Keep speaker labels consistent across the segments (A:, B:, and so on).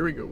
A: Here we go.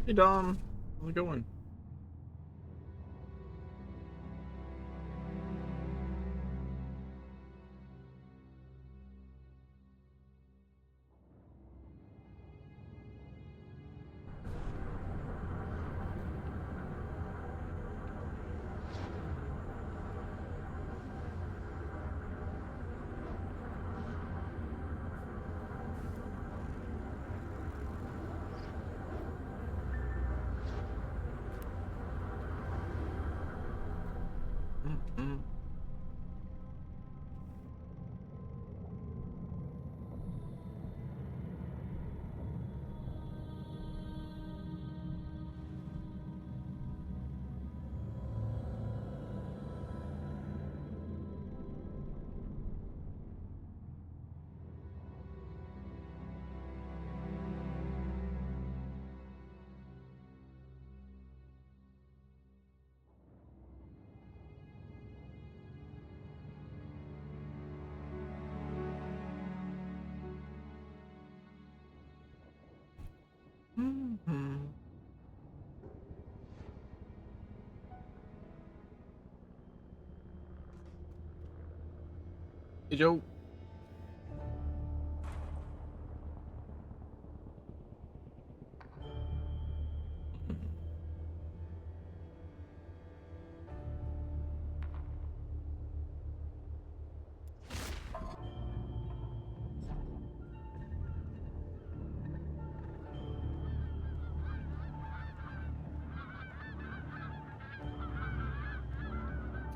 A: Hey Dom, how's it going? Mm-hmm. Mm-hmm. Hey, Joe.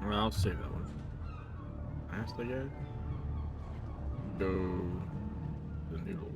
A: Well, I'll save that one. Last, I guess. Go the noodles.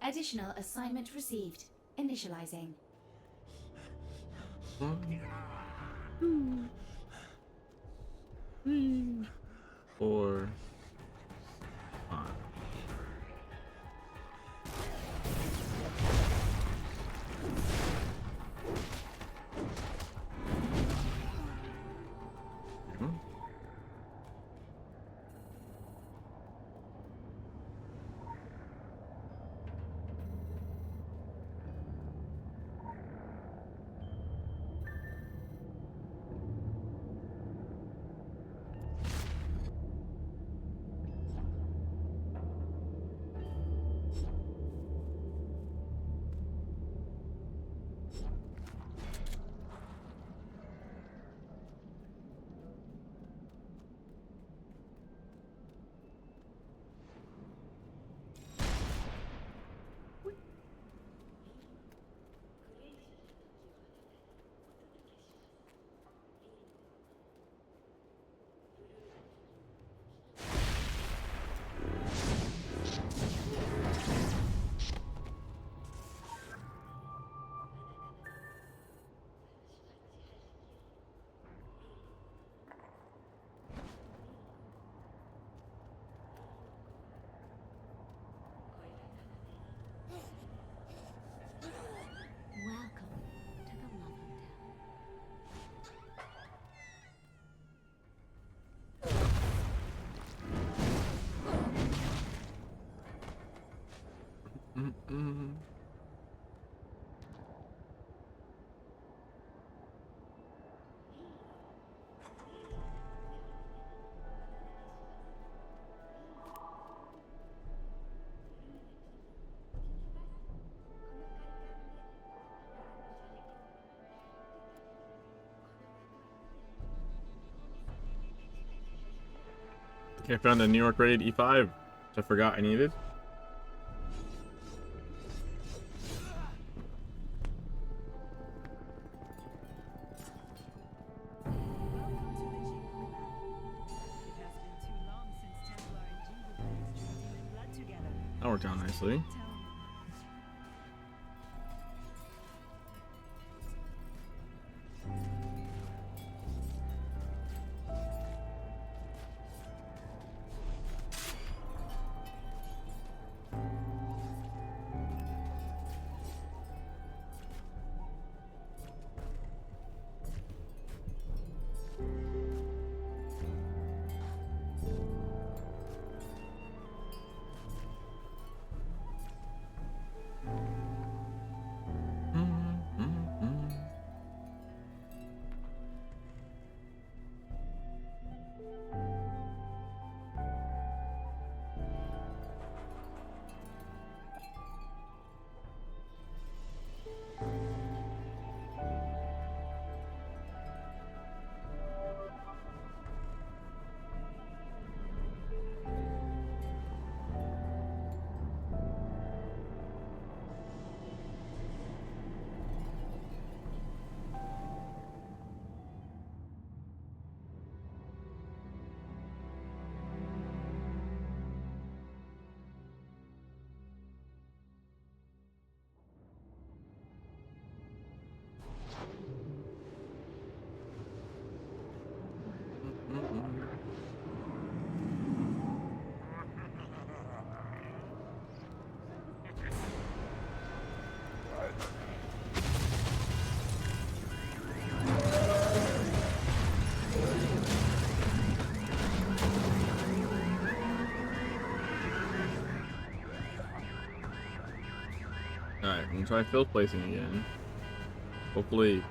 B: Additional assignment received. Initializing.
A: 1, 2, 3, 4, 5. Hmm.
B: Welcome to the Love
A: Mm-mm. Okay, I found a New York rated E5, which I forgot I needed. That worked out nicely. Alright, I'm gonna try field placing again. Hopefully.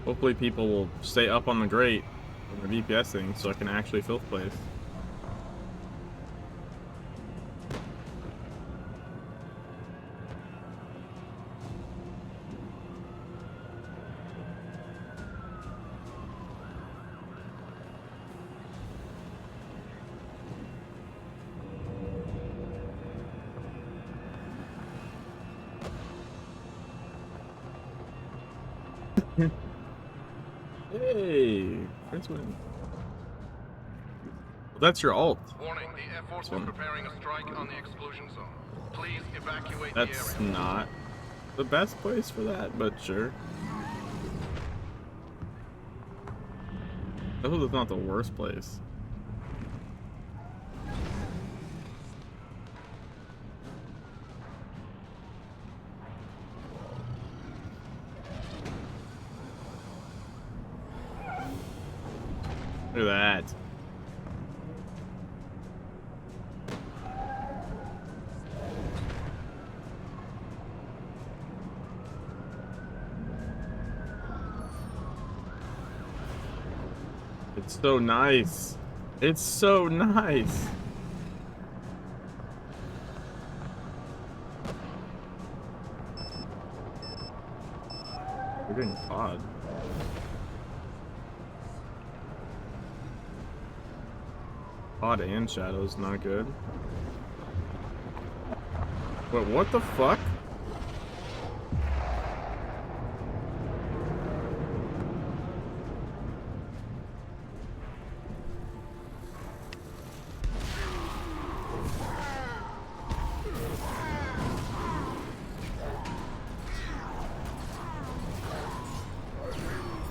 A: Hopefully people will stay up on the grate when the VPS thing so I can actually field place. Hey, Princeman. Well, that's your alt.
C: Warning, the Air Force is preparing a strike on the exclusion zone. Please evacuate
A: That's
C: the area.
A: not the best place for that, but sure. I hope it's not the worst place. Look at that. It's so nice. It's so nice. We're getting caught. Odd and shadows, not good. Wait, what the fuck?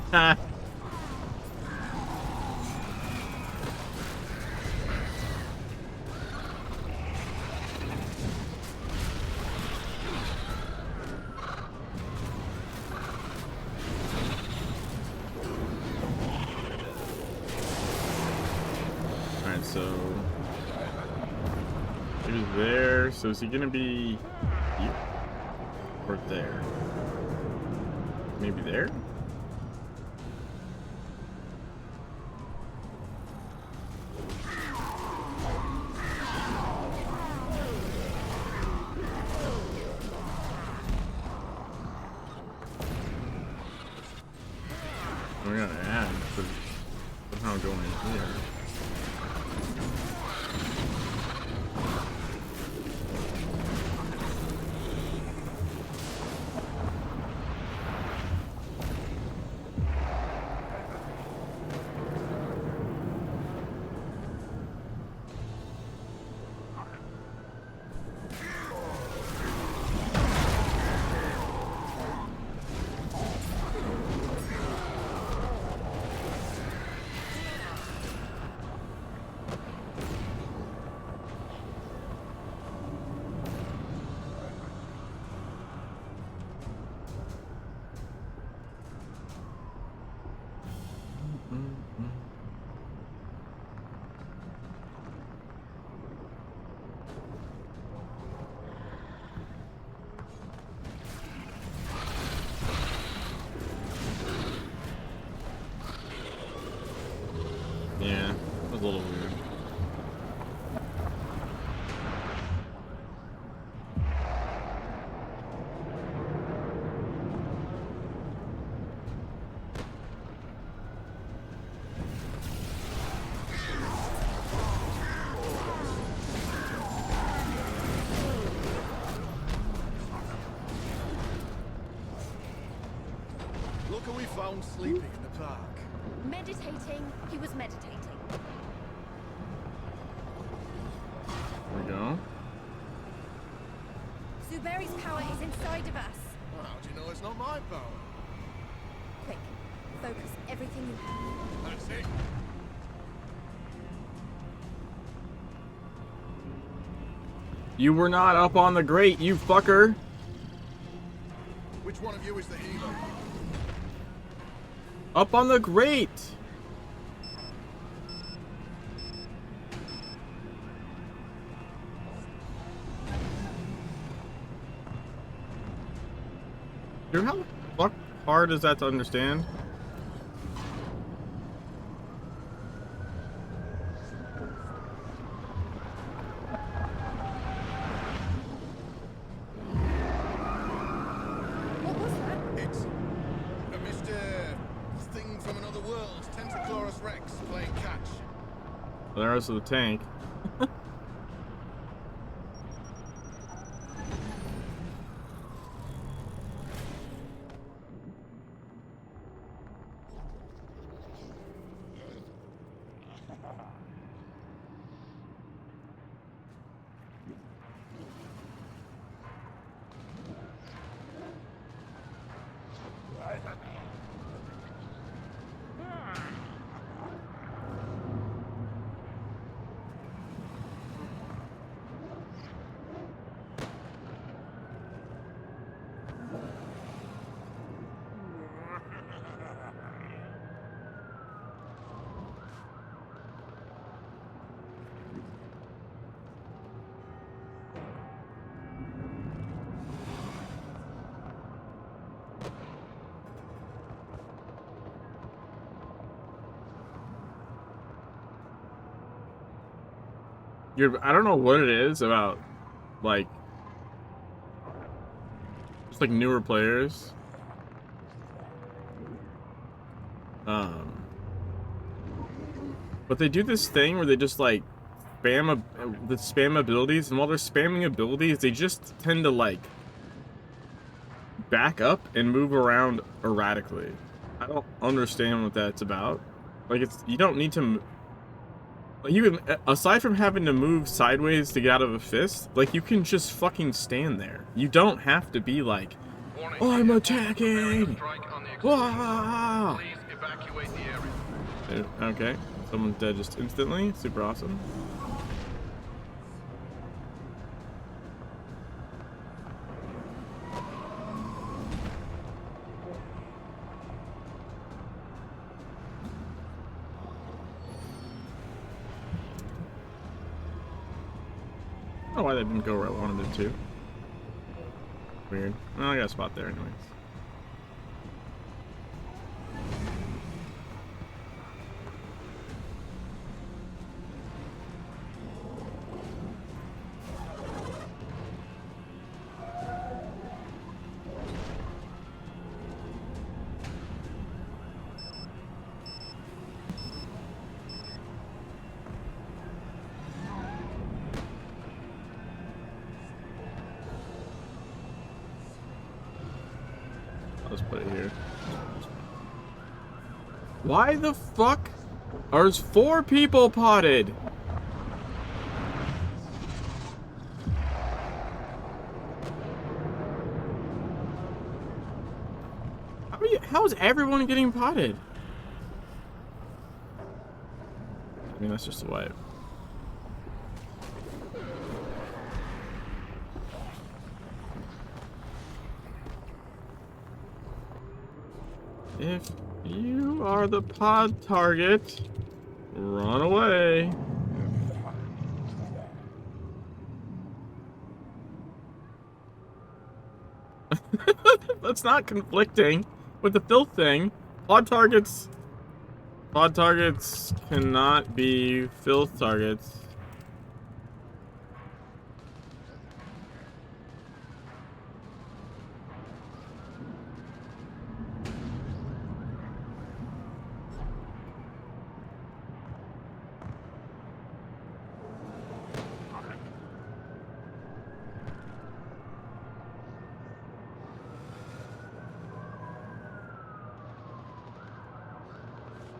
A: Ha! Alright, so he was there, so is he gonna be here? Or there? Maybe there? We're gonna add for somehow going here. Yeah, it was a little weird.
D: Look who we found sleeping in the park.
E: Meditating. He was meditating.
A: There we go.
E: Zuberi's power is inside of us.
D: Well, how do you know it's not my power?
E: Quick, focus everything you have.
D: That's it.
A: You were not up on the grate, you fucker.
D: Which one of you is the healer?
A: Up on the grate. hard is that to understand?
E: What was that?
D: It's a Mr. Thing from another world. Tentaclorus Rex playing catch.
A: There's the tank. I don't know what it is about, like, just like newer players. But they do this thing where they just like spam abilities, and while they're spamming abilities, they just tend to like back up and move around erratically. I don't understand what that's about. Like, you don't need to. You can, aside from having to move sideways to get out of a fist, like, you can just fucking stand there. You don't have to be like,
C: Warning,
A: I'm
C: the Air Force is preparing a
A: attacking!
C: strike on the exclusion
A: Wah!
C: zone. Please evacuate the area.
A: Okay, someone's dead just instantly. Super awesome. I don't know why that didn't go where I wanted it to. Weird. Well, I got a spot there anyways. Let's put it here. Why the fuck are 4 people potted? How is everyone getting potted? I mean, that's just a wipe. If you are the pod target, run away. That's not conflicting with the filth thing. Pod targets cannot be filth targets.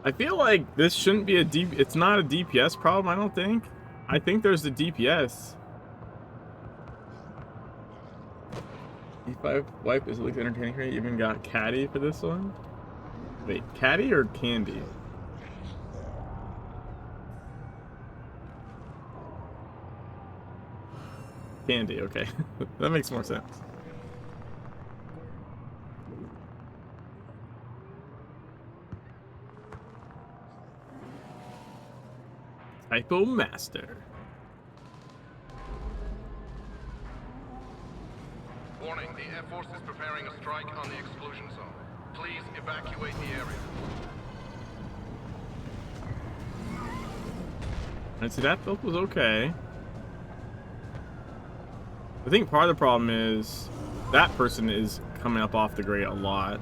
A: I feel like this shouldn't be it's not a DPS problem, I don't think. I think there's the DPS. E5 wipe is at least entertaining here. You even got Caddy for this one. Wait, Caddy or Candy? Candy, okay. That makes more sense. Typo Master.
C: Warning, the Air Force is preparing a strike on the exclusion zone. Please evacuate the area.
A: And see, that build was okay. I think part of the problem is that person is coming up off the grate a lot.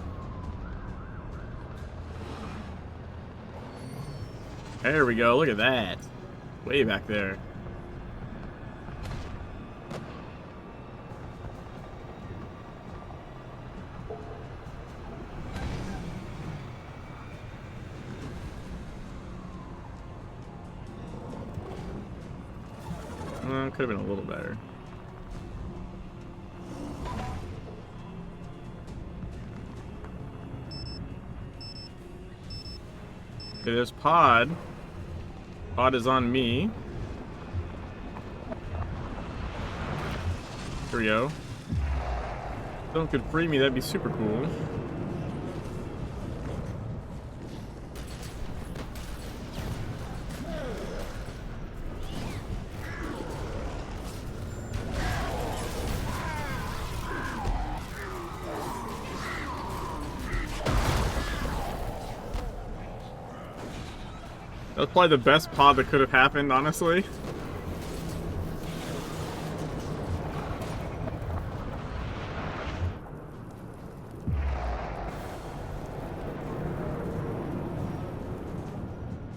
A: There we go. Look at that. Way back there. Could have been a little better. Okay, there's Pod. Pod is on me. Here we go. If someone could free me, that'd be super cool. That's probably the best pod that could have happened, honestly.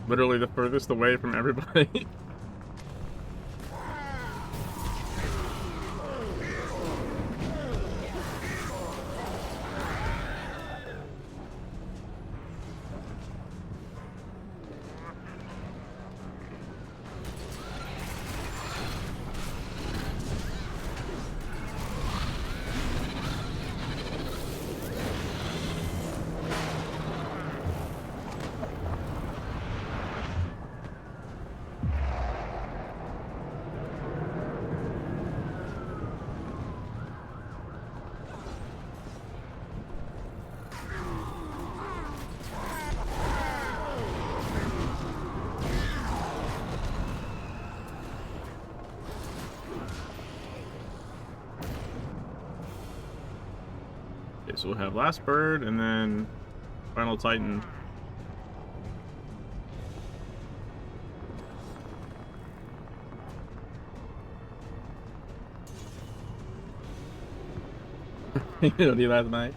A: Literally the furthest away from everybody. So we'll have Last Bird and then Final Titan. You know, last night.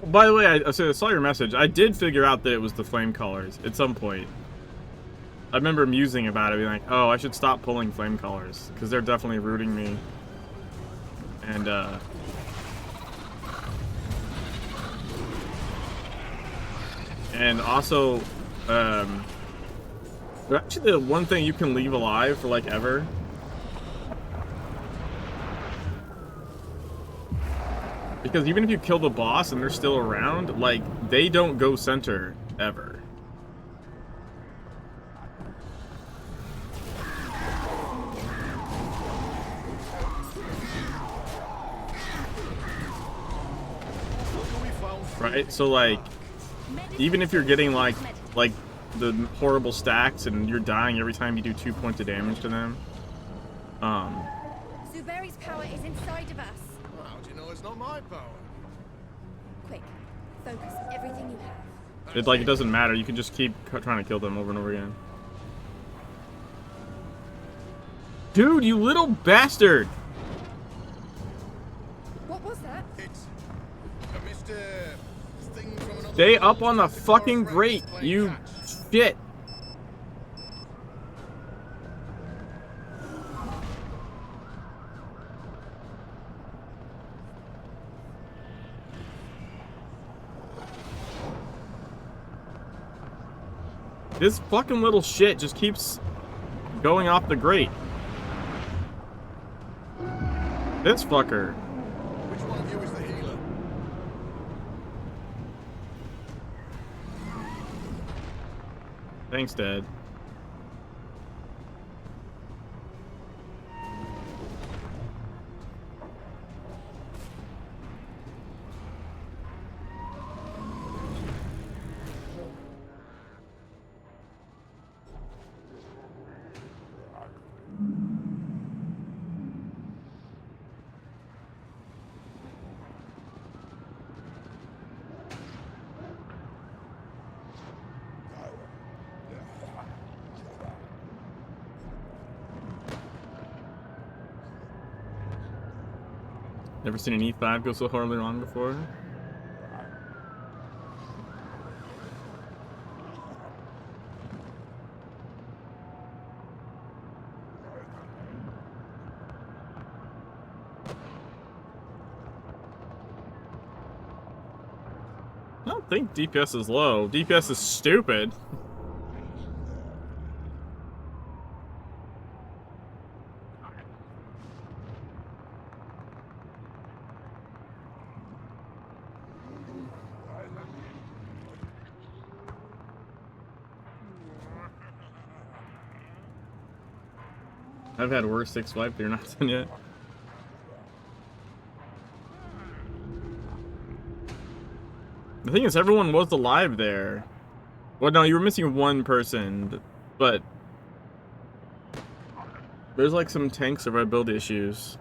A: By the way, I saw your message. I did figure out that it was the flame colors at some point. I remember musing about it, being like, oh, I should stop pulling flame colors because they're definitely rooting me. And also, actually the one thing you can leave alive for like ever. Because even if you kill the boss and they're still around, like, they don't go center ever. Right? So like, even if you're getting like the horrible stacks and you're dying every time you do 2 points of damage to them.
E: Zuberi's power is inside of us.
D: Well, how do you know it's not my power?
E: Quick, focus everything you have.
A: It doesn't matter. You can just keep trying to kill them over and over again. Dude, you little bastard!
E: What was that?
D: It's a Mr. Thing from another
A: Stay
D: world.
A: up on the
D: Santa Claus
A: fucking
D: Rex
A: grate,
D: playing
A: you
D: catch.
A: shit! This fucking little shit just keeps going off the grate. This fucker.
D: Which one of you is the healer?
A: Thanks, Dad. Never seen an E5 go so horribly wrong before. I don't think DPS is low. DPS is stupid. I've had worse 6 wipe, they're not done yet. The thing is, everyone was alive there. Well, no, you were missing one person, but there's like some tank survivability issues.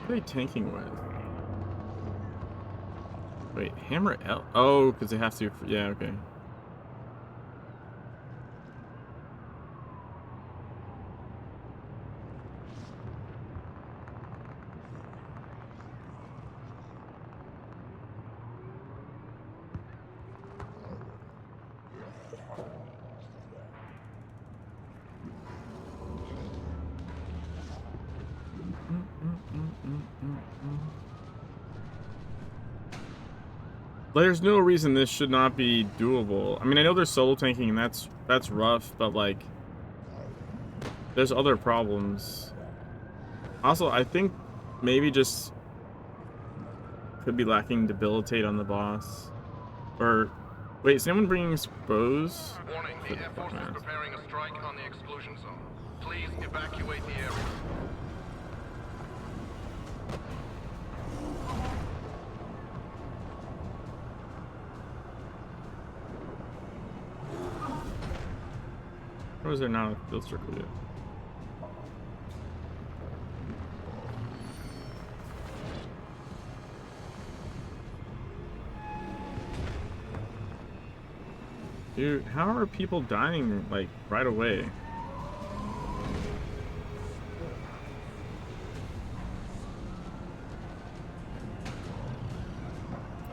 A: What are they tanking with? Wait, hammer L? Oh, because they have to. Yeah, okay. There's no reason this should not be doable. I mean, I know there's solo tanking and that's rough, but like there's other problems. Also, I think maybe just could be lacking debilitate on the boss. Or wait, is anyone bringing expose?
C: Warning, the Air Force is preparing a strike on the exclusion zone. Please evacuate the area.
A: Or is there not a field circle yet? Dude, how are people dying, like, right away?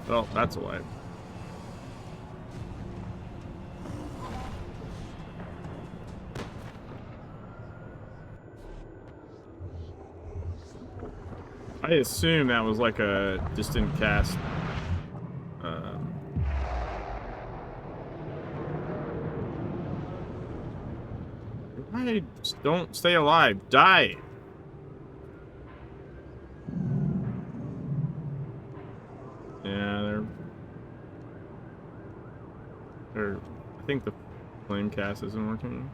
A: Well, that's a wipe. I assume that was like a distant cast. I just don't stay alive. Die. Yeah, they're. I think the flame cast isn't working.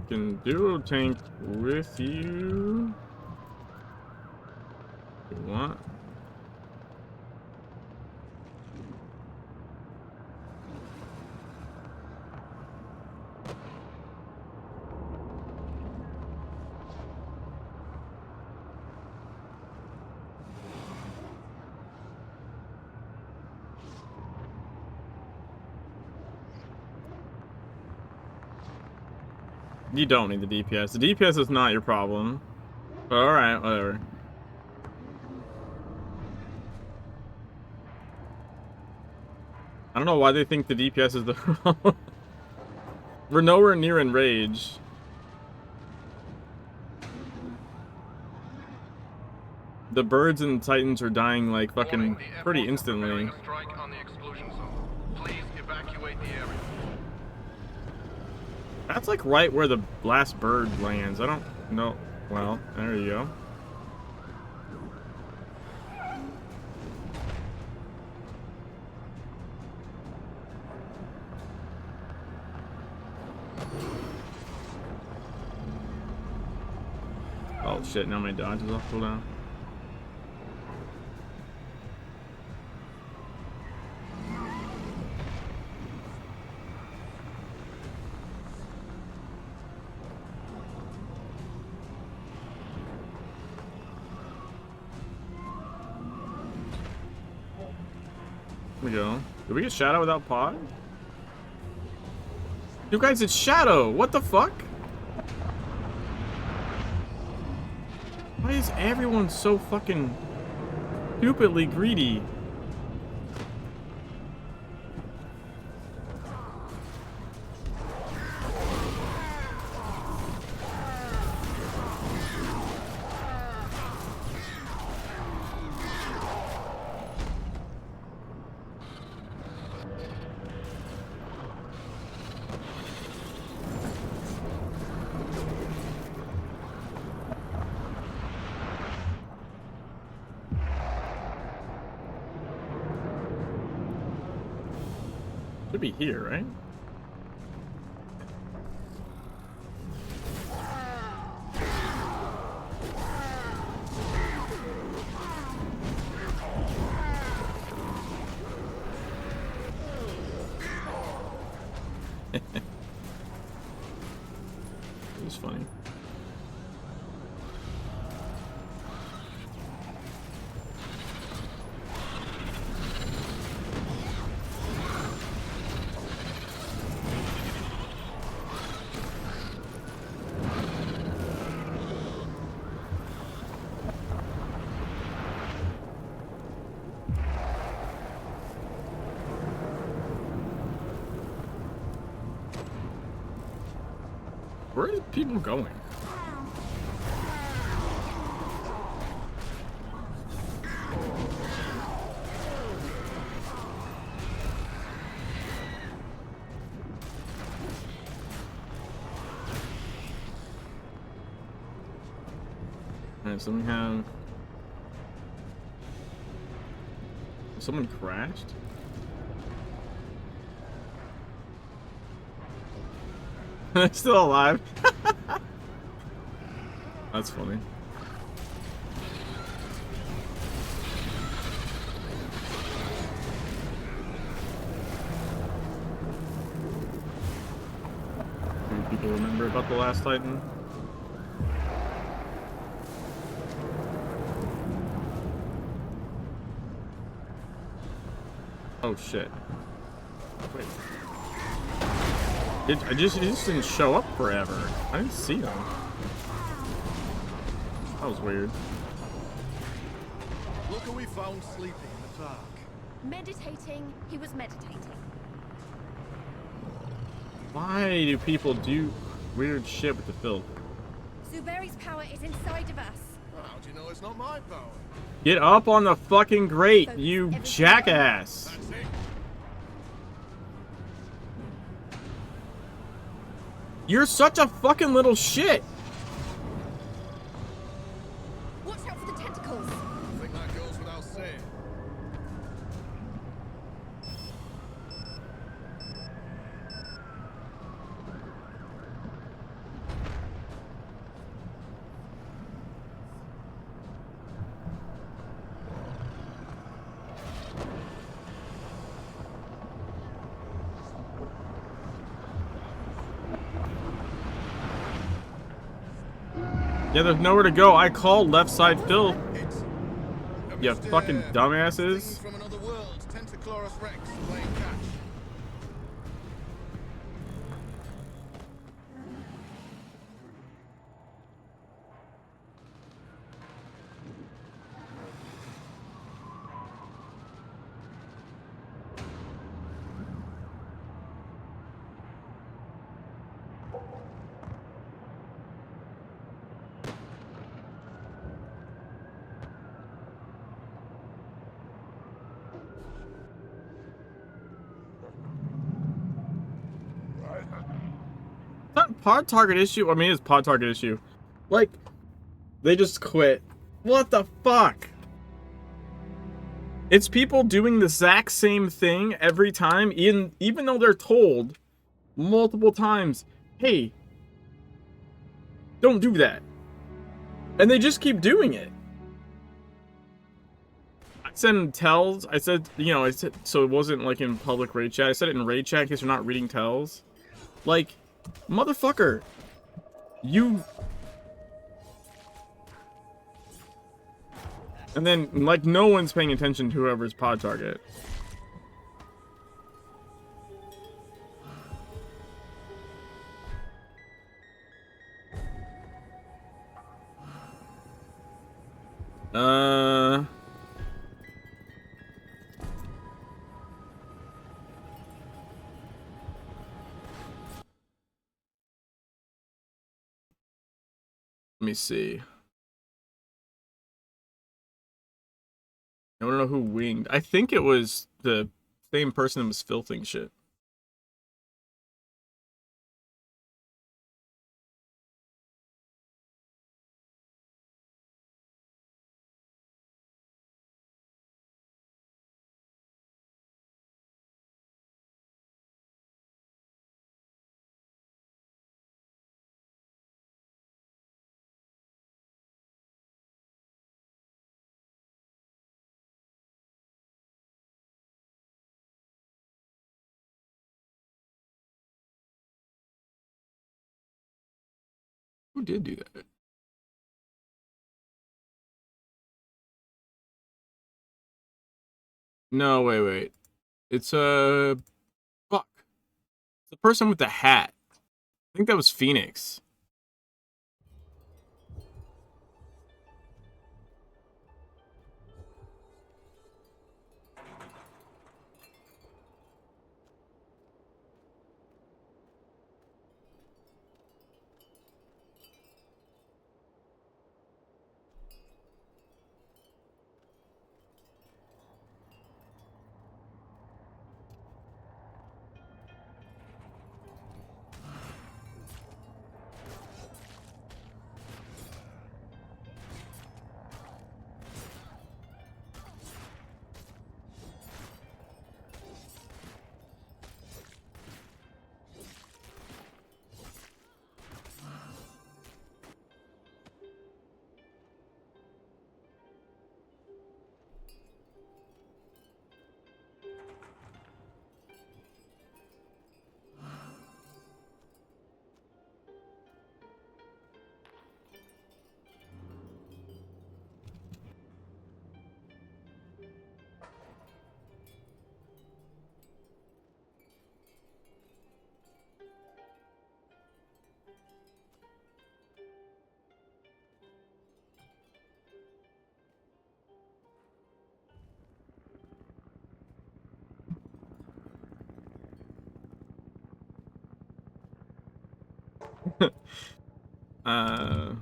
A: Can duo tank with you if you want. You don't need the DPS. The DPS is not your problem. But alright, whatever. I don't know why they think the DPS is the problem. We're nowhere near enrage. The birds and titans are dying like fucking pretty instantly. That's like right where the last bird lands. I don't know. Well, there you go. Oh shit, now my dodge is off cooldown. Here we go. Did we get Shadow without pod? You guys, it's Shadow! What the fuck? Why is everyone so fucking stupidly greedy? Should be here, right? It was funny. Where are people going? Alright, so we have... Someone crashed? They're still alive. That's funny. Do people remember about the last Titan? Oh shit. Wait. It just didn't show up forever. I didn't see them. That was weird.
D: Look who we found sleeping in the park.
E: Meditating, he was meditating.
A: Why do people do weird shit with the filth?
E: Zuberi's power is inside of us.
D: How do you know it's not my power?
A: Get up on the fucking grate, you jackass!
D: That's it.
A: You're such a fucking little shit!
E: Watch out for the tentacles.
D: I think that goes without saying.
A: Yeah, there's nowhere to go. I called left side Phil.
D: It's
A: You fucking dumbasses.
D: thing from another world, Tentaclorus Rex, playing catch.
A: It's not pod target issue. I mean, it's pod target issue. Like, they just quit. What the fuck? It's people doing the exact same thing every time, even though they're told multiple times, hey, don't do that. And they just keep doing it. I sent tells. I said, you know, I said, so it wasn't like in public raid chat. I said it in raid chat in case you're not reading tells. Like, motherfucker. You... And then, like, no one's paying attention to whoever's pod target. Let me see. I don't know who winged. I think it was the same person that was filthing shit. Who did do that? No, wait. It's fuck. The person with the hat. I think that was Phoenix. uh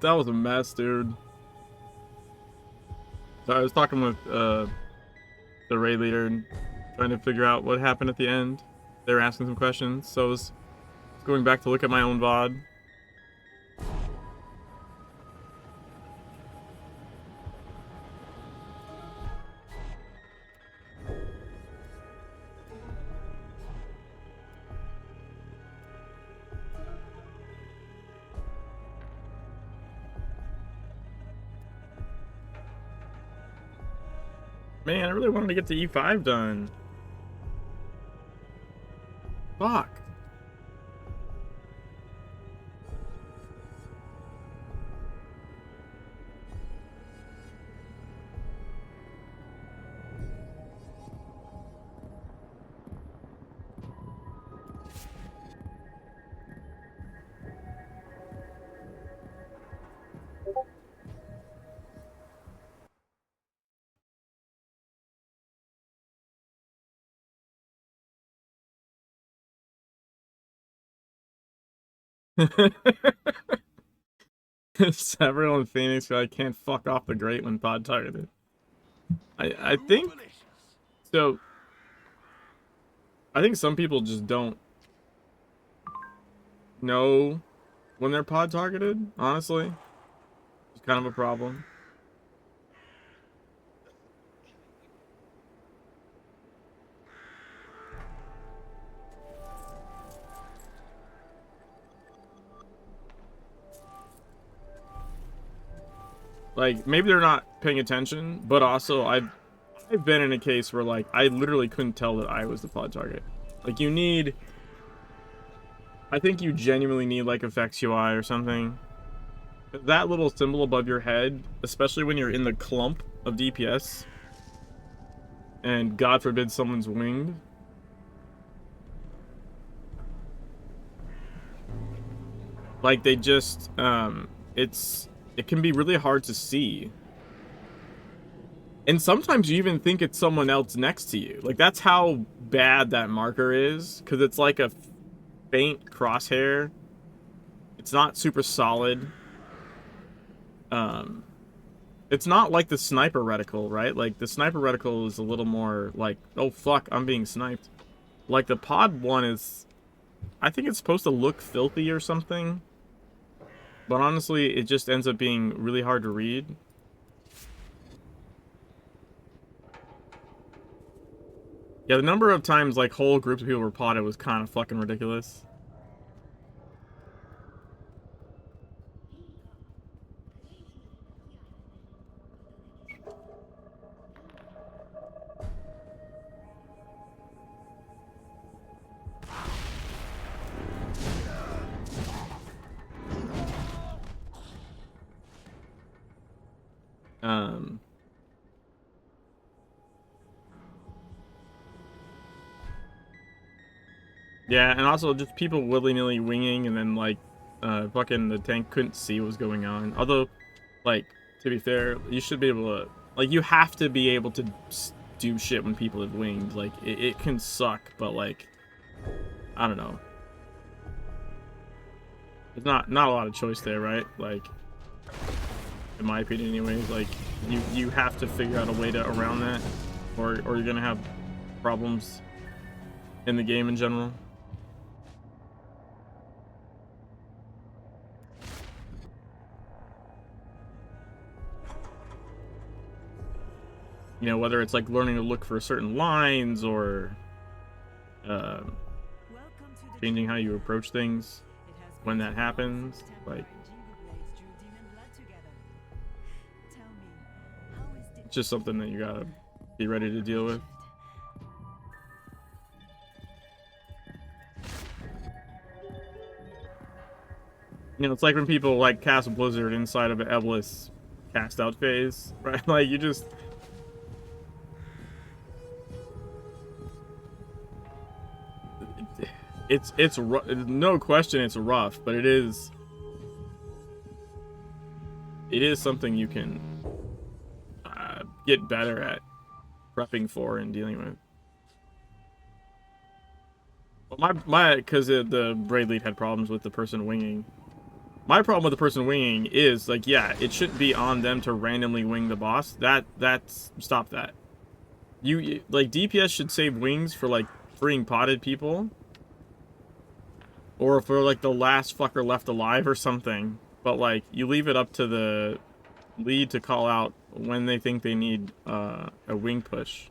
A: that was a mess, dude. So I was talking with the raid leader and trying to figure out what happened at the end. They were asking some questions, so I was going back to look at my own VOD. Man, I really wanted to get the E5 done. Fuck. Several in Phoenix feel I can't fuck off the great when pod targeted. I think so. I think some people just don't know when they're pod targeted, honestly. It's kind of a problem. Like, maybe they're not paying attention, but also I've been in a case where, like, I literally couldn't tell that I was the pod target. Like, you need... I think you genuinely need, like, effects UI or something. That little symbol above your head, especially when you're in the clump of DPS, and God forbid someone's winged. Like, they just, it can be really hard to see. And sometimes you even think it's someone else next to you. Like, that's how bad that marker is, because it's like a faint crosshair. It's not super solid. It's not like the sniper reticle, right? Like, the sniper reticle is a little more like, oh fuck, I'm being sniped. Like, the pod one is, I think it's supposed to look filthy or something. But honestly, it just ends up being really hard to read. Yeah, the number of times, like, whole groups of people were potted was kind of fucking ridiculous. Yeah, and also just people willy-nilly winging, and then, like, fucking the tank couldn't see what was going on. Although, like, to be fair, you should be able to, like, you have to be able to do shit when people have winged. Like, it can suck, but, like, I don't know. There's not a lot of choice there, right? Like, in my opinion anyways, like, you have to figure out a way to around that, or you're gonna have problems in the game in general. You know, whether it's like learning to look for certain lines or changing how you approach things when that happens. Like, it's just something that you gotta be ready to deal with. You know, it's like when people like cast Blizzard inside of an Eblis cast out phase, right? Like, you just... It's no question it's rough, but it is something you can get better at prepping for and dealing with. Well, because the Braid Lead had problems with the person winging. My problem with the person winging is, like, yeah, it shouldn't be on them to randomly wing the boss. Stop that. You like, DPS should save wings for, like, freeing potted people. Or for, like, the last fucker left alive or something. But, like, you leave it up to the lead to call out when they think they need a wing push.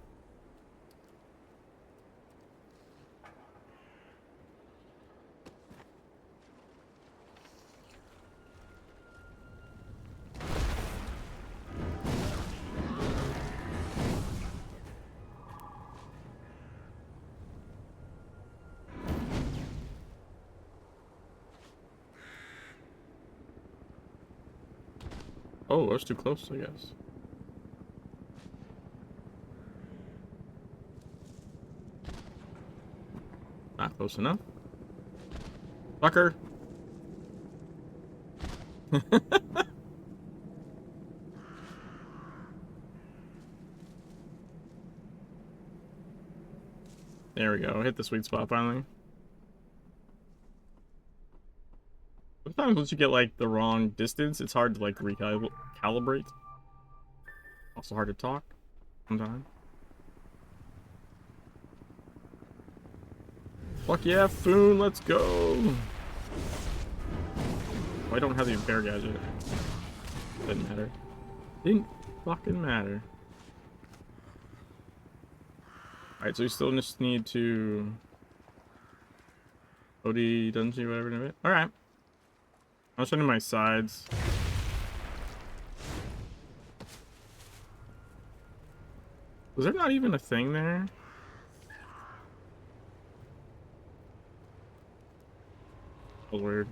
A: Oh, that's too close, I guess. Not close enough. Fucker. There we go. Hit the sweet spot finally. Sometimes once you get, like, the wrong distance, it's hard to, like, recalibrate. Also hard to talk sometimes. Fuck yeah, Foon, let's go! I don't have the repair gadget. Didn't matter. Didn't fucking matter. Alright, so we still just need to... OD doesn't see whatever in a bit. Alright. I'll show you my sides. Was there not even a thing there? Oh, weird.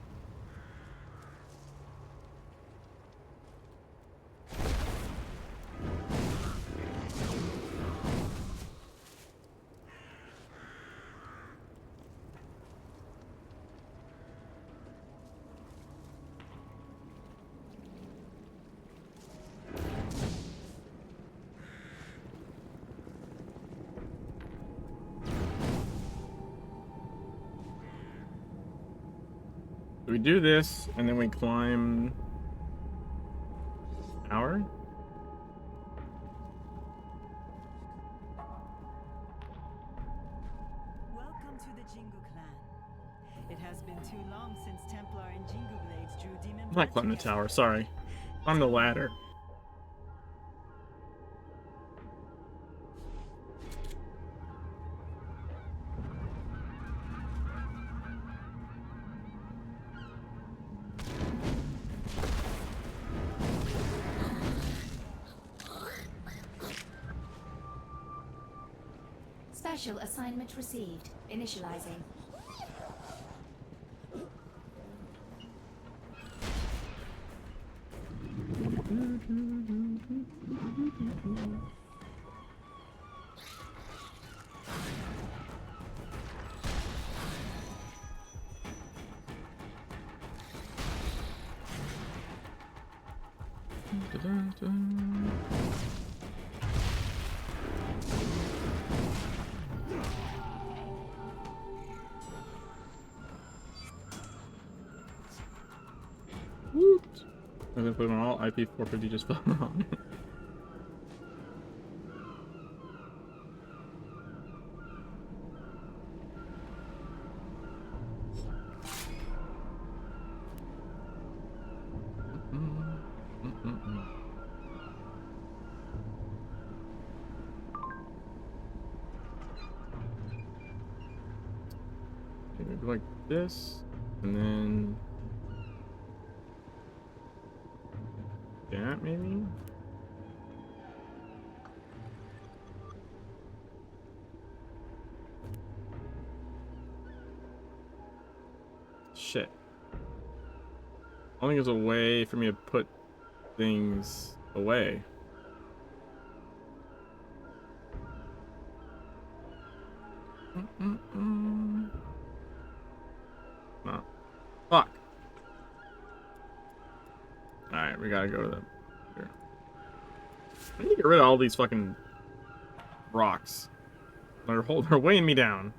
A: We do this, and then we climb... Tower?
F: Welcome to the Jingu clan. It has been too long since Templar and Jingu blades drew demon
A: I'm
F: blood
A: not climbing the
F: together.
A: tower, sorry. I'm the ladder.
B: Special assignment received. Initializing.
A: Woot! I'm gonna put them all. IP 450 just fell on. Okay, maybe like this, and then that maybe. Shit. I don't think there's a way for me to put things away. No. Fuck. Alright, we gotta go to the... Here. I need to get rid of all these fucking rocks. They're weighing me down.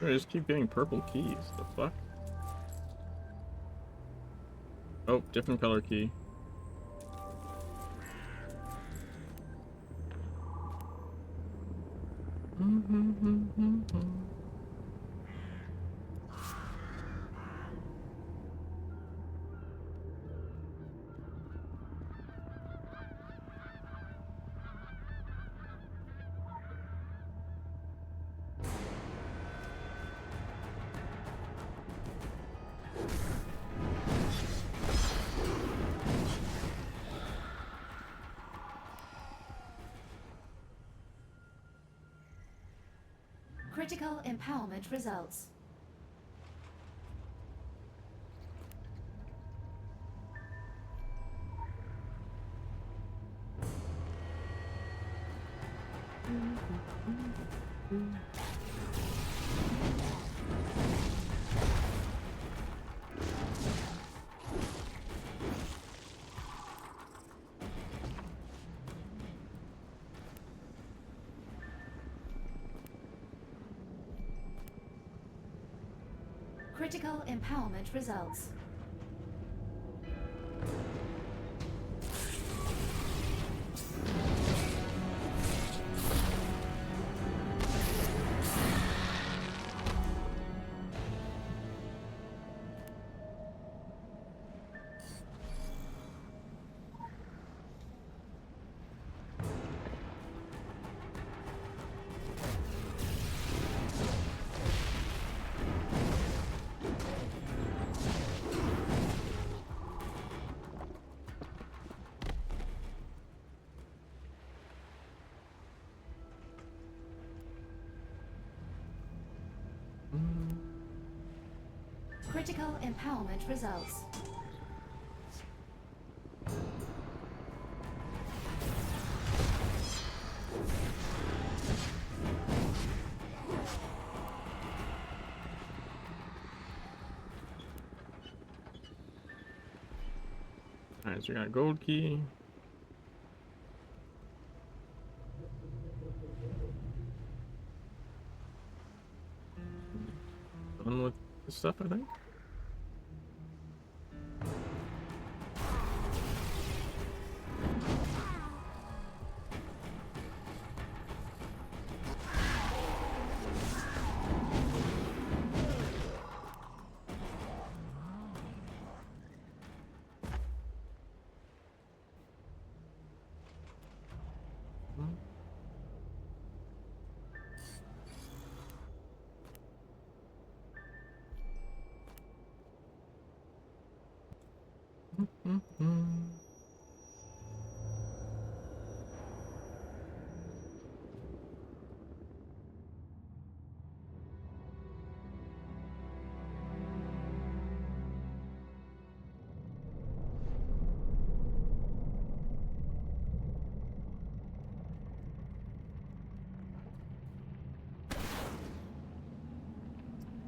A: I just keep getting purple keys. The fuck? Oh, different color key.
B: Critical empowerment results. Critical empowerment results. Critical empowerment results.
A: Alright, so we got gold key. Done with this stuff, I think.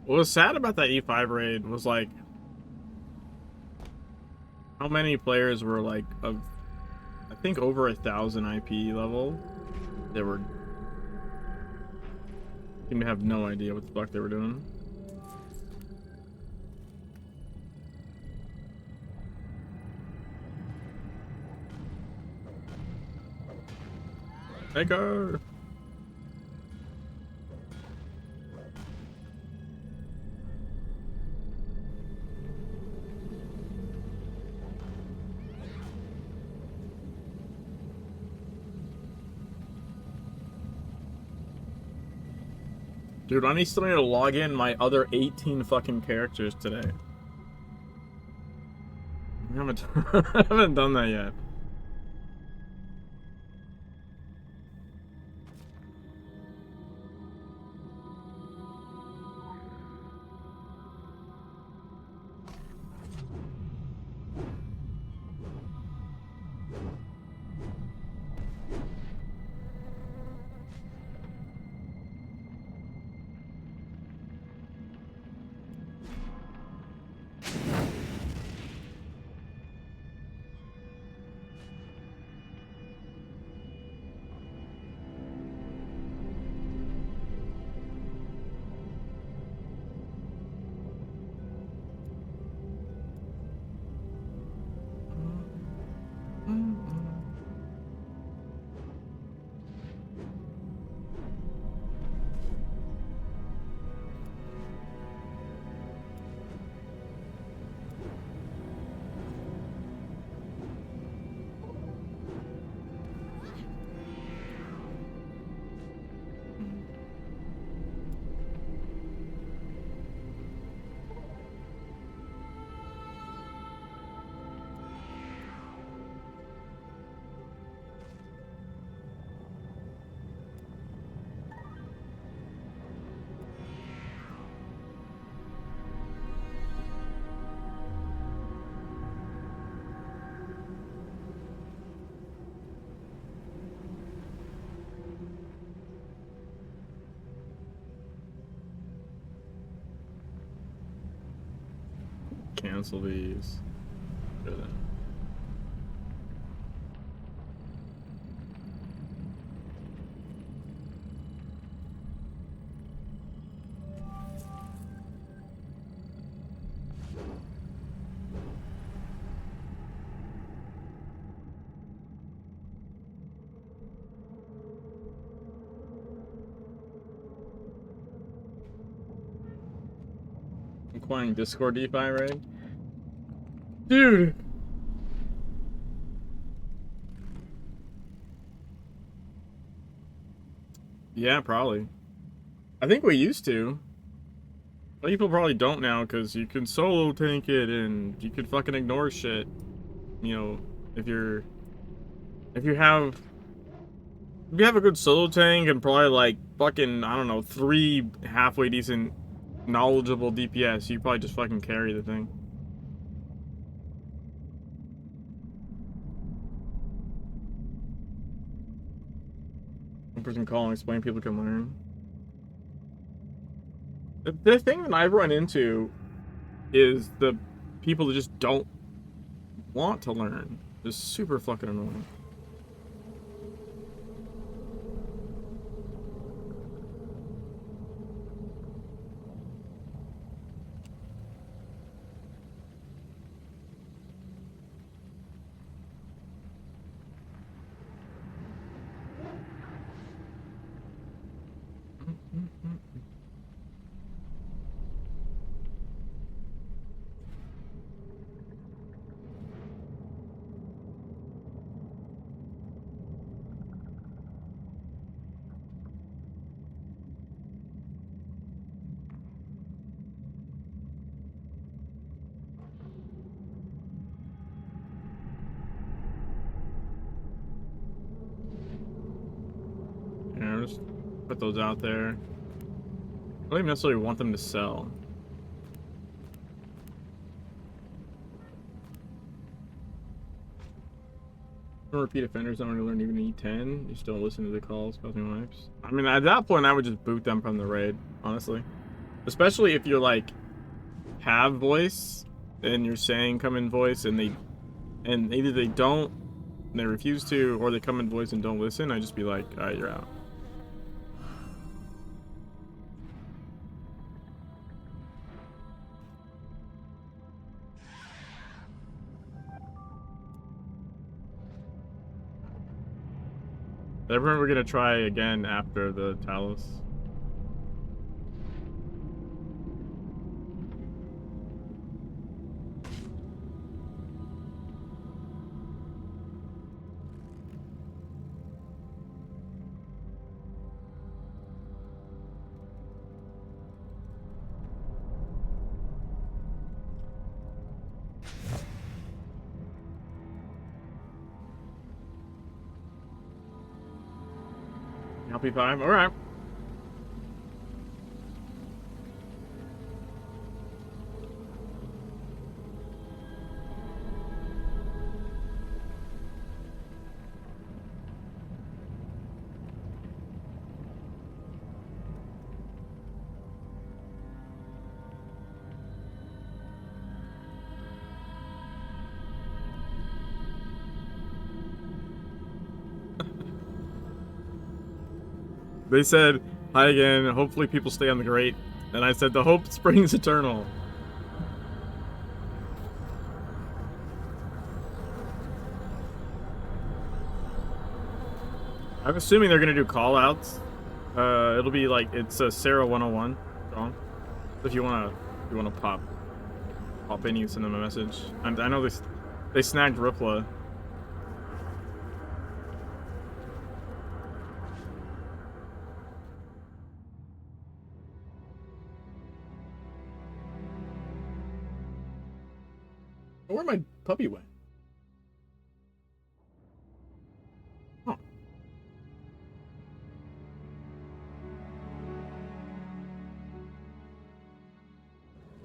A: What was sad about that E5 raid was like how many players were like of I think over 1,000 IP level that were seem to have no idea what the fuck they were doing. Take her. Dude, I still need to log in my other 18 fucking characters today. I haven't, I haven't done that yet. cancel these. Good. Acquiring Discord DeFi raid? Dude! Yeah, probably. I think we used to. People probably don't now because you can solo tank it and you can fucking ignore shit. You know, if you have a good solo tank and probably like fucking, I don't know, 3 halfway decent knowledgeable DPS, you probably just fucking carry the thing. One person calling, explain, people can learn. The thing that I've run into is the people that just don't want to learn. Just super fucking annoying. Yeah, just put those out there. I don't even necessarily want them to sell. Repeat offenders don't want to learn even E10. You still listen to the calls, causing wipes. I mean, at that point, I would just boot them from the raid, honestly. Especially if you're like have voice and you're saying come in voice and either they don't, and they refuse to, or they come in voice and don't listen. I just be like, all right, you're out. Everyone, we're gonna try again after the Talos. Happy 5? Alright. They said, hi again, hopefully people stay on the great. And I said, the hope springs eternal. I'm assuming they're gonna do call-outs. It'll be like, it's a Sarah 101 strong. If you wanna pop in, you send them a message. And I know they snagged Ripla. Where my puppy went? Huh.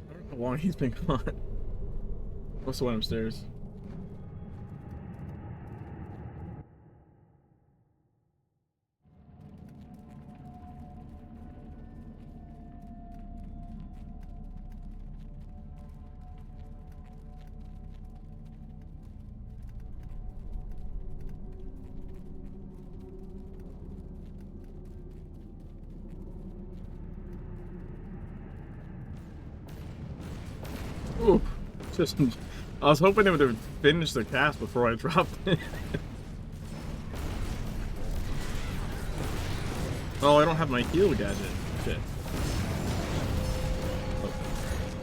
A: I don't know how long he's been gone. Must have went upstairs. Just, I was hoping it would have finished the cast before I dropped it. Oh, I don't have my heal gadget. Shit. Oh,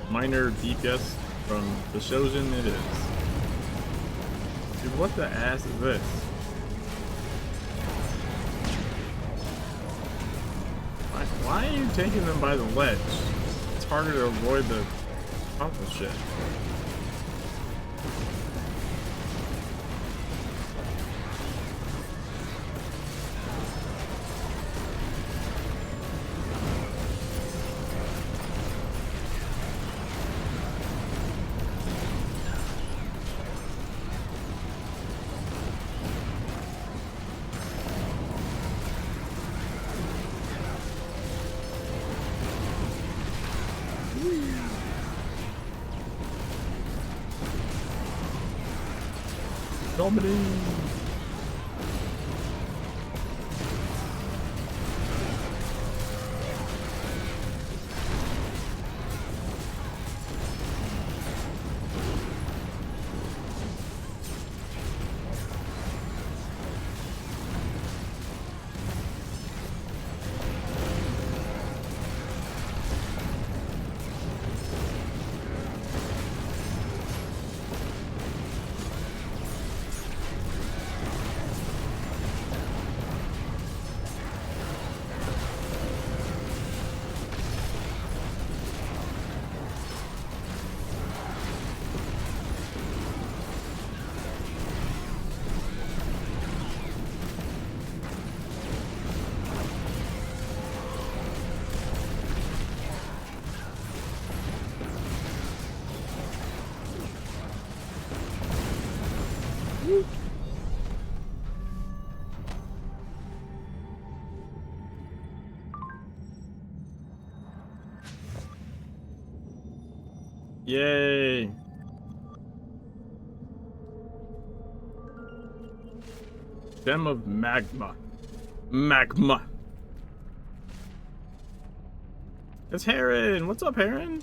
A: minor DPS from the Shojin it is. Dude, what the ass is this? Why are you taking them by the ledge? It's harder to avoid the awful shit. Dominating. Yay! Gem of magma. Magma. It's Heron. What's up, Heron?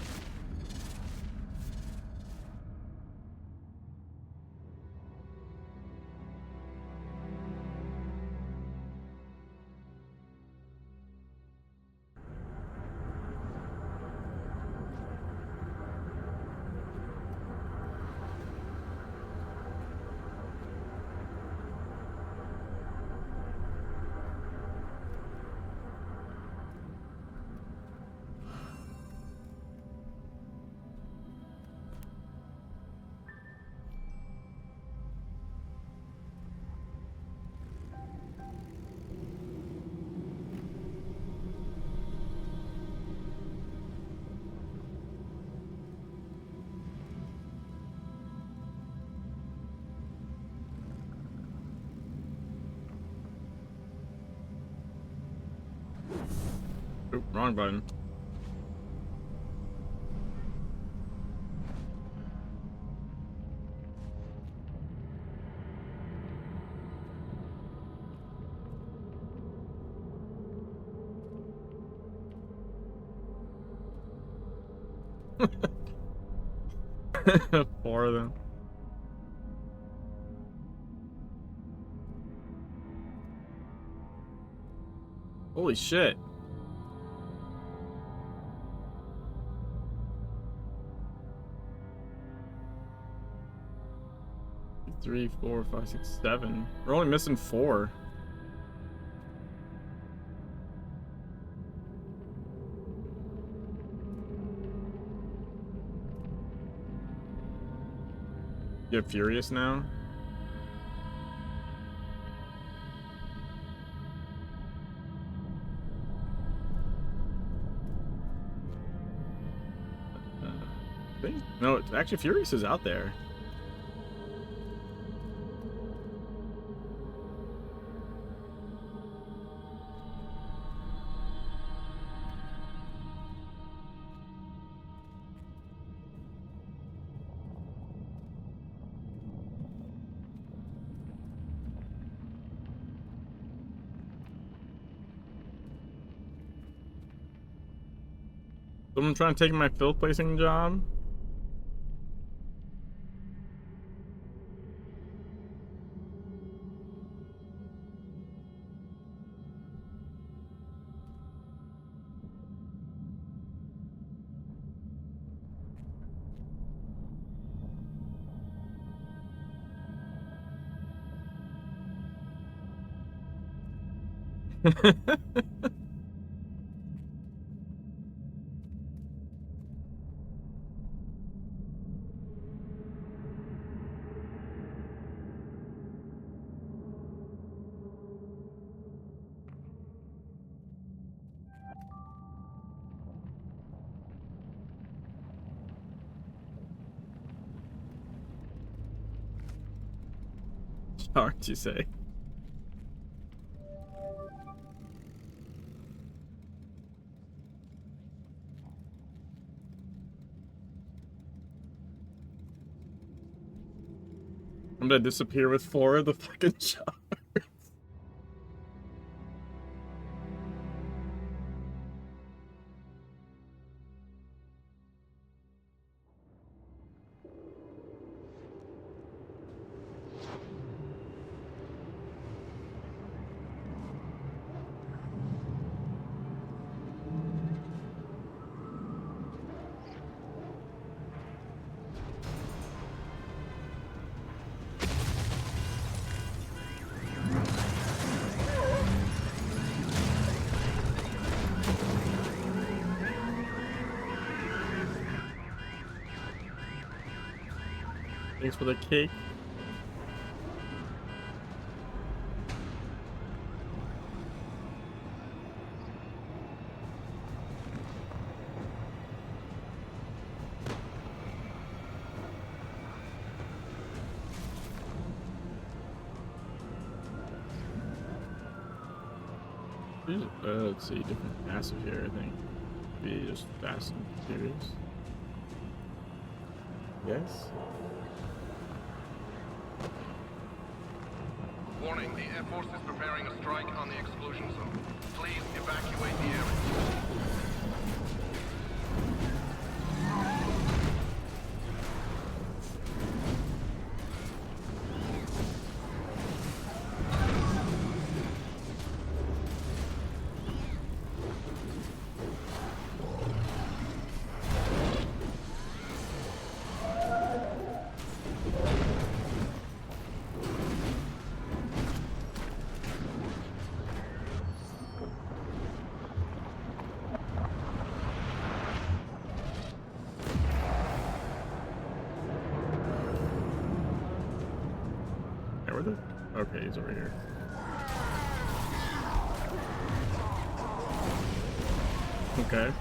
A: Oop, wrong button. Four of them. Holy shit. Three, four, five, six, seven. We're only missing four. You get furious now? No, actually Furious is out there. Someone trying to take my filth placing job? Hard to say. I'm gonna disappear with 4 of the fucking shards. Thanks for the cake. Let's see, different passive here, I think. Be just fast and furious. Yes?
C: Warning, the Air Force is preparing a strike on the exclusion zone. Please evacuate the area.
A: Okay, he's over here. Okay.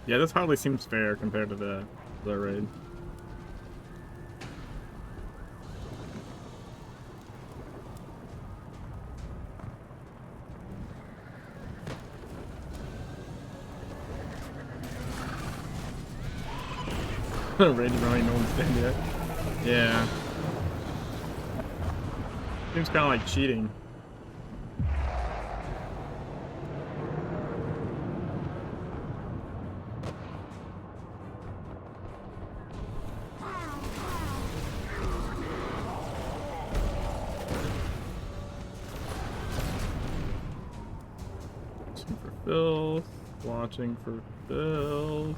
A: Yeah, this hardly seems fair compared to the raid. Raid running, no one's dead yet. Yeah. Seems kind of like cheating. filth. Watching for filth.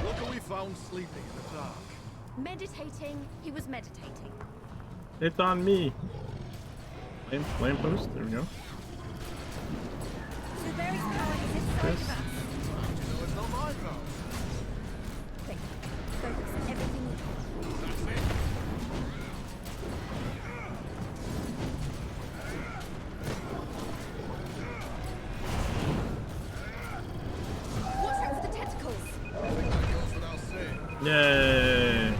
D: Look who we found sleeping in the dark.
E: Meditating. He was meditating.
A: It's on me. Lamppost. There we go.
E: Zuberry's power is inside
A: Yes.
E: of us.
D: No, it's not my fault.
E: Think. Focus. Everything you can.
D: That's it.
E: Watch out for the tentacles.
D: I think that goes without saying.
A: Yay.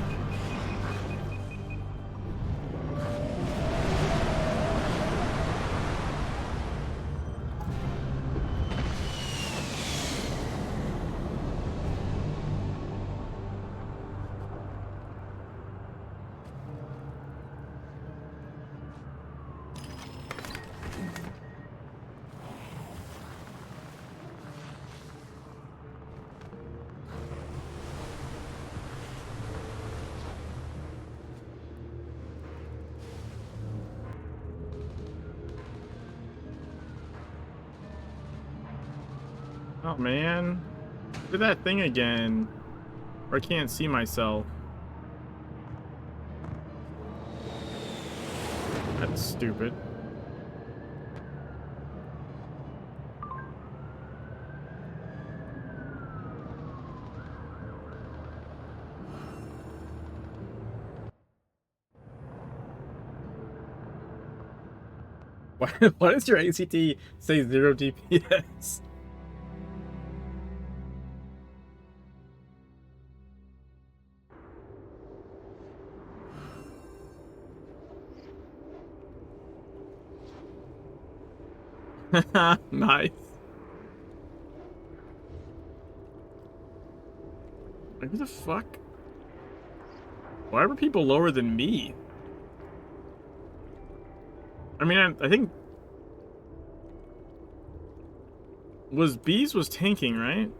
A: Oh man, look at that thing again. Where I can't see myself. That's stupid. Why does your ACT say 0 DPS? Nice. Like, who the fuck? Why were people lower than me? I mean, I think Bees was tanking, right?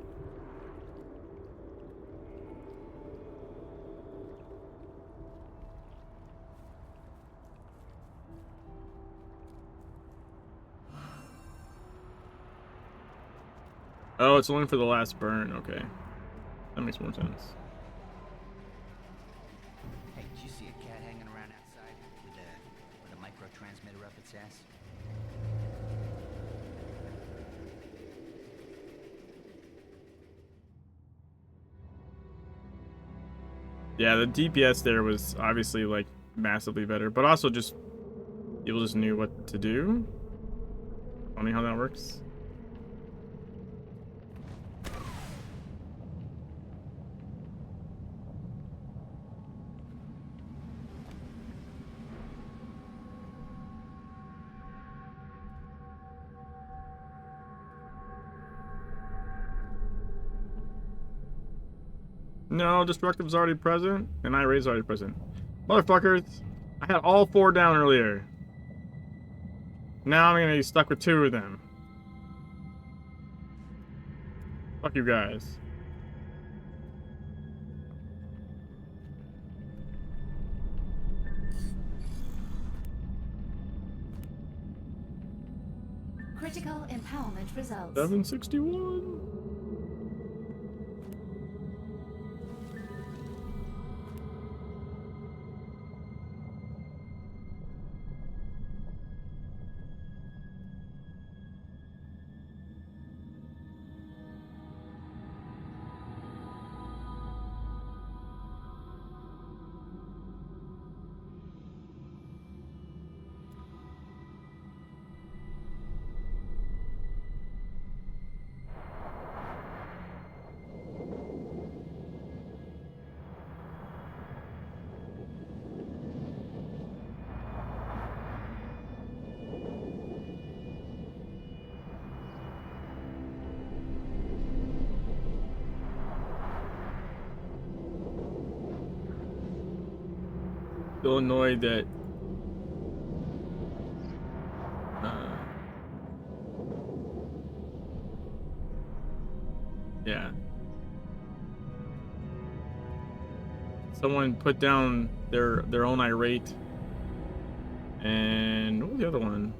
A: Oh, it's only for the last burn. Okay, that makes more sense.
G: Hey, did you see a cat hanging around outside with a micro transmitter up its ass?
A: Yeah, the DPS there was obviously like massively better, but also just people just knew what to do. Funny how that works. No, Destructive's already present, and Irade's already present. Motherfuckers! I had all 4 down earlier. Now I'm gonna be stuck with 2 of them. Fuck you guys.
B: Critical empowerment results.
A: 761. Still annoyed that yeah, someone put down their own irate, and what was the other one?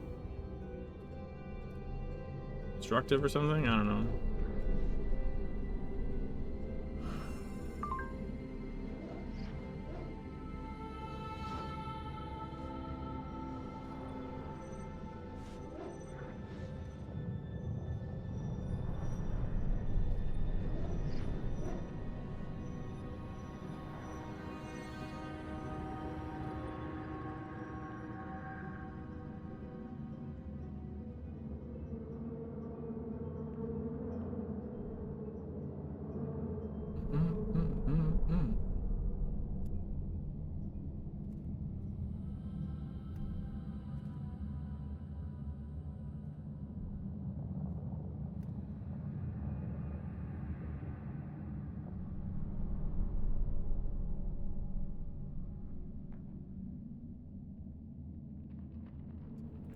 A: destructive or something? I don't know.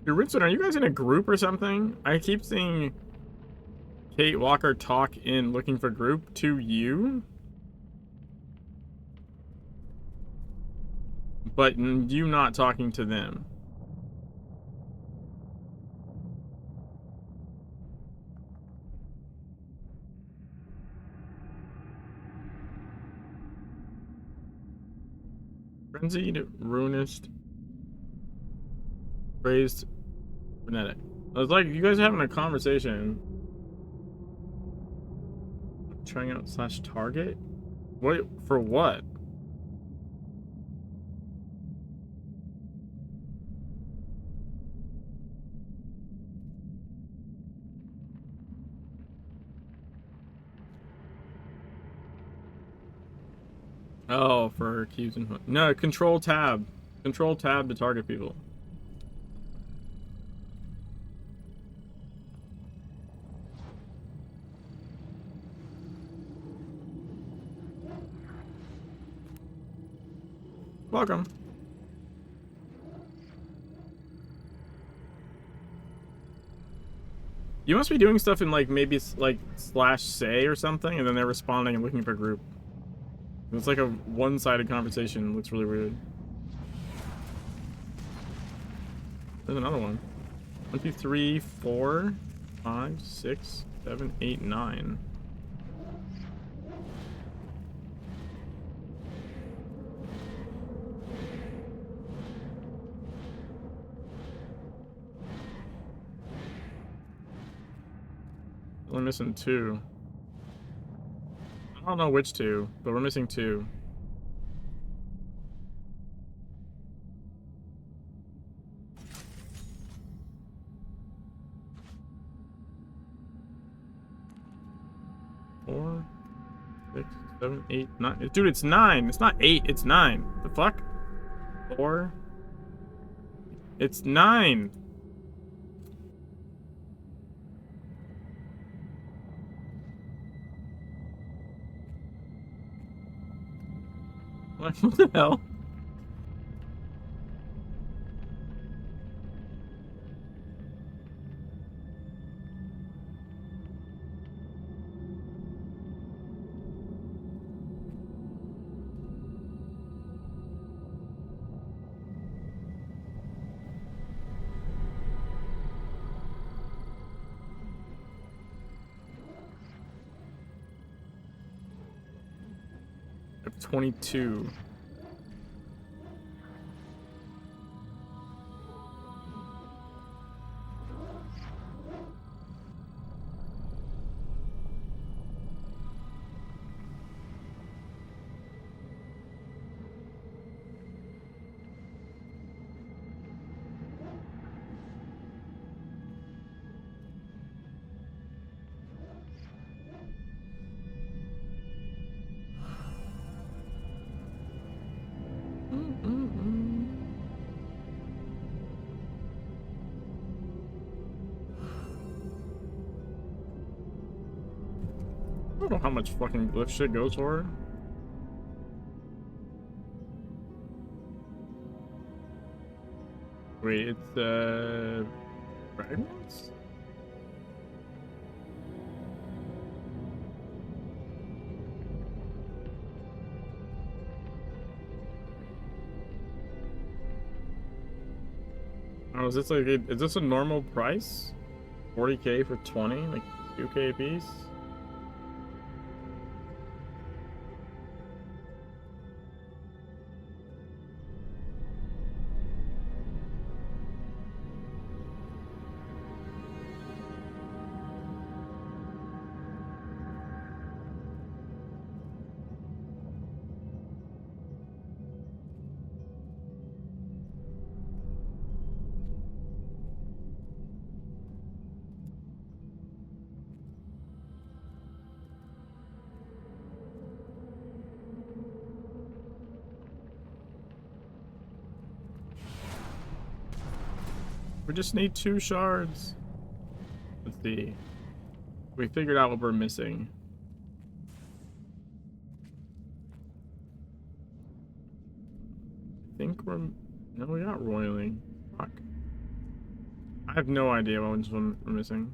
A: Dude, Ritson, are you guys in a group or something? I keep seeing Kate Walker talk in looking for group to you, but you not talking to them. Frenzied, ruinist, raised, frenetic. I was like, you guys are having a conversation. Trying out / target? What, for what? Oh, for cubes and no, control tab. Control tab to target people. Welcome. You must be doing stuff in like maybe like /say or something, and then they're responding and looking for group. It's like a one-sided conversation. It looks really weird. There's another one. 1, 2, 3, 4, 5, 6, 7, 8, 9. We're missing 2. I don't know which 2, but we're missing 2. Four, 6, 7, 8, 9. Dude, it's 9. It's not 8. It's 9. The fuck? 4. It's 9. What the hell? I have 22. I don't know how much fucking glyph shit goes for. Wait, it's fragments? Oh, is this like is this a normal price? 40k for 20, like 2k a piece. We just need 2 shards. Let's see. We figured out what we're missing. I think we're... No, we got roiling. Fuck. I have no idea what one we're missing.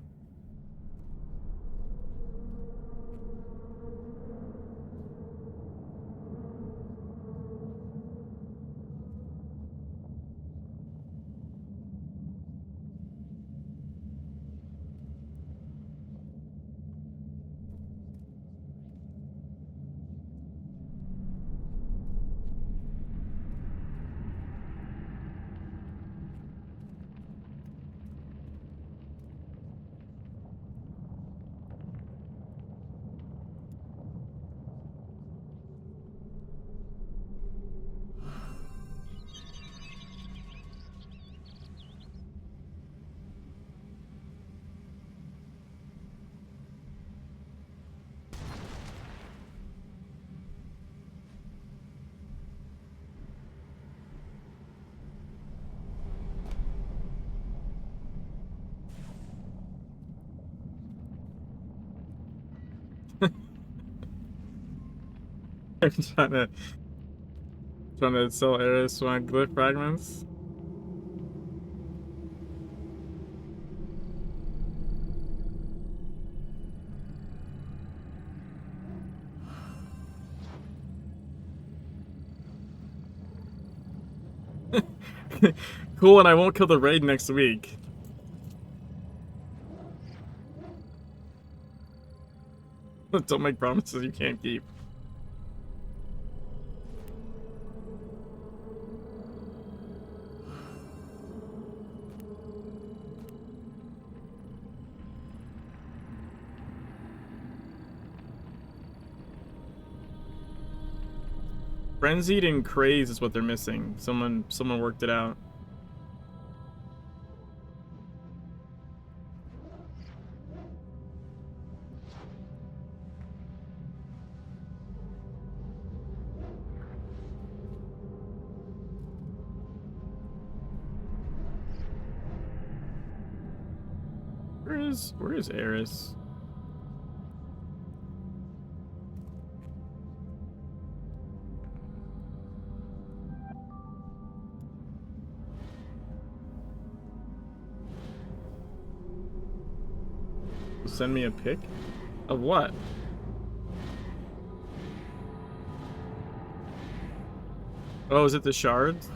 A: I'm trying to sell Eris one glyph fragments. Cool, and I won't kill the raid next week. Don't make promises you can't keep. Frenzied and crazed is what they're missing. Someone worked it out. Where is Eris? Send me a pic? Of what? Oh, is it the shards?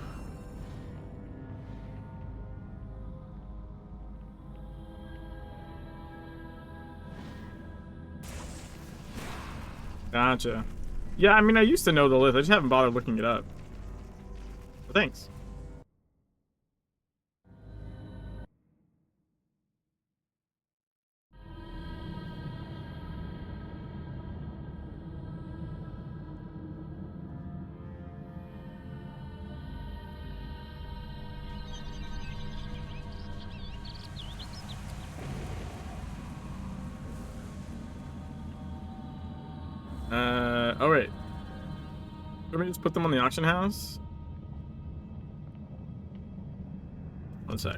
A: Gotcha. Yeah, I mean, I used to know the list. I just haven't bothered looking it up. But thanks. Oh wait. Let me just put them on the auction house. One sec.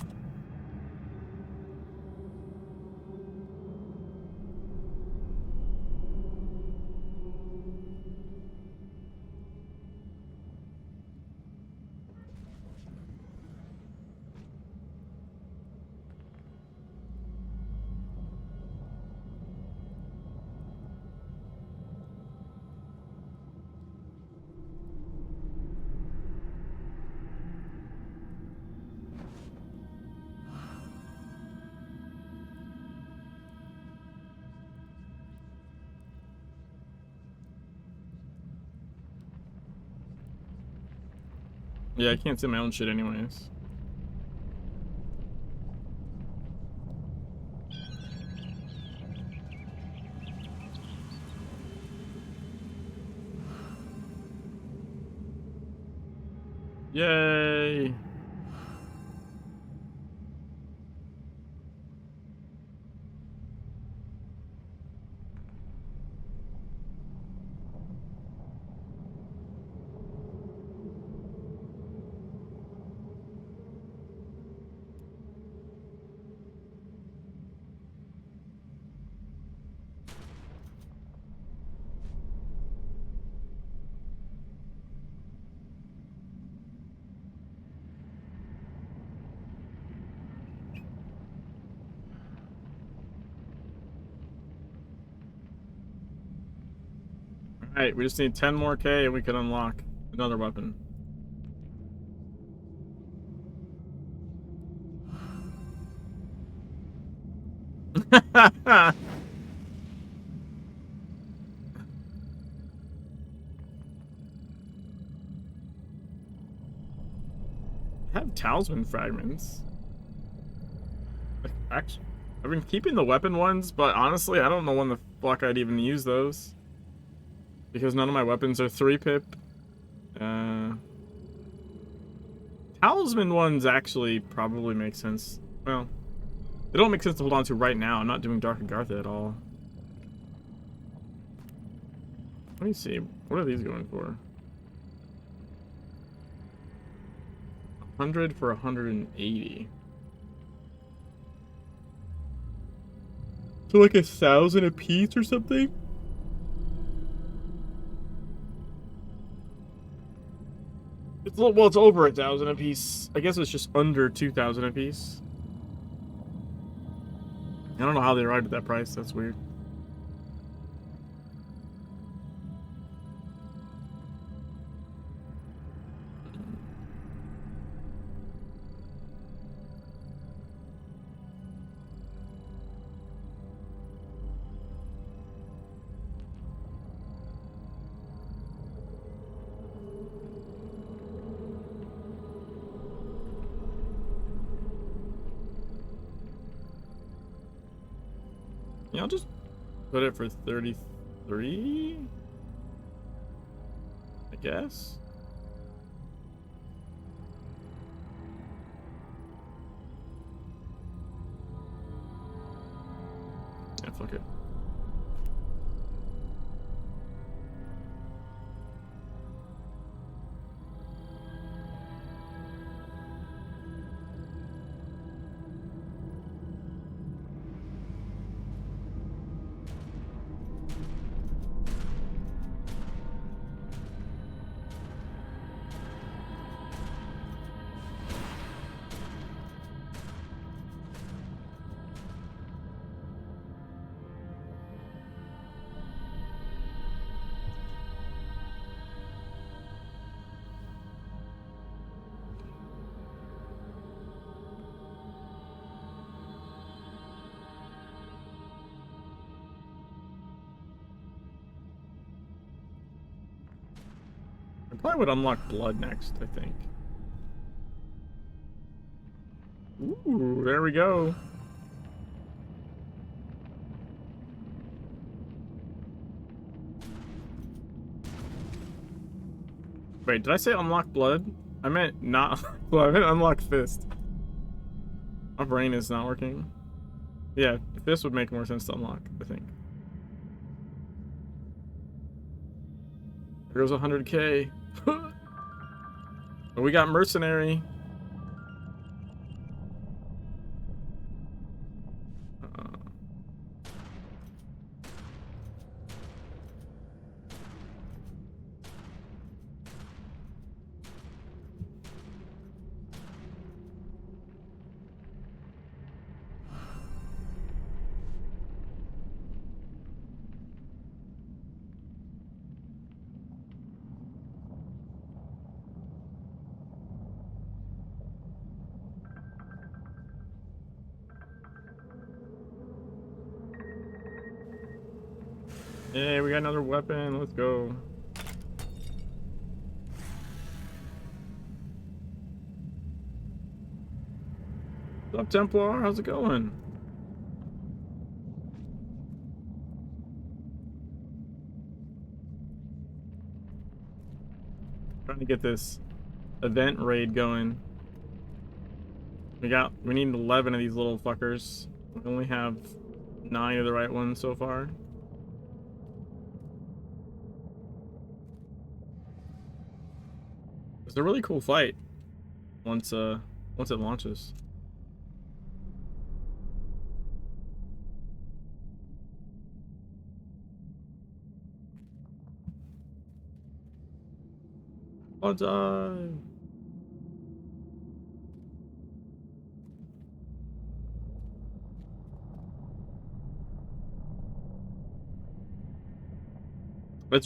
A: Yeah, I can't see my own shit anyways. Yay! Alright, we just need 10 more K and we can unlock another weapon. I have talisman fragments. Actually, I've been keeping the weapon ones, but honestly, I don't know when the fuck I'd even use those. Because none of my weapons are 3-pip. Talisman ones actually probably make sense. Well, they don't make sense to hold on to right now. I'm not doing Dark Agartha at all. Let me see. What are these going for? 100 for 180. So like 1,000 a piece or something? It's well, it's over 1,000 a piece. I guess it's just under 2,000 a piece. I don't know how they arrived at that price. That's weird. Yeah, I'll just put it for 33, I guess. Yeah, fuck it. I probably would unlock blood next, I think. Ooh, there we go. Wait, did I say unlock blood? I meant not. Well, I meant unlock fist. My brain is not working. Yeah, fist would make more sense to unlock, I think. There goes 100K. But we got mercenary. Hey, we got another weapon. Let's go. What's up, Templar? How's it going? Trying to get this event raid going. We need 11 of these little fuckers. We only have 9 of the right ones so far. It's a really cool fight once it launches. It's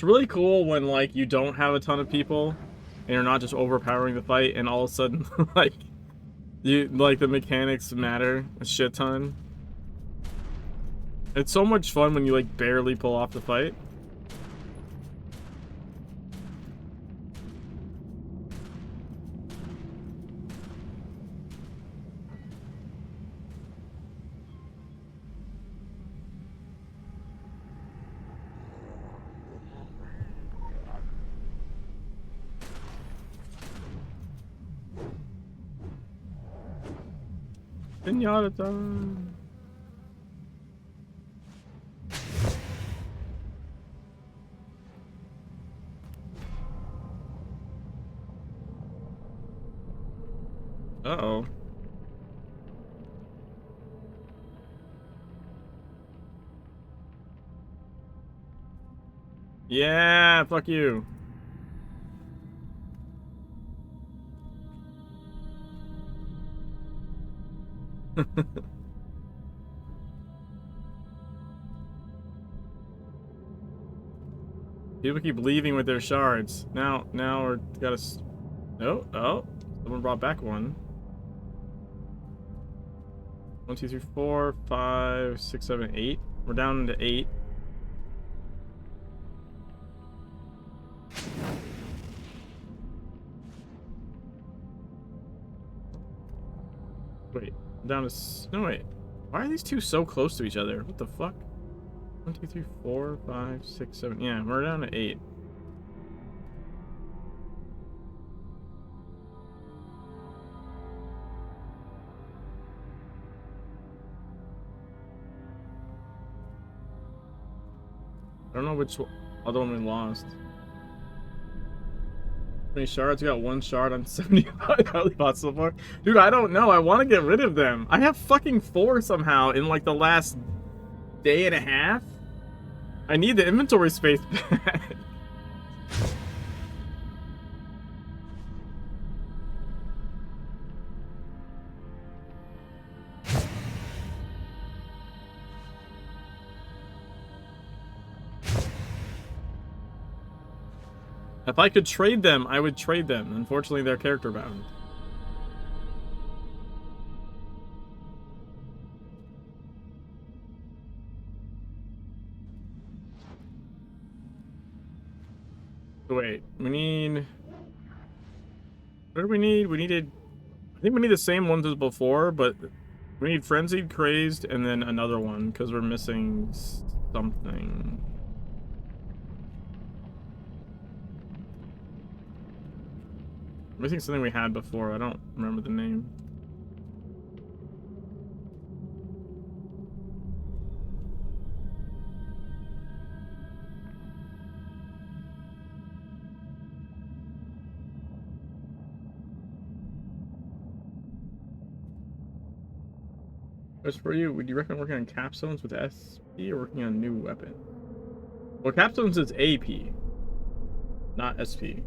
A: really cool when like you don't have a ton of people and you're not just overpowering the fight and all of a sudden like the mechanics matter a shit ton. It's so much fun when you like barely pull off the fight. Pinata time. Uh-oh. Yeah, fuck you. People keep leaving with their shards. Now we're gotta. Oh, someone brought back one. 1, 2, 3, 4, 5, 6, 7, 8. We're down to 8. Wait, I'm down to. No, wait. Why are these two so close to each other? What the fuck? 1, 2, 3, 4, 5, 6, 7. Yeah, we're down to 8. I don't know which other one we lost. How many shards? We got 1 shard on 75 highly bought so far. Dude, I don't know. I want to get rid of them. I have fucking 4 somehow in like the last day and a half. I need the inventory space back. If I could trade them, I would trade them. Unfortunately, they're character bound. So wait, we need... What do we need? We needed... I think we need the same ones as before, but we need Frenzied, Crazed, and then another one, because we're missing something. I'm missing something we had before. I don't remember the name. As for you, would you recommend working on capstones with SP or working on a new weapon? Well, capstones is AP, not SP.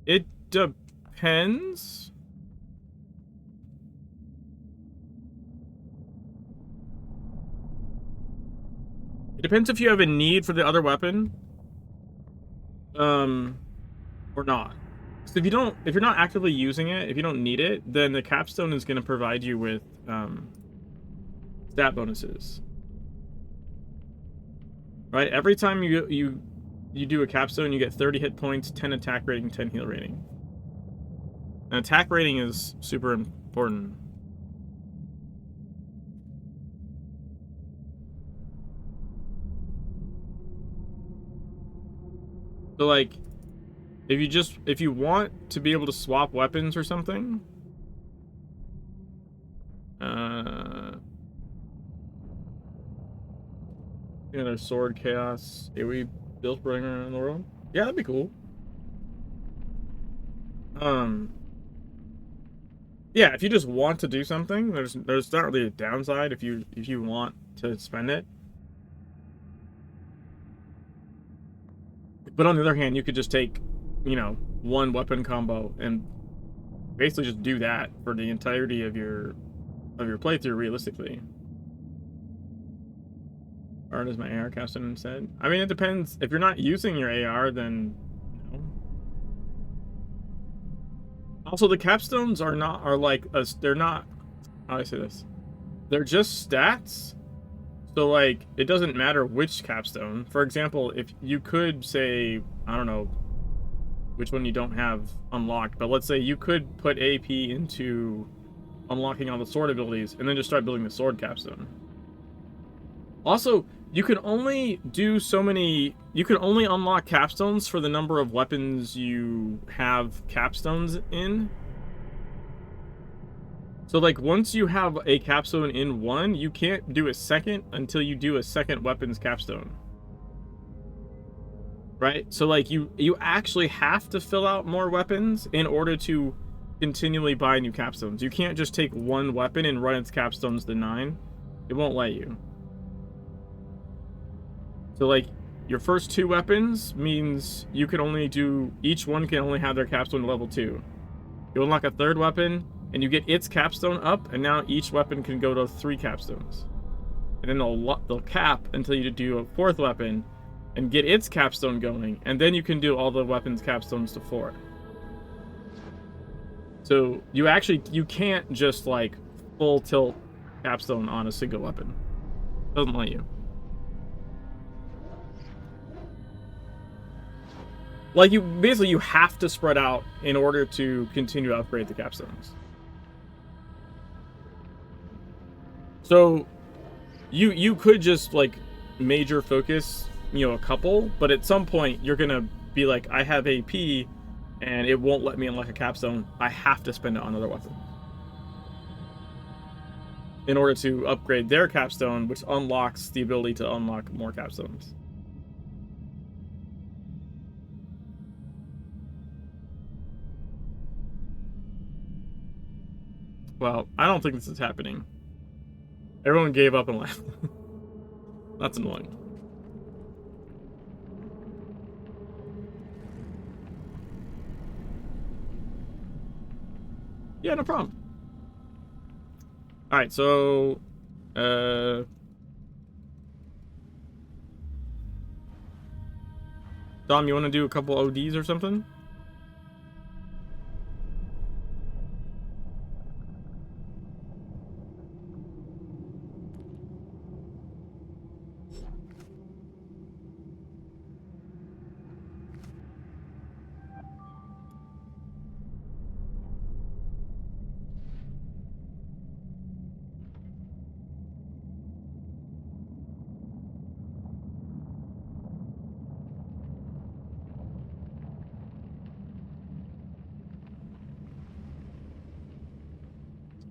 A: It depends. It depends if you have a need for the other weapon, or not. So if you're not actively using it, if you don't need it, then the capstone is going to provide you with stat bonuses. Right? Every time you do a capstone, you get 30 hit points, 10 attack rating, 10 heal rating. An attack rating is super important. So like, if you want to be able to swap weapons or something, there's sword chaos. AoE still spreading around the world. Yeah, that'd be cool. Yeah, if you just want to do something, there's not really a downside if you want to spend it. But on the other hand, you could just take, you know, one weapon combo and basically just do that for the entirety of your playthrough realistically. Or does my AR cast in instead? I mean, it depends. If you're not using your AR, then you know. Also, the capstones are like they're not, how do I say this? They're just stats. So like, it doesn't matter which capstone. For example, if you could say, I don't know which one you don't have unlocked, but let's say you could put AP into unlocking all the sword abilities and then just start building the sword capstone. Also, you can only do so many, you can only unlock capstones for the number of weapons you have capstones in. So like, once you have a capstone in one, you can't do a second until you do a second weapons capstone. Right? So like, you actually have to fill out more weapons in order to continually buy new capstones. You can't just take one weapon and run its capstones to 9. It won't let you. So like, your first 2 weapons means you can only do, each one can only have their capstone to level 2. You unlock a 3rd weapon and you get its capstone up, and now each weapon can go to 3 capstones. And then they'll cap until you do a 4th weapon and get its capstone going, and then you can do all the weapons capstones to 4. So you can't just like full tilt capstone on a single weapon. It doesn't let you. Like, you have to spread out in order to continue to upgrade the capstones. So you could just like major focus, you know, a couple, but at some point you're gonna be like, I have AP and it won't let me unlock a capstone. I have to spend it on another weapon in order to upgrade their capstone, which unlocks the ability to unlock more capstones. Well, I don't think this is happening. Everyone gave up and left. That's annoying. Yeah, no problem. Alright, so... Dom, you want to do a couple ODs or something?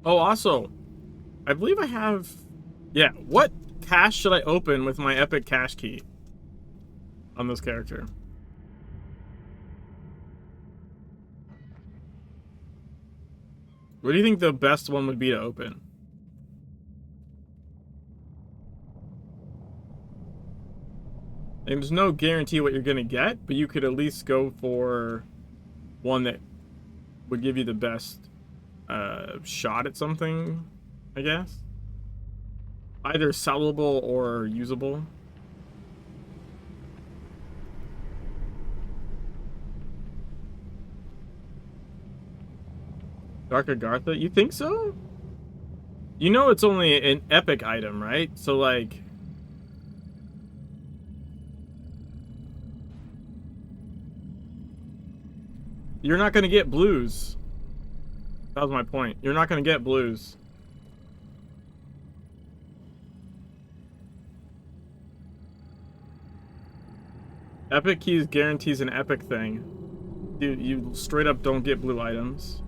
A: Oh, also, I believe I have... Yeah, what cache should I open with my epic cache key on this character? What do you think the best one would be to open? And there's no guarantee what you're gonna get, but you could at least go for one that would give you the best shot at something, I guess. Either sellable or usable. Dark Agartha? You think so? You know it's only an epic item, right? So like... You're not gonna get blues. That was my point. You're not gonna get blues. Epic keys guarantees an epic thing. You straight up don't get blue items.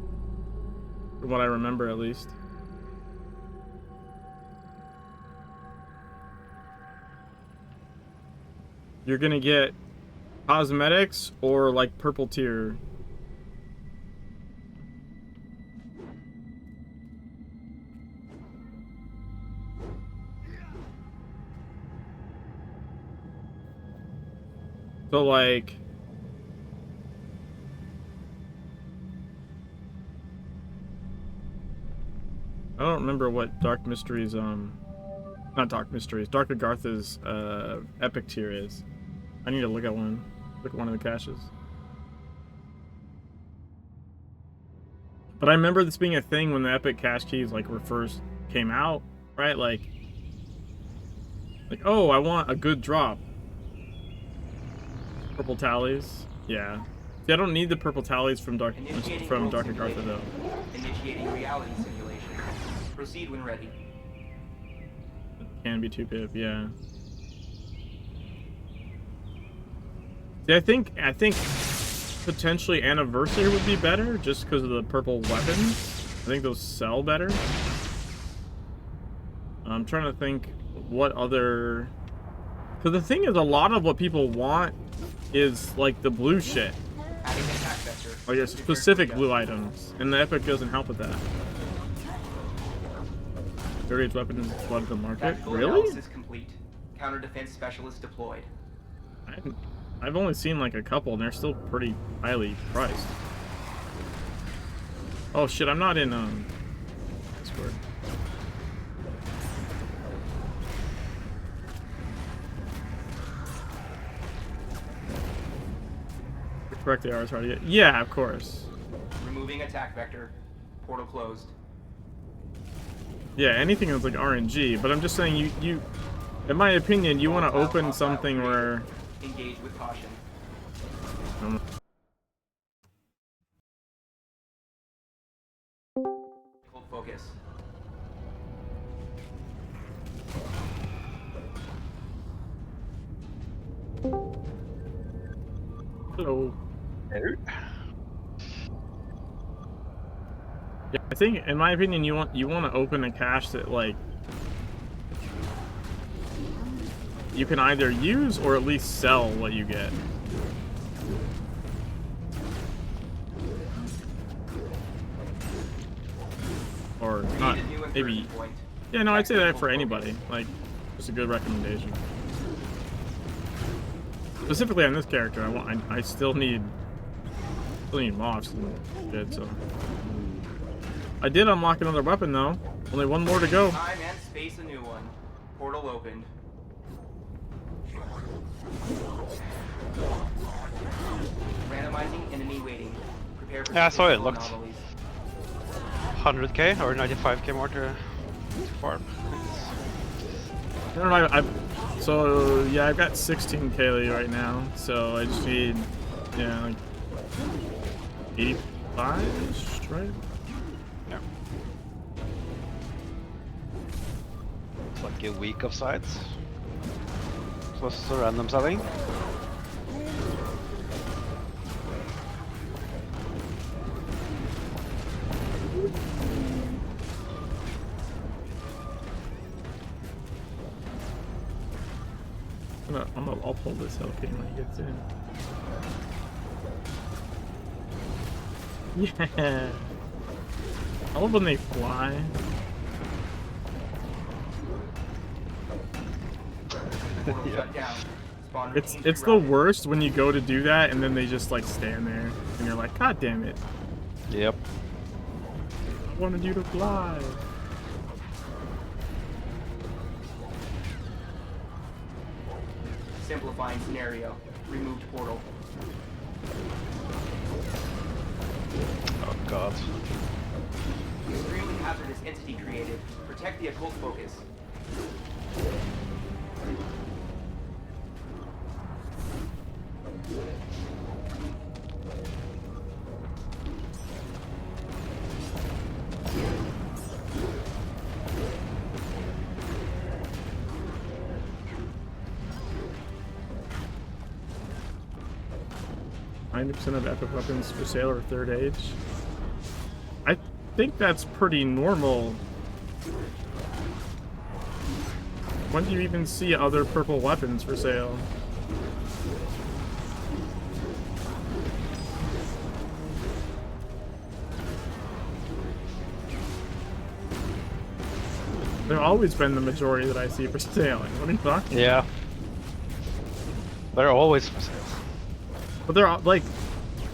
A: From what I remember, at least. You're gonna get cosmetics or like purple tier. So like I don't remember what Dark Mysteries not Dark Mysteries, Dark Agartha's epic tier is. I need to look at one. Look at one of the caches. But I remember this being a thing when the epic cache keys like were first came out, right? Like oh, I want a good drop. Purple tallies. Yeah. See, I don't need the purple tallies from Dark Agartha though.
H: Initiating reality simulation. Proceed when ready.
A: Can be 2-pip, yeah. See, I think potentially Anniversary would be better just because of the purple weapons. I think those sell better. I'm trying to think what other... Because the thing is, a lot of what people want is like the blue shit. Like your specific blue items. And the Epic doesn't help with that. 30th weapon is flooded the market. Really?
H: Complete. Counter defense specialist deployed.
A: I've only seen like a couple and they're still pretty highly priced. Oh shit, I'm not in Discord. Correct, they are hard to get. Yeah, of course.
H: Removing attack vector. Portal closed.
A: Yeah, anything that's like RNG, but I'm just saying you in my opinion, you want to open something where
H: engage with caution. Hold focus.
A: Hello. Yeah, I think, in my opinion, you want to open a cache that like you can either use or at least sell what you get. Or not, maybe. Yeah, no, I'd say that for anybody. Like, just a good recommendation. Specifically on this character, I still need mobs and shit, so. I did unlock another weapon though. Only one more to go.
H: Time and space a new one. Portal opened. Randomizing enemy waiting. Prepare for
I: Yeah, I saw it. Looked
H: anomalies.
I: 100k or 95k more to farm.
A: No, so yeah, I've got 16 Kaylee right now, so I just need, yeah, like 85-ish, right?
I: Yeah. It's like a week of sides. Plus the random selling.
A: I'll pull this LP when he gets in. Yeah. I love when they fly.
H: Yeah.
A: It's the worst when you go to do that and then they just like stand there and you're like, God damn it.
I: Yep.
A: I wanted you to fly.
H: Simplifying scenario. Removed portal.
I: Oh god.
H: Extremely hazardous entity created. Protect the occult focus.
A: 90% of epic weapons for sale are third age. I think that's pretty normal. When do you even see other purple weapons for sale? They've always been the majority that I see for sale. Like, what are you talking?
I: Yeah. They're always for sale.
A: But they're all, like,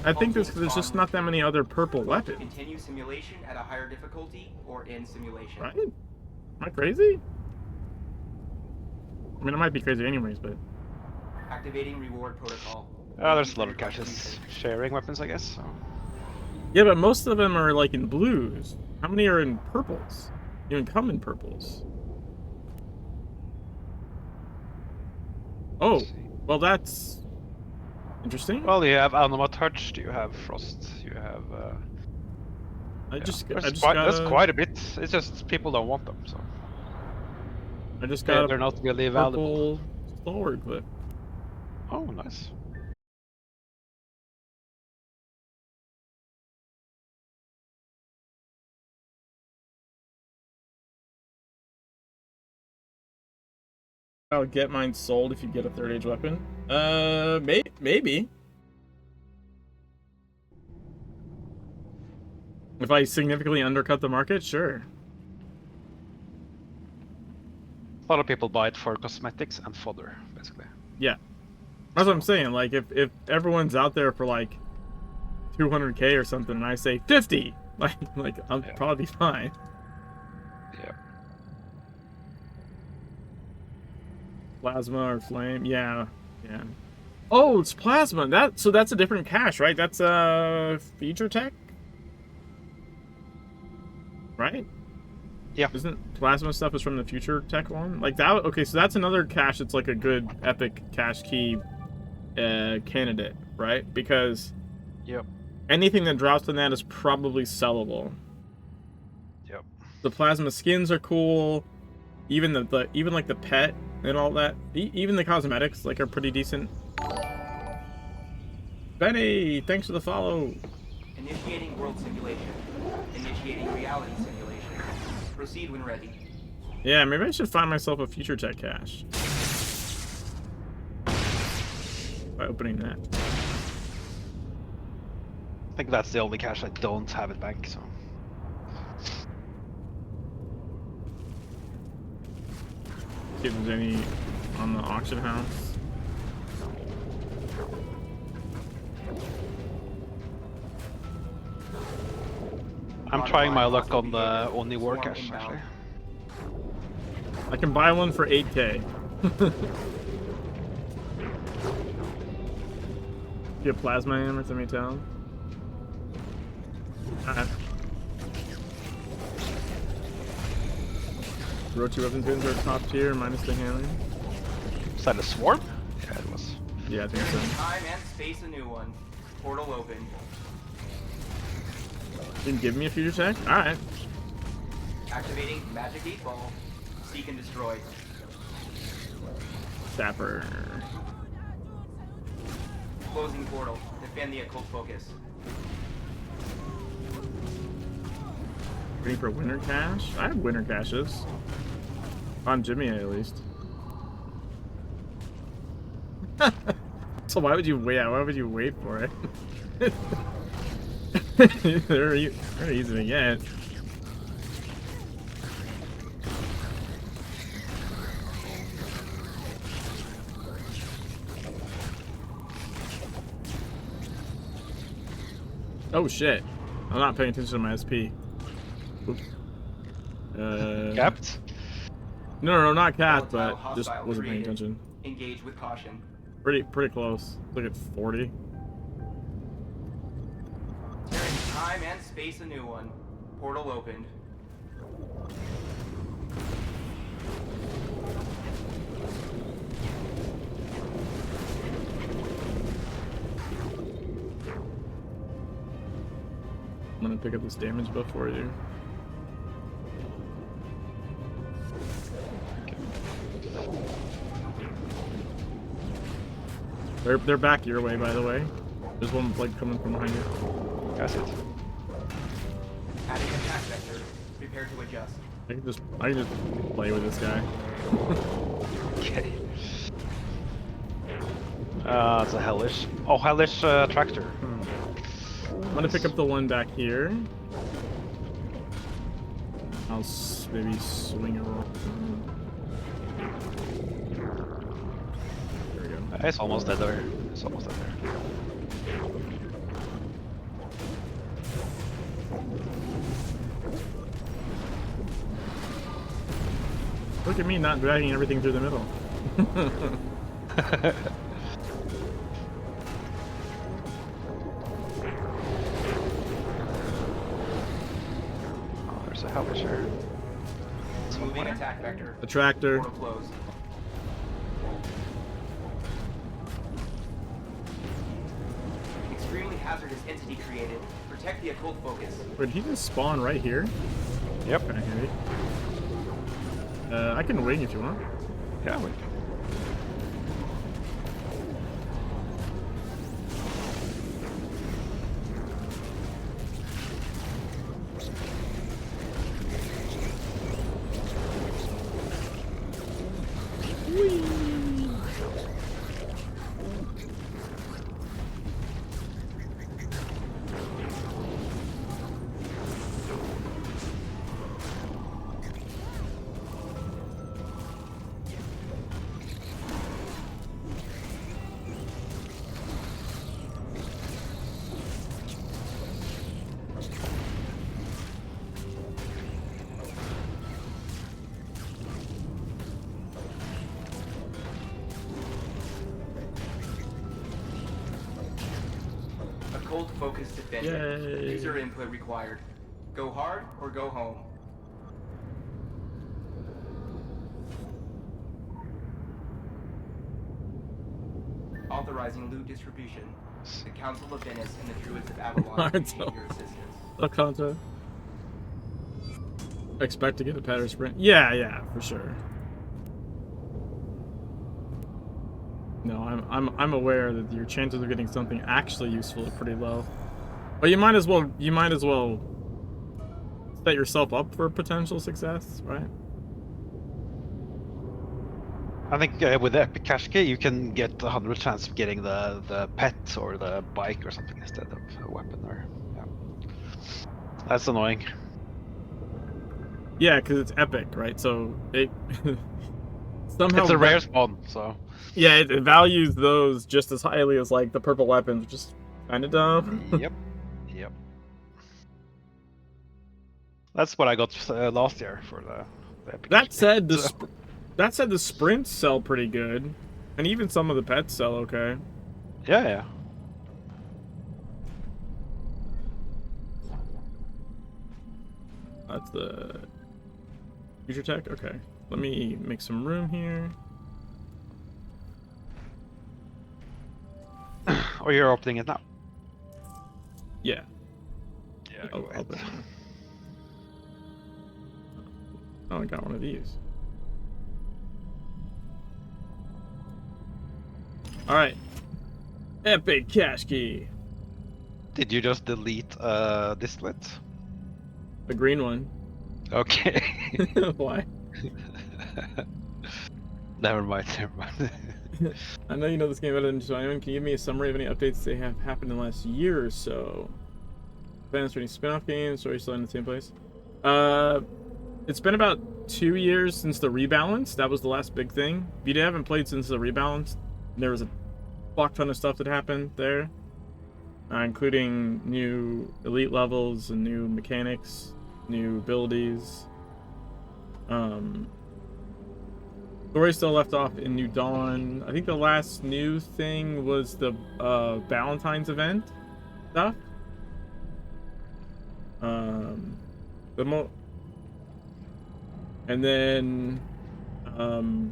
A: I think there's just not that many other purple weapons.
H: Continue simulation at a higher difficulty or in simulation.
A: Right? Am I crazy? I mean, I might be crazy anyways, but...
H: Activating reward protocol.
I: There's a lot of caches sharing weapons, I guess. So.
A: Yeah, but most of them are, like, in blues. How many are in purples? Even come in purples. Oh, well, that's... interesting.
I: Well, you have Anima Touch, you have Frost, you have...
A: There's
I: there's quite a bit. It's just people don't want them, so...
A: I just got
I: they're not really valuable.
A: Forward clip.
I: Oh, nice.
A: I'll get mine sold if you get a third age weapon. Maybe. If I significantly undercut the market, sure.
I: A lot of people buy it for cosmetics and fodder, basically.
A: Yeah. That's what I'm saying. Like, if everyone's out there for, like, 200k or something, and I say 50, like I'll probably be fine.
I: Yeah.
A: Plasma or flame, yeah. Oh, it's plasma. So that's a different cache, right? That's feature tech, right?
I: Yeah.
A: Isn't plasma stuff is from the future tech one? Like that. Okay, so that's another cache that's like a good epic cache key candidate, right? Because anything that drops in that is probably sellable.
I: Yep.
A: The plasma skins are cool. Even even like the pet and all that. Even the cosmetics like are pretty decent. Benny, thanks for the follow.
H: Initiating world simulation. Initiating reality simulation. Proceed when ready.
A: Yeah, maybe I should find myself a future tech cache. By opening that.
I: I think that's the only cache I don't have at bank, so...
A: See if there's any on the auction house.
I: I'm trying my luck on the Oni War cache, actually.
A: I can buy one for 8k. Get plasma hammer, let me tell. Alright. Rochi weapon pins are top tier, minus the handling.
I: Is that a swarm? Yeah, it was.
A: Yeah, I think so.
H: Time and space a new one. Portal open.
A: Didn't give me a future tech? Alright.
H: Activating magic 8 ball. Seek and destroy.
A: Sapper.
H: Closing portal. Defend the occult focus.
A: Ready for winter cache? I have winter caches. On Jimmy at least. So why would you wait? Why would you wait for it? they're easy to get. Oh shit! I'm not paying attention to my SP. Oops.
I: Capped?
A: No, not capped, but
H: Volatile
A: just
H: hostile
A: wasn't paying
H: created.
A: attention.
H: Engage with caution.
A: Pretty close. Look at 40.
H: Time and space a new one. Portal opened.
A: I'm gonna pick up this damage buff for you. They're back your way, by the way. There's one like coming from behind you.
I: Got it.
H: Adding attack vector. Prepare to adjust.
A: I can just play with this guy.
I: Okay. It's a hellish. Oh, hellish tractor.
A: I'm gonna pick up the one back here. I'll maybe swing around. There we go.
I: It's almost dead there. It's almost dead there.
A: Look at me not dragging everything through the middle.
I: Oh, there's a hellisher.
H: Moving attack vector.
A: The tractor.
H: Portal closed. Extremely hazardous entity created. Protect the occult focus.
A: Wait, did he just spawn right here?
I: Yep.
A: Kinda handy. I can wing if you want.
I: Yeah, we
H: Occult focus defended.
A: Yay.
H: User input required. Go hard or go home. Authorizing loot distribution. The Council of Venice and the Druids of Avalon
A: Alright,
H: need
A: so-
H: your assistance.
A: A contra. Expect to get a pattern sprint. Yeah, for sure. No, I'm aware that your chances of getting something actually useful are pretty low. But you might as well set yourself up for potential success, right?
I: I think with the epic cash key you can get 100 chance of getting the pet or the bike or something instead of a weapon or yeah. That's annoying.
A: Yeah, because it's epic, right? So it somehow
I: It's a rare spawn, so
A: yeah, it values those just as highly as like the purple weapons, which is kind of dumb.
I: Yep. That's what I got last year for the epic.
A: That
I: cash
A: said,
I: key.
A: that said, the sprints sell pretty good, and even some of the pets sell okay.
I: Yeah.
A: That's the future tech. Okay, let me make some room here.
I: Or you're opening it now.
A: Yeah.
I: Yeah.
A: I'll
I: Go ahead.
A: open it. Oh, I got one of these. All right. Epic cash key.
I: Did you just delete this lit?
A: The green one.
I: Okay.
A: Why?
I: Never mind.
A: I know you know this game better than anyone. Can you give me a summary of any updates that have happened in the last year or so? Plans for any spin-off games? Or are you still in the same place? It's been about 2 years since the rebalance. That was the last big thing. If you haven't played since the rebalance, there was a fuck ton of stuff that happened there, including new elite levels and new mechanics, new abilities. Story still left off in New Dawn. I think the last new thing was the Valentine's event stuff. And then I'm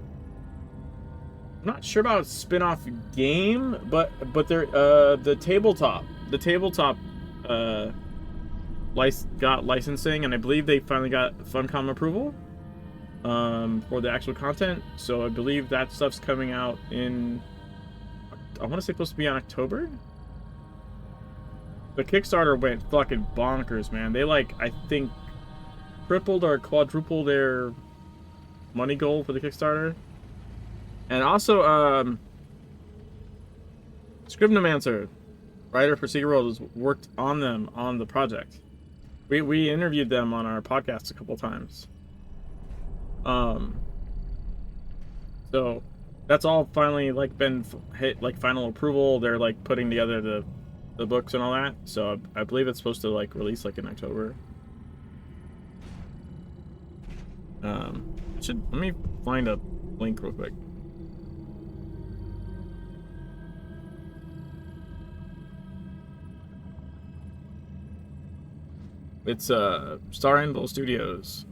A: not sure about a spin-off game, but there the tabletop got licensing, and I believe they finally got Funcom approval for the actual content. So I believe that stuff's coming out in, I want to say, supposed to be on October. The Kickstarter went fucking bonkers, man. They like, I think, tripled or quadrupled their money goal for the Kickstarter. And also, Scrivenomancer, writer for Secret World, has worked on them on the project. We interviewed them on our podcast a couple times. So that's all finally like been hit like final approval. They're like putting together the books and all that. So I believe it's supposed to like release like in October. Let me find a link real quick. It's Star Anvil Studios.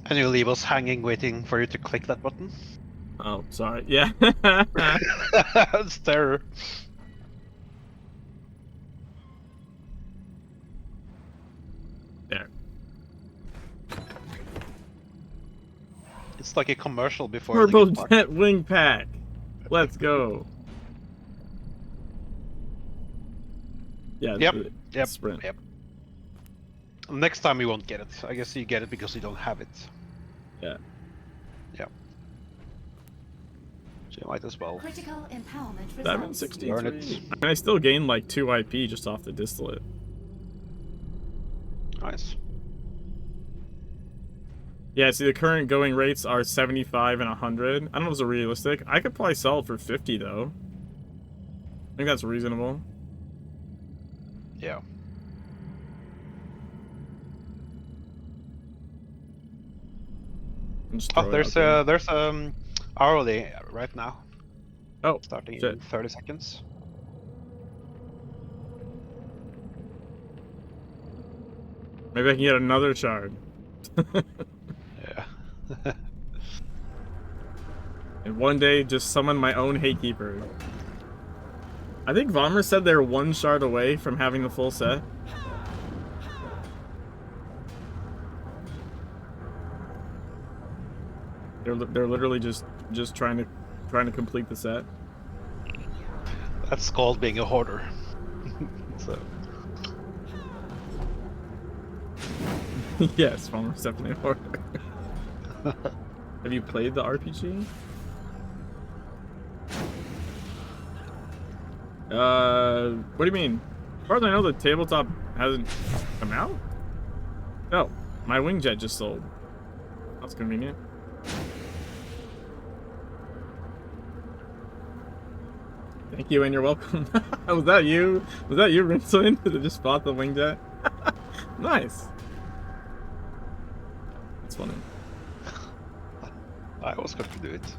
I: And you leave us hanging, waiting for you to click that button.
A: Oh, sorry. Yeah.
I: That's terror.
A: There.
I: It's like a commercial before the
A: Purple
I: gift pack.
A: Jet Wing Pack. Let's go. Yeah.
I: Yep.
A: Sprint.
I: Yep. Next time you won't get it. I guess you get it because you don't have it.
A: Yeah.
I: Yeah. So you might as well.
B: Critical empowerment results.
A: 763.
I: Learn it.
A: And I still gained like 2 IP just off the distillate.
I: Nice.
A: Yeah, see the current going rates are 75 and 100. I don't know if it's realistic. I could probably sell it for 50 though. I think that's reasonable.
I: Yeah.
A: Just
I: Oh,
A: throw it out
I: there's hourly right now.
A: Oh,
I: Starting
A: shit.
I: in 30 seconds.
A: Maybe I can get another shard.
I: Yeah.
A: And one day, just summon my own Hatekeeper. I think Vomer said they're 1 shard away from having the full set. They're literally just trying to complete the set.
I: That's called being a hoarder. So.
A: Yes, Vomer's definitely a hoarder. Have you played the RPG? What do you mean? As far as I know, the tabletop hasn't come out? No, my Wingjet just sold. That's convenient. Thank you, and you're welcome. Was that you? Was that you, Rinsolin, that just bought the Wingjet? Nice. That's funny.
I: I was going to do it.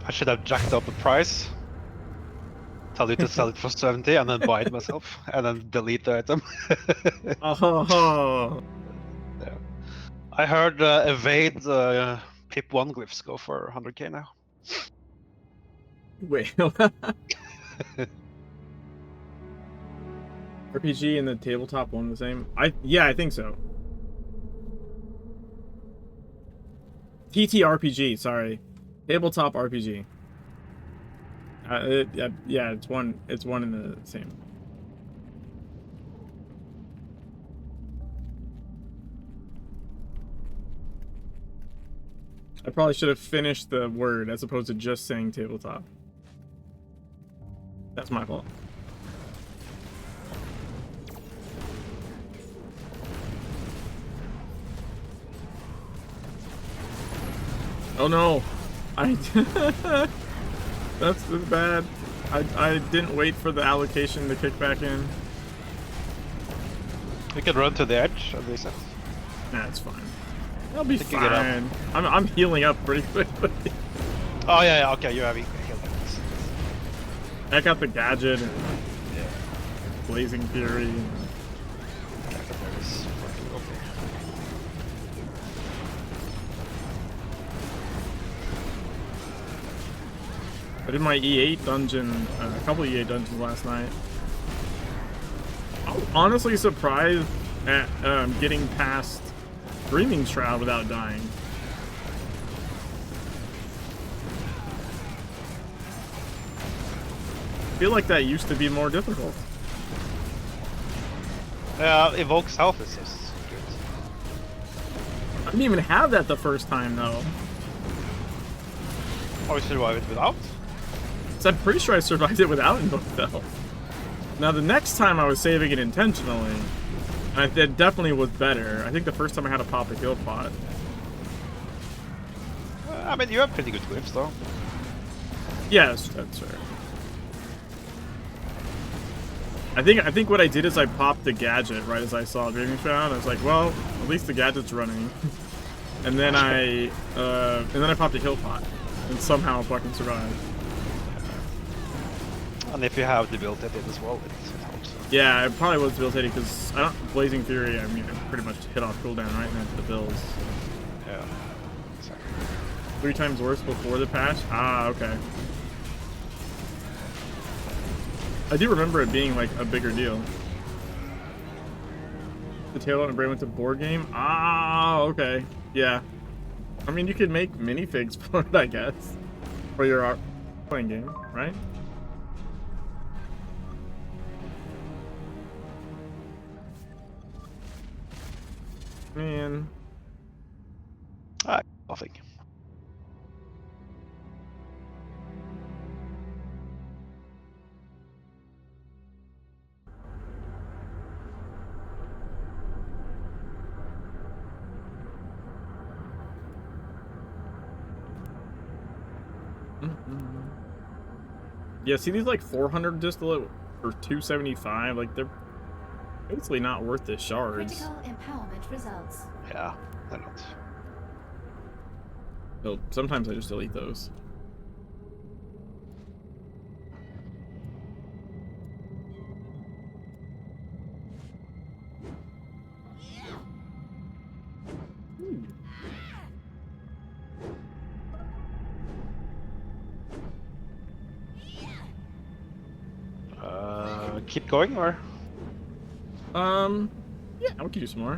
I: I should have jacked up the price. Tell you to sell it for 70 and then buy it myself. And then delete the item.
A: Oh.
I: Yeah. I heard Evade Pip 1 glyphs go for 100k now.
A: Wait. RPG and the tabletop one the same? Yeah, I think so. TTRPG, sorry. Tabletop RPG. Yeah, it's one in the same. I probably should have finished the word as opposed to just saying tabletop. That's my fault. Oh no! That's bad. I didn't wait for the allocation to kick back in.
I: We can run to the edge of this.
A: Nah, it's fine. I'll be
I: Think you get up.
A: fine. I'm healing up pretty quickly.
I: Oh yeah, okay, you have healed.
A: I got the gadget and Blazing Fury. I did my E8 dungeon, a couple of E8 dungeons last night. I was honestly surprised at getting past Dreaming Shroud without dying. feel like that used to be more difficult.
I: Evoke's health is just good.
A: I didn't even have that the first time though.
I: Oh, we survived it without?
A: So I'm pretty sure I survived it without Invoke though. Now the next time I was saving it intentionally, and it definitely was better. I think the first time I had to pop a kill pot.
I: I mean, you have pretty good whiffs though.
A: Yes, that's right. I think what I did is I popped the gadget right as I saw Dreaming Shroud. I was like, well, at least the gadget's running. And then I popped a kill pot, and somehow fucking survived.
I: And if you have debilitated as well, it helps.
A: Yeah, it probably was debilitating because I don't Blazing Fury. I mean, it pretty much hit off cooldown right into the bills.
I: Yeah. Exactly.
A: 3 times worse before the patch. Ah, okay. I do remember it being like a bigger deal. The Tail and Brain went to board game. Ah, okay. Yeah. I mean, you could make minifigs for it, I guess, for your playing game, right? Man.
I: Nothing.
A: Yeah, see these like 400 distillate or 275, like they're basically not worth the shards.
B: Critical empowerment results.
I: Yeah, they're not.
A: So sometimes I just delete those.
I: Keep going, or?
A: Yeah, we can do some more.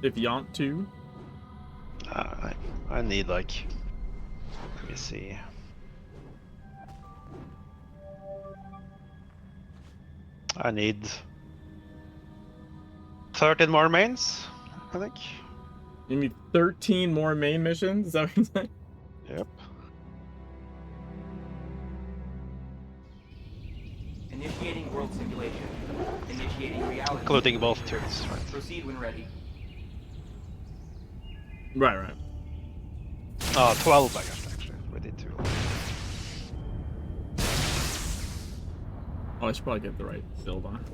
A: If you want to.
I: I need like, let me see. I need 13 more mains, I think.
A: You need 13 more main missions? Is that what you're saying?
I: Yep.
H: Initiating world simulation. Initiating reality.
I: Including both turns, right?
H: Proceed when ready.
A: Right.
I: 12 I guess, actually. We did 2.
A: Oh, I should probably get the right build on.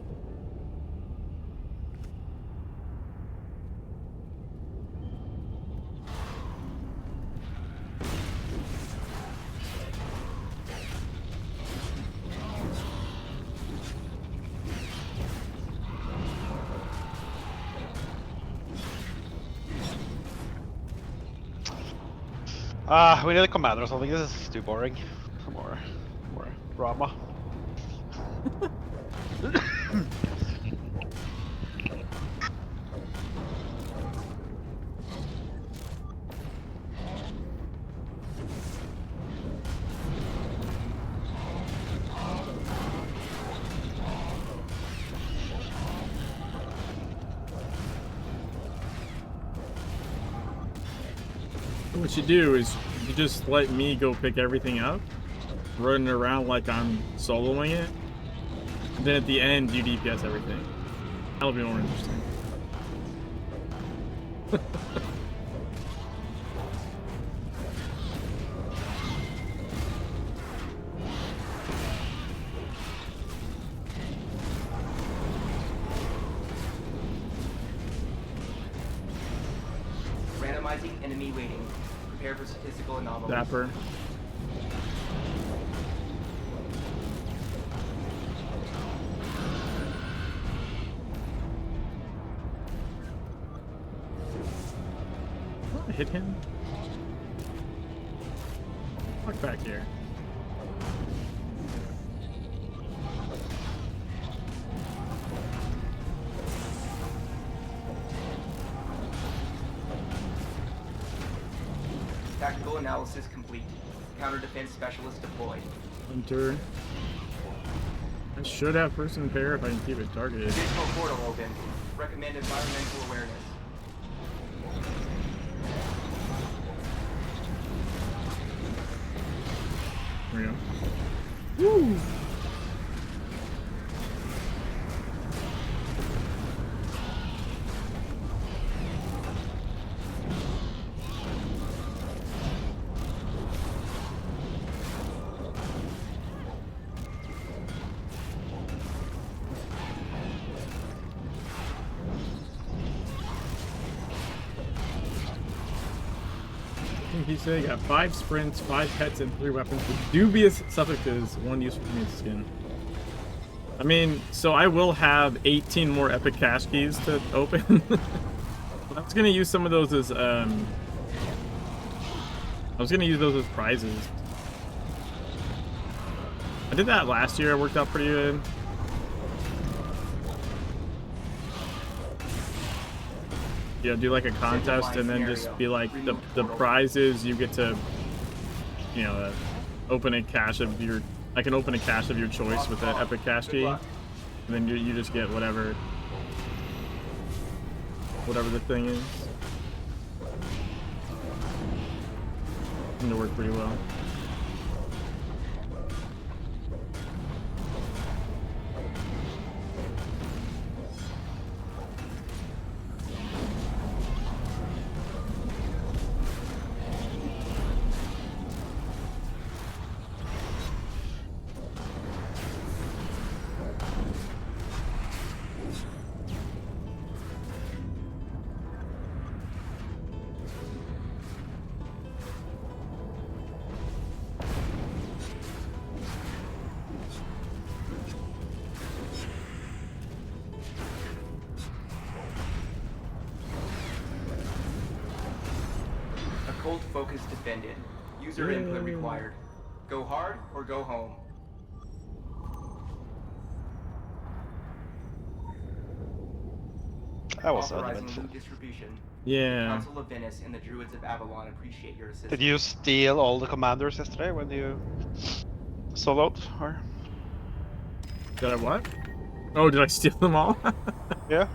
I: We need a commander or something. This is too boring. Some more drama.
A: What you do is you just let me go pick everything up, running around like I'm soloing it. And then at the end, you DPS everything. That'll be more interesting.
H: Randomizing enemy weighting. Prepare for statistical anomalies.
A: Dapper. I hit him. Walk back here.
H: Tactical analysis complete. Counter defense specialist deployed.
A: Hunter. I should have person pair if I can keep it targeted.
H: Vehicle portal open. Recommend environmental awareness.
A: There we go. Woo! He said he got 5 sprints, 5 pets, and 3 weapons with dubious suffixes, 1 useful meat skin. I mean, so I will have 18 more epic cache keys to open. I was gonna use some of those as prizes. I did that last year, it worked out pretty good. Yeah, do like a contest and then just be like the prizes you get to, you know, open a cache of your. I can open a cache of your choice with that epic cache key, and then you just get whatever the thing is. Seemed to work pretty well.
H: Cold focus defended. User input required. Go hard or go home.
I: That was
H: Authorizing
I: uneventful.
H: loot distribution.
A: Yeah.
H: Council of Venice and the Druids of Avalon appreciate your assistance.
I: Did you steal all the commanders yesterday when you soloed? Or
A: Did I what? Oh, did I steal them all?
I: yeah,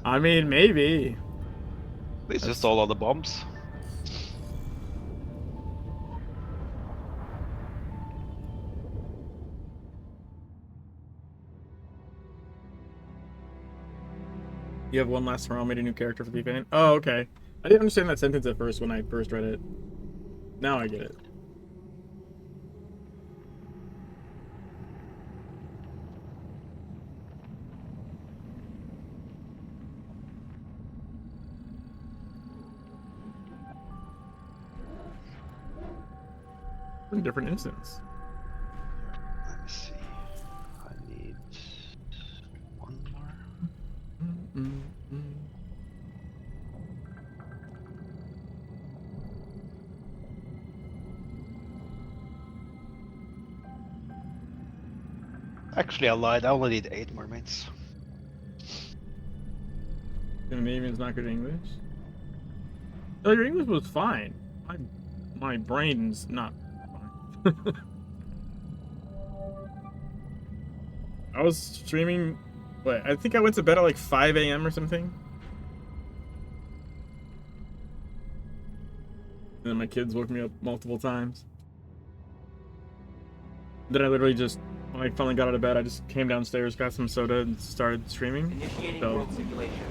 A: I mean, maybe.
I: they just stole all the bombs.
A: You have one last tomorrow, made a new character for the event. Oh, okay. I didn't understand that sentence at first when I first read it. Now I get it. In a different instance.
I: Let me see. I need one more. Actually, I lied. I only need 8 more mates.
A: Scandinavian's not good at English. Oh, your English was fine. My brain's not fine. I was streaming. What? I think I went to bed at like 5 a.m. or something. And then my kids woke me up multiple times. Then I literally just, when I finally got out of bed, I just came downstairs, got some soda, and started streaming.
H: Initiating
A: So
H: world simulation.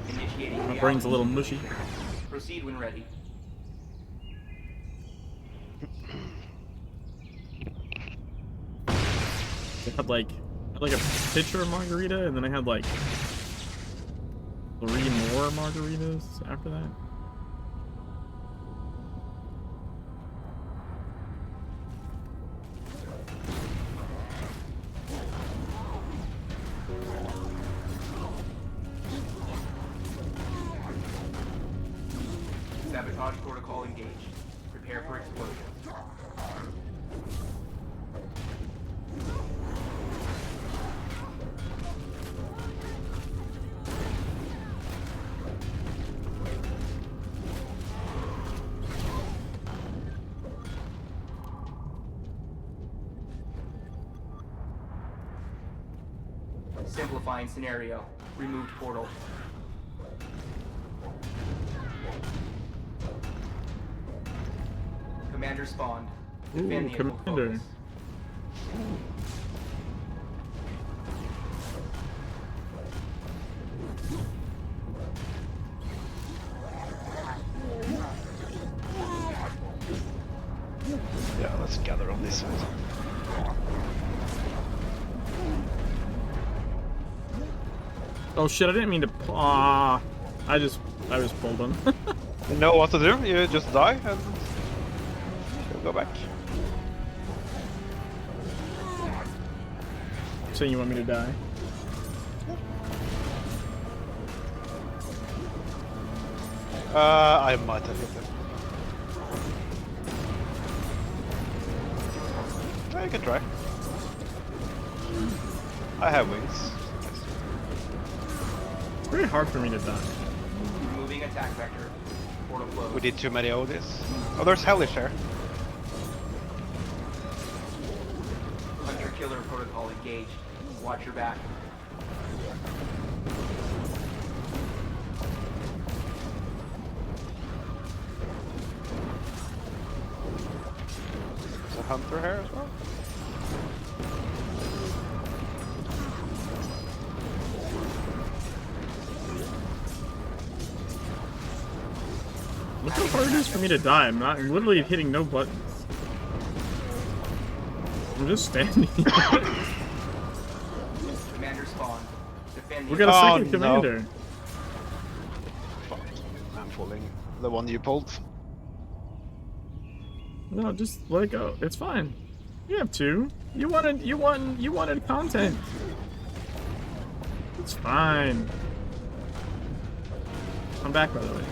H: Initiating
A: my
H: reality
A: brain's a little mushy.
H: Proceed when ready.
A: I had like a pitcher of margarita, and then I had like 3 more margaritas after that.
H: Sabotage protocol engaged. Prepare for explosion. Simplifying scenario. Removed portal. Commander spawned. Defend the occult
A: Commander.
H: focus.
I: Yeah, let's gather on this side.
A: Oh shit! I didn't mean to. I just pulled him.
I: You know what to do, you just die and you'll go back.
A: So you want me to die?
I: I might have hit him. Yeah, you can try. I have wings.
A: It's very hard for me to die.
H: Removing attack vector. Portal closed.
I: We did too many of this. Oh, there's Hellish here.
H: Hunter-killer protocol engaged. Watch your back.
I: There's a hunter here as well.
A: Look how hard it is for me to die. I'm literally hitting no buttons. I'm just standing.
H: Commander spawned. Defend the
A: We got a
I: Oh,
A: second
I: no.
A: commander.
I: Fuck. I'm falling. The one you pulled.
A: No, just let it go. It's fine. You have two. You wanted content. It's fine. I'm back, by the way.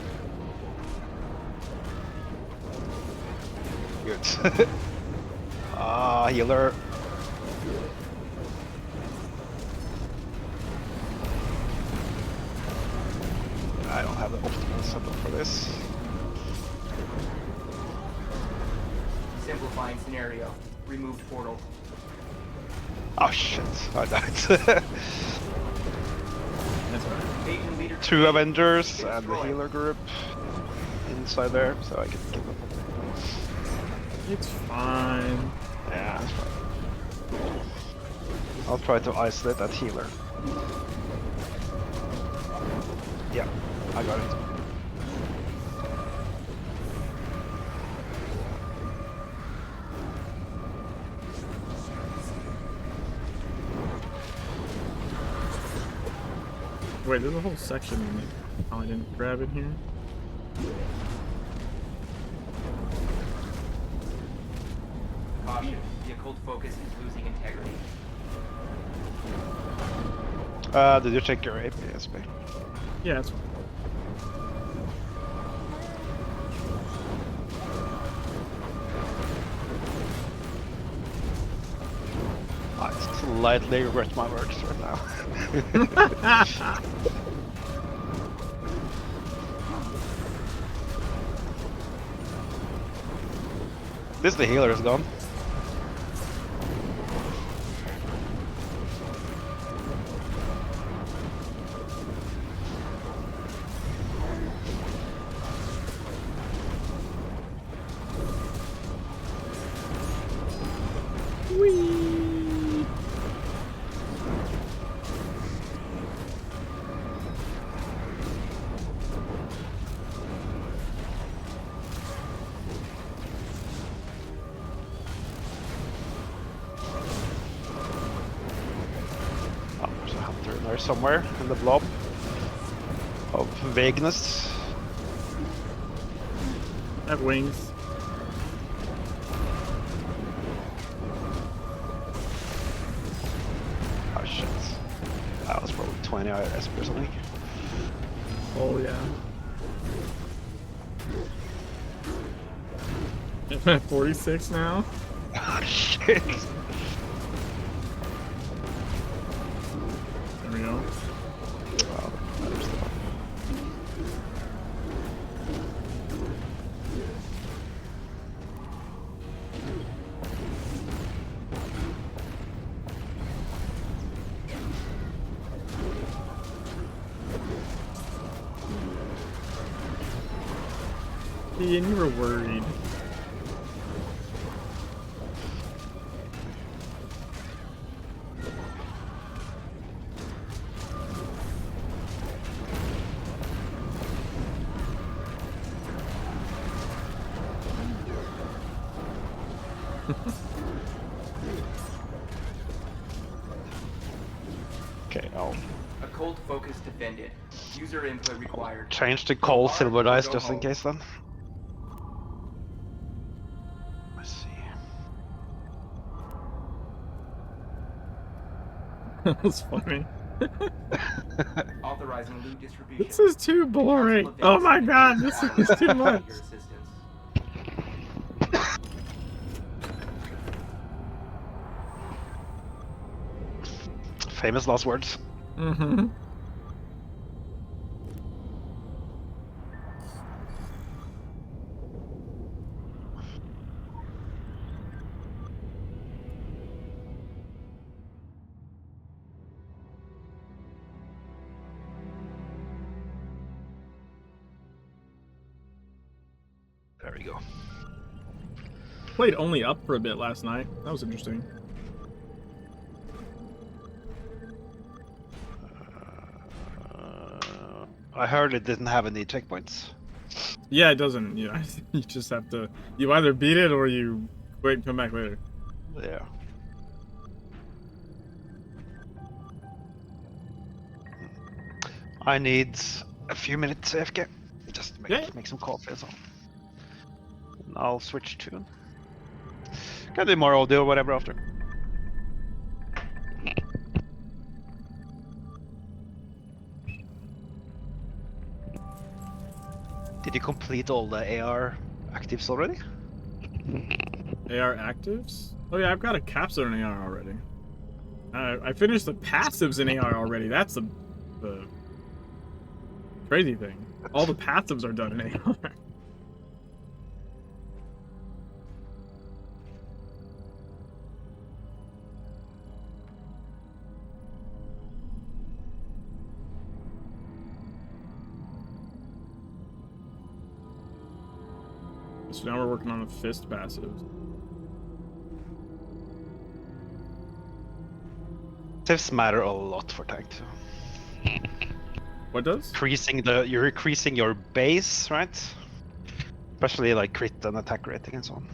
I: Good. Healer. I don't have the optimal setup for this.
H: Simplifying scenario. Removed portal.
I: Oh shit, I died.
A: That's alright.
H: Agent leader.
I: Two Avengers and the healer group inside there, so I can kill them.
A: It's fine.
I: Yeah, that's fine. I'll try to isolate that healer. Yeah, I got it.
A: Wait, there's a whole section. Oh, I didn't grab it here.
H: Caution. The occult focus is losing integrity.
I: Did you check your APSP?
A: Yeah, that's fine.
I: I slightly regret my words right now. This the healer is gone. Oh, there's a hunter in there somewhere in the blob of vagueness.
A: I have wings.
I: Oh shit. That was probably 20 ISP or something.
A: Oh yeah. I'm at 46 now.
I: Oh shit.
A: There we go.
I: Wow, there's the one.
A: Ian, you were worried.
I: Okay, I'll
H: A cold focus defended. User input required.
I: change the
H: Go
I: coal
H: hard
I: silver
H: or
I: dice
H: go
I: just in
H: home.
I: case then. Let's see.
A: That was funny.
H: Authorizing loot distribution.
A: This is too boring. Oh my god, this is too much.
H: Your assistance.
I: Famous last words.
A: Mm-hmm.
I: There we go.
A: Played only up for a bit last night. That was interesting.
I: I heard it didn't have any checkpoints.
A: Yeah, it doesn't. Yeah, you just have to. You either beat it or you wait and come back later.
I: Yeah. I need a few minutes AFK just to make some coffee and so on. And I'll switch tune. Can do more audio or whatever after. Did you complete all the AR actives already?
A: AR actives? Oh yeah, I've got a capstone in AR already. I finished the passives in AR already. That's the crazy thing. All the passives are done in AR. So now we're working on the fist passives.
I: Passives matter a lot for tank too.
A: What does?
I: You're increasing your base, right? Especially like crit and attack rating and so on.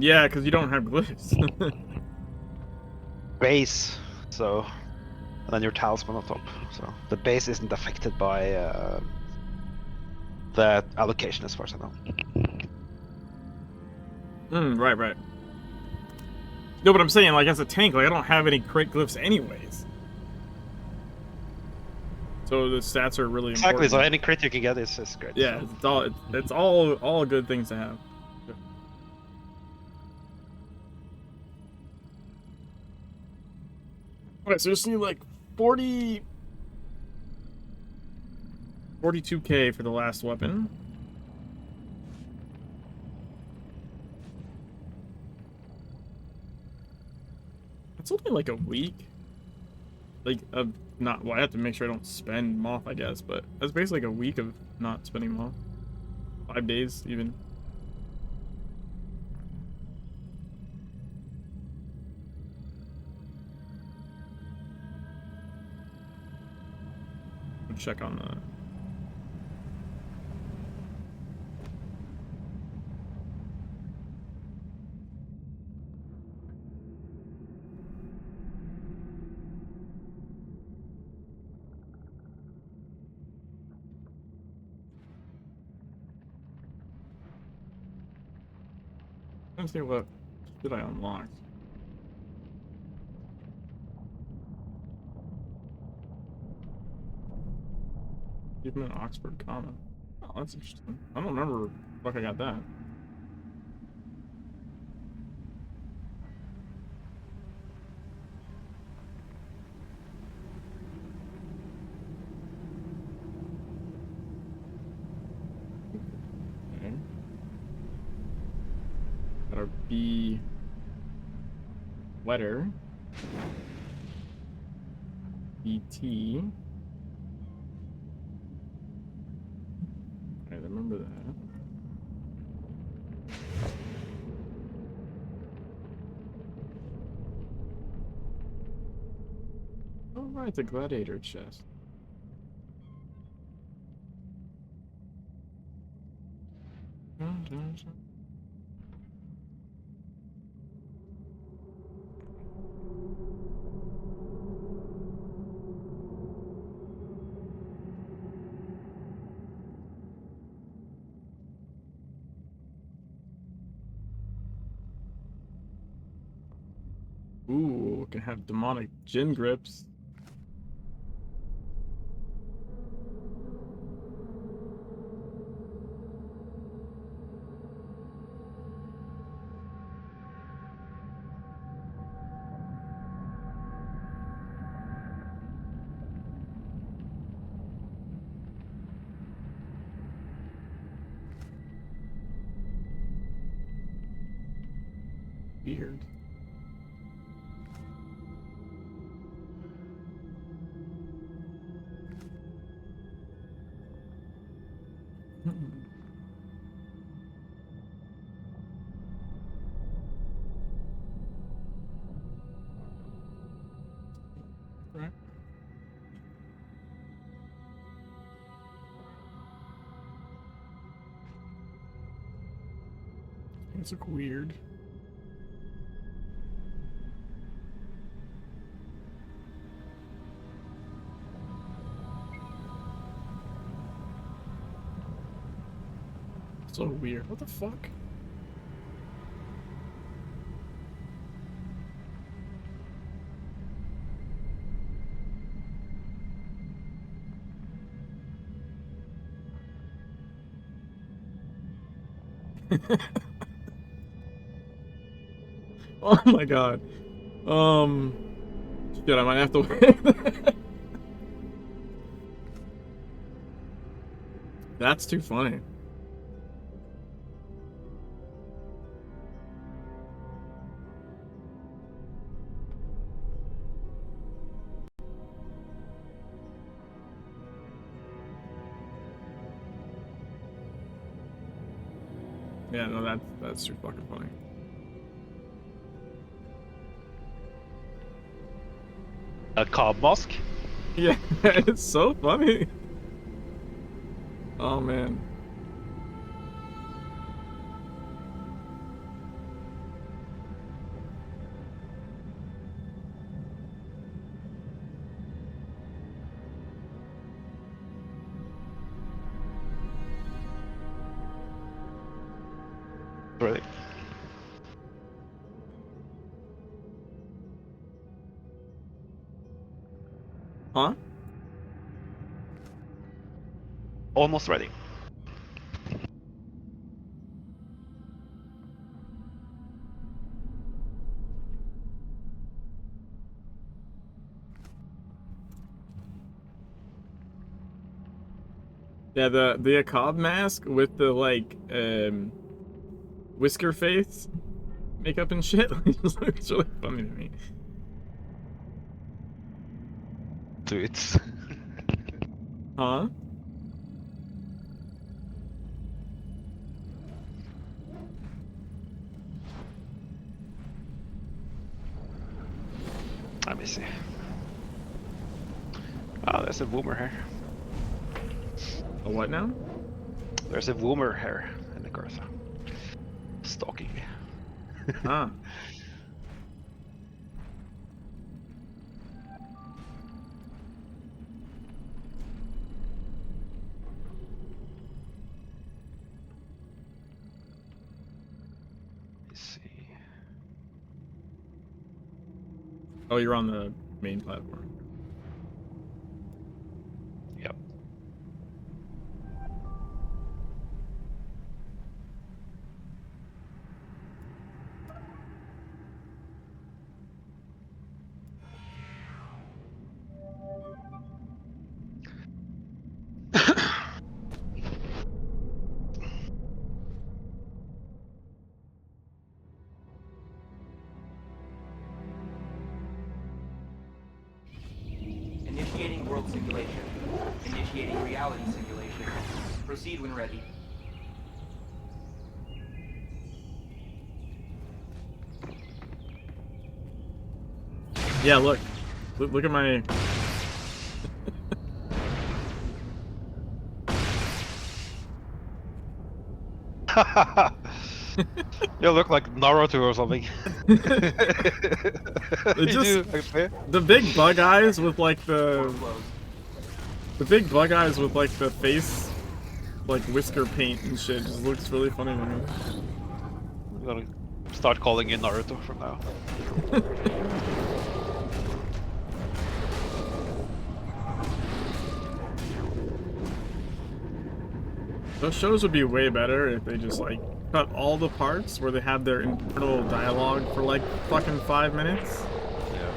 A: Yeah, because you don't have glyphs.
I: Base, so and then your talisman on top. So the base isn't affected by the allocation as far as I know.
A: Right. No, but I'm saying, like, as a tank, like, I don't have any crit glyphs anyways. So the stats are really
I: Exactly,
A: important.
I: so any crit you can get is great.
A: Yeah,
I: so.
A: it's all good things to have. Okay, so just need like 42k for the last weapon. It's only like a week. Like, not, well, I have to make sure I don't spend moth, I guess, but that's basically like a week of not spending moth. 5 days, even. I'll check on the... Let's see what did I unlock. Give him an Oxford comma. Oh, that's interesting. I don't remember if I got that. Okay. Got our B letter. BT. I remember that. Oh, right, the gladiator chest. Ooh, can have demonic gin grips. Weird. Right. Things look weird. So weird. What the fuck? Oh my god. Shit, I might have to wait. That's too funny. Yeah, no, that's too fucking funny.
I: A cob mask?
A: Yeah, it's so funny. Oh man.
I: Really?
A: Huh?
I: Almost ready.
A: Yeah, the Akab mask with the like whisker face makeup and shit. It just looks really funny to me.
I: Do it.
A: Huh?
I: Let me see. Oh, there's a boomer here.
A: A what now?
I: There's a boomer here in the Gartha. Stalking me.
A: Ah.
I: Let's see.
A: Oh, you're on the main platform.
I: Yep.
H: Initiating world simulation. Initiating reality simulation. Proceed when ready.
A: Yeah, look at my
I: You look like Naruto or something.
A: It
I: You
A: just
I: do, actually.
A: the big bug eyes with like
H: Portal
A: the
H: closed.
A: big bug eyes with like the face like whisker paint and shit just looks really funny to me.
I: I'm gonna start calling you Naruto from now.
A: Those shows would be way better if they just like cut all the parts where they have their internal dialogue for like fucking 5 minutes.
I: Yeah.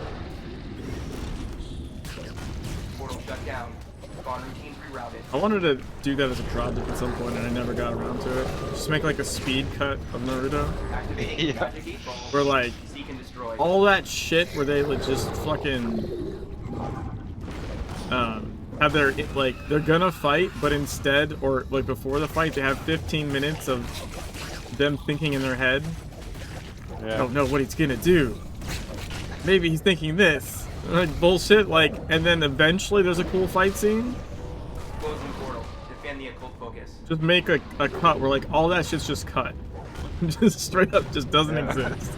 H: Portal shut down. Spawn routines rerouted.
A: I wanted to do that as a project at some point and I never got around to it. Just make like a speed cut of Naruto.
H: Activating
I: Yeah.
H: Magic 8 Ball.
A: Where like
H: Seek and destroy.
A: all that shit where they would just fucking have their like they're gonna fight, but instead or like before the fight they have 15 minutes of them thinking in their head. I
I: Yeah.
A: don't know what he's gonna do. Maybe he's thinking this. Like bullshit. Like, and then eventually there's a cool fight scene.
H: Closing portal. Defend the occult focus.
A: Just make a cut where like all that shit's just cut. Just straight up just doesn't exist.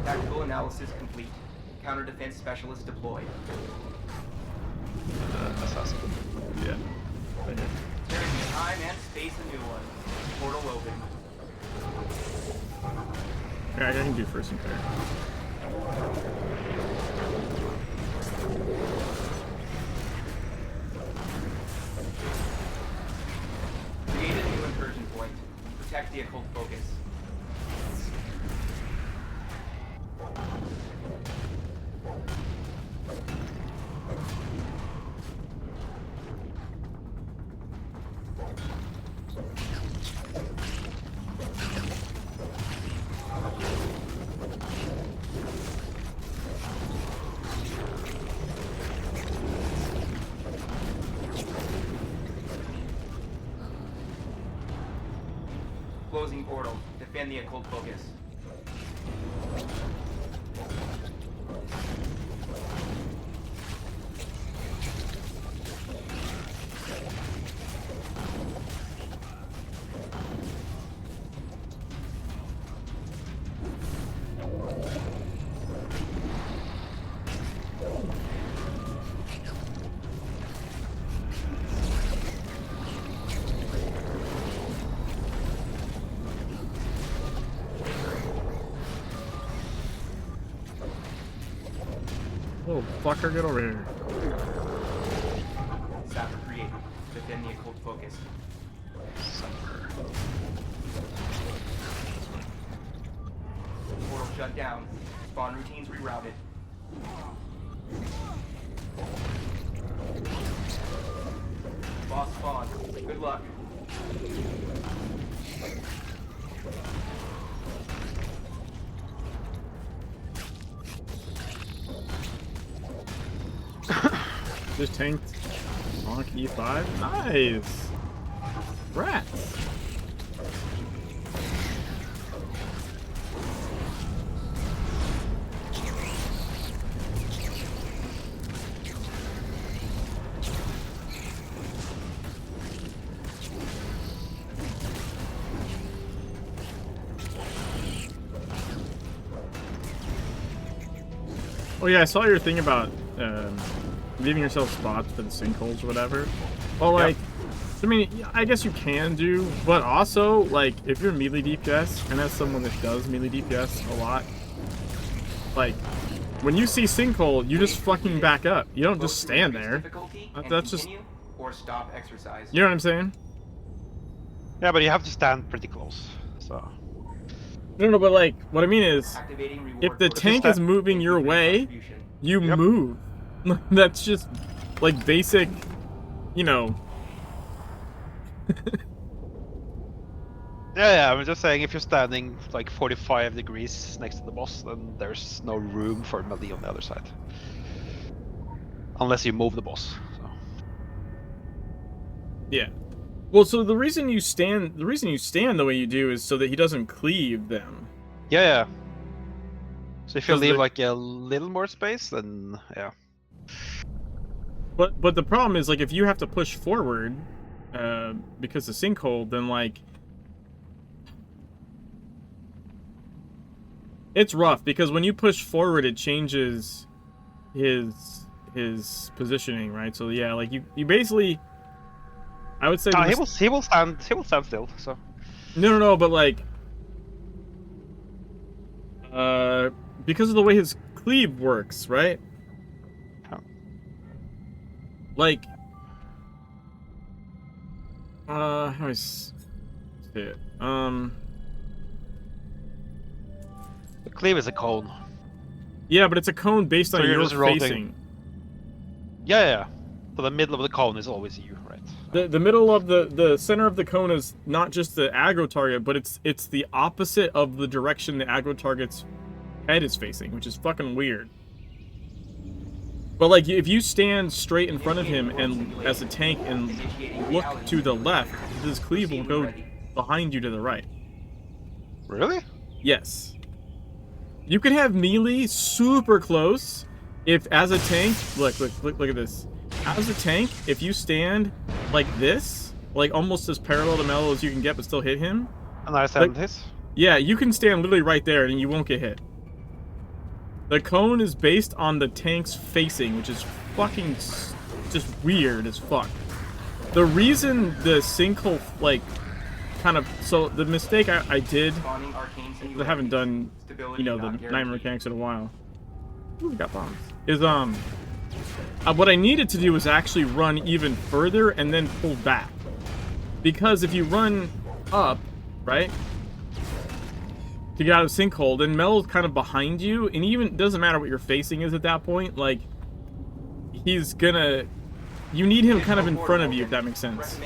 H: Tactical analysis complete. Counter defense specialist deployed.
I: Assassin.
A: Yeah.
H: Tearing time and space a new one. Portal open.
A: Yeah, I can do first and third.
H: Create a new incursion point. Protect the occult focus. Closing portal. Defend the occult focus.
A: Oh, fucker, get over here.
H: Sapper created. Defend the occult focus. Portal shut down. Spawn routines rerouted. Boss spawn. Good luck.
A: Just tanked. Honk E5. Nice. Rats. Oh yeah, I saw your thing about leaving yourself spots for the sinkholes or whatever. Well, like, I mean, I guess you can do, but also, like, if you're melee DPS, and as someone that does melee DPS a lot, like, when you see sinkhole, you just fucking back up. You don't just stand there. That's just, you
H: or stop exercise.
A: know what I'm saying?
I: Yeah, but you have to stand pretty close. So.
A: No, but like, what I mean is,
H: Activating reward
A: if the
H: for
A: tank is moving your way,
H: contribution.
A: you move. That's just, like, basic, you know.
I: Yeah, I'm just saying if you're standing like 45 degrees next to the boss, then there's no room for melee on the other side. Unless you move the boss. So.
A: Yeah. Well, so the reason you stand the way you do is so that he doesn't cleave them.
I: Yeah. So if you
A: Does
I: leave
A: the-
I: like a little more space, then yeah.
A: But the problem is, like, if you have to push forward because of sinkhole, then, like, It's rough because when you push forward, it changes his positioning, right? So yeah, like you basically, I would say.
I: No, he will stand still. So
A: No, but like, because of the way his cleave works, right?
I: Oh.
A: Like, how do I say it?
I: the cleave is a cone.
A: Yeah, but it's a cone based on
I: So you're
A: your
I: just rolling.
A: facing.
I: Yeah. So the middle of the cone is always you, right?
A: The middle of the center of the cone is not just the aggro target, but it's the opposite of the direction the aggro target's head is facing, which is fucking weird. But like, if you stand straight in front of him and as a tank and look to the left, this cleave will go behind you to the right.
I: Really?
A: Yes. You can have melee super close if as a tank, look at this. As a tank, if you stand like this, like almost as parallel to Mello as you can get but still hit him.
I: And I stand his?
A: Yeah, you can stand literally right there and you won't get hit. The cone is based on the tank's facing, which is fucking just weird as fuck. The reason the sinkhole, like, kind of... So, the mistake I did... I haven't done, you know, the Nightmare Mechanics in a while. Ooh, we got bombs. Is, what I needed to do was actually run even further and then pull back. Because if you run up, right, to get out of the sinkhole, then Mel's kind of behind you, and even doesn't matter what your facing is at that point, like, he's gonna... You need him kind of in front of you, if that makes sense.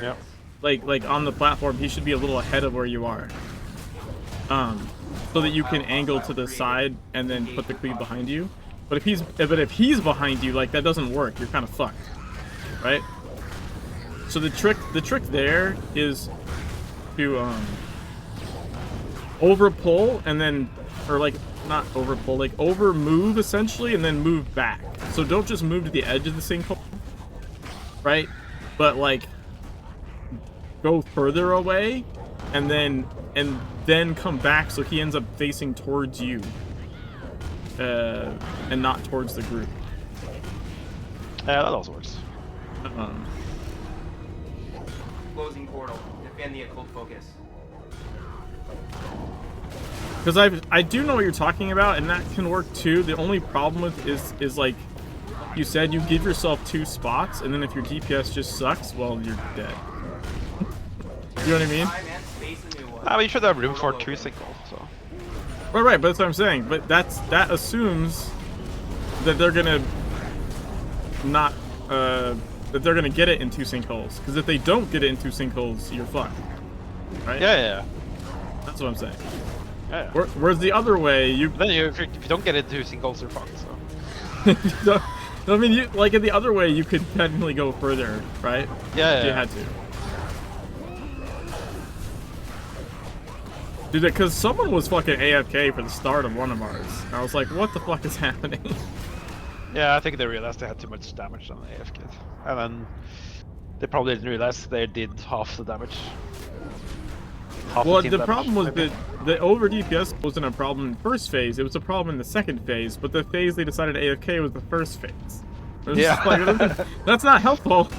I: Yep.
A: Like on the platform, he should be a little ahead of where you are. So that you can angle to the side and then put the cleave behind you. But if he's behind you, like, that doesn't work. You're kind of fucked, right? So the trick there is to over pull and then, or like not over pull, like over move essentially, and then move back. So don't just move to the edge of the sinkhole, right? But like go further away, and then come back so he ends up facing towards you. And not towards the group.
I: Yeah, that also works.
H: Closing portal. Defend the occult focus.
A: Because I do know what you're talking about, and that can work too. The only problem with is like you said, you give yourself 2 spots, and then if your DPS just sucks, well, you're dead. You know what I mean?
I: We should have room for 2 sinkholes, so.
A: Right, but that's what I'm saying. But that assumes that they're gonna not that they're gonna get it in 2 sinkholes. Because if they don't get it in 2 sinkholes, you're fucked. Right?
I: Yeah.
A: That's what I'm saying.
I: Yeah.
A: Whereas the other way,
I: then if you don't get it in 2 sinkholes, you're fucked. So.
A: I mean, like in the other way, you could technically go further, right?
I: Yeah.
A: If you had to. Dude, because someone was fucking AFK for the start of one of ours. And I was like, what the fuck is happening?
I: Yeah, I think they realized they had too much damage on the AFK. And then they probably didn't realize they did half the damage.
A: Well, the problem was that the over DPS wasn't a problem in the first phase, it was a problem in the second phase, but the phase they decided AFK was the first phase.
I: Yeah.
A: Like, that's not helpful.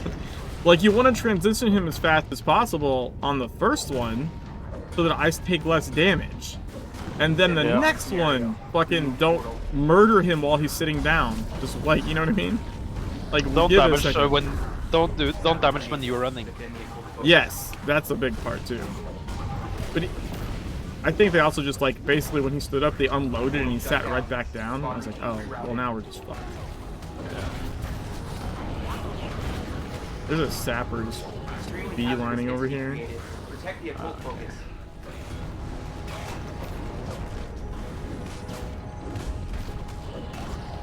A: Like, you want to transition him as fast as possible on the first one, so that I take less damage. And then the next one, fucking don't murder him while he's sitting down. Just like, you know what I mean? Like,
I: don't damage don't damage when you're running.
A: Yes, that's a big part too. But I think they also just, like, basically when he stood up, they unloaded and he sat right back down. I was like, oh, well, now we're just fucked.
I: Yeah.
A: There's a sapper just beelining over here.
H: Protect the occult focus.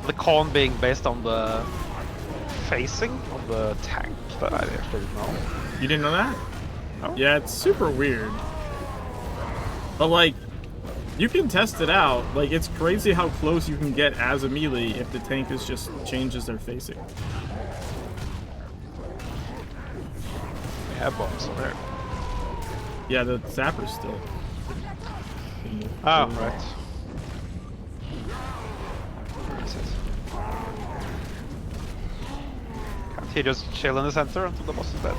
I: The cone being based on the facing of the tank, that I actually didn't know.
A: You didn't know that?
I: No?
A: Yeah, it's super weird. But like, you can test it out. Like, it's crazy how close you can get as a melee if the tank is just changes their facing.
I: We have bombs over there.
A: Yeah, the sapper's still.
I: Oh, right. He just chill in the center until the boss is dead.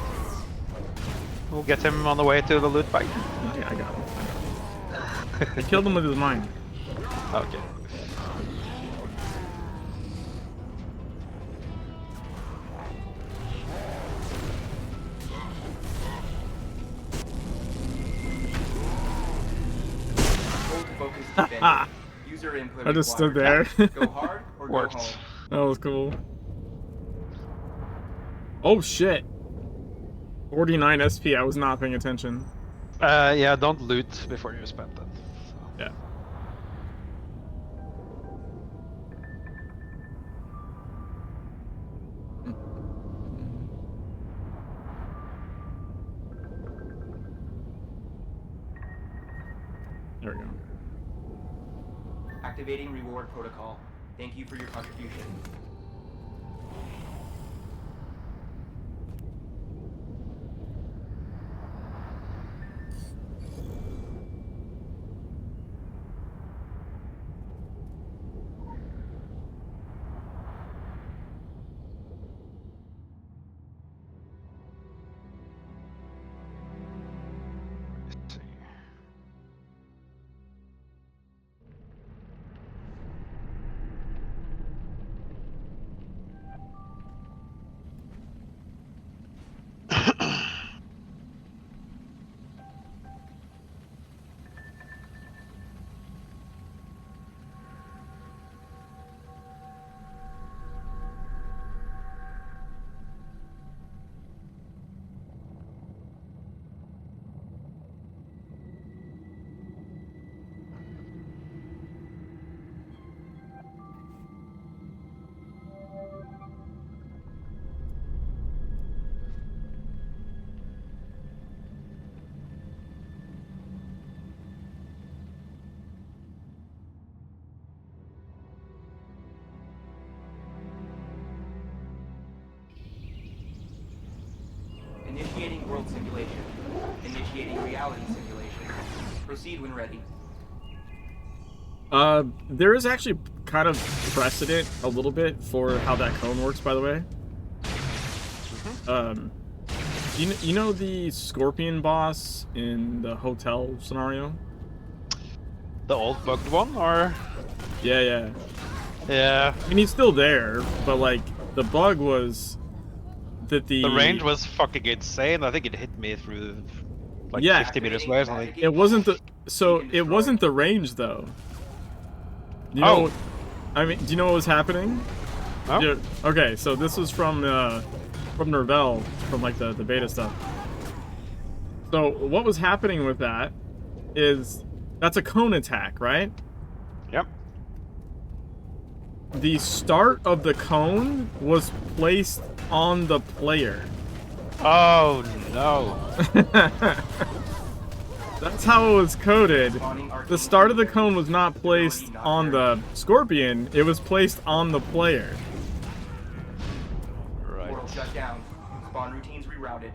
I: We'll get him on the way to the loot bag.
A: Yeah, I got him. I killed him with his mind.
I: Okay.
H: Hold focus defended. User input
A: I just stood
H: required.
A: there.
H: Go hard or go
I: Worked.
H: home.
A: That was cool. Oh shit. 49 SP, I was not paying attention.
I: Yeah, don't loot before you spend it.
A: Yeah. There we go.
H: Activating reward protocol. Thank you for your contribution.
I: Let's see.
H: Initiating world simulation. Initiating reality simulation. Proceed when ready.
A: There is actually kind of precedent a little bit for how that cone works, by the way. You know the scorpion boss in the hotel scenario?
I: The old bugged one, or?
A: Yeah, yeah.
I: Yeah.
A: I mean, he's still there, but like the bug was that the
I: range was fucking insane. I think it hit me through like
A: Yeah.
I: 50 meters away or something.
A: It wasn't the it wasn't the range though. You know,
I: Oh.
A: I mean, do you know what was happening?
I: No?
A: Yeah, okay, so this was from Nervel, from like the beta stuff. So what was happening with that is that's a cone attack, right?
I: Yep.
A: The start of the cone was placed on the player.
I: Oh no.
A: That's how it was coded. The start of the cone was not placed on the scorpion, it was placed on the player.
I: Right.
H: Portal shut down. Spawn routines rerouted.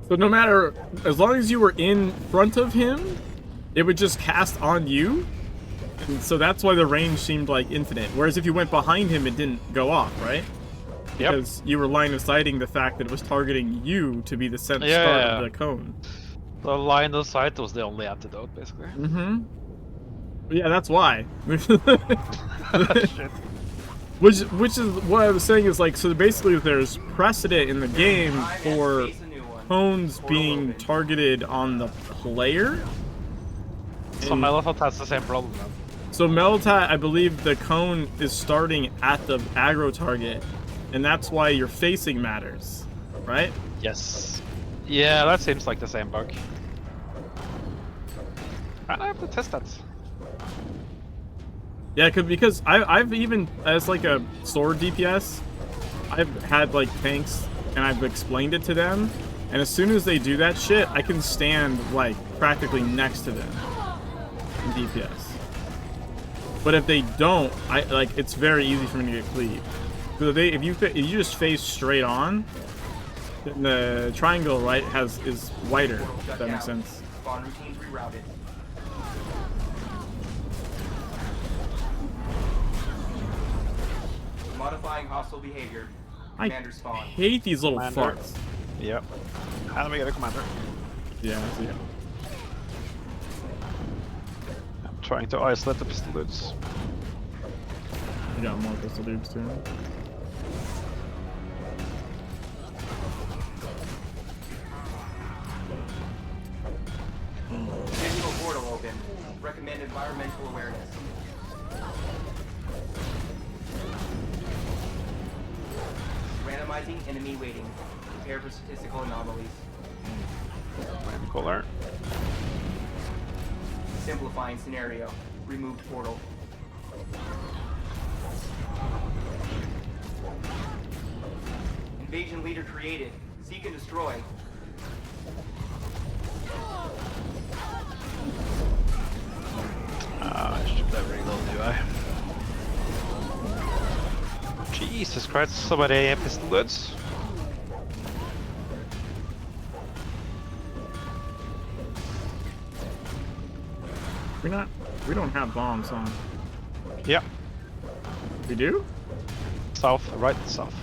A: So no matter, as long as you were in front of him, it would just cast on you. And so that's why the range seemed like infinite. Whereas if you went behind him, it didn't go off, right?
I: Yep.
A: Because you were line of sighting the fact that it was targeting you to be the start
I: Yeah.
A: of the cone.
I: The line of sight was the only antidote, basically.
A: Mm-hmm. Yeah, that's why.
I: Shit.
A: Which is what I was saying is like, so basically there's precedent in the game for
H: Face a new one.
A: cones
H: Portal
A: being
H: open.
A: targeted on the player.
I: So
A: And-
I: Melithot has the same problem then.
A: So Meltat, I believe the cone is starting at the aggro target, and that's why your facing matters, right?
I: Yes. Yeah, that seems like the same bug. I have to test that.
A: Yeah, because I've even, as like a sword DPS, I've had like tanks, and I've explained it to them, and as soon as they do that shit, I can stand like practically next to them in DPS. But if they don't, it's very easy for me to get cleaved. So if you just face straight on, then the triangle right is wider.
H: Portal
A: If
H: shut
A: that makes
H: down.
A: sense.
H: Spawn routines rerouted. Modifying hostile behavior. Commander spawn.
A: hate these little
I: Commander.
A: fucks.
I: Yep. How do we get a commander?
A: Yeah, yeah.
I: I'm trying to isolate the pistol dudes.
A: We got more pistol dudes too.
H: Digital portal open. Recommend environmental awareness. Randomizing enemy weighting. Prepare for statistical anomalies.
I: Caller.
H: Simplifying scenario. Removed portal. Invasion leader created. Seek and destroy.
I: I should have reload, do I? Jesus Christ, so many pistol dudes.
A: We don't have bombs, huh?
I: Yeah,
A: We do?
I: south, right, south.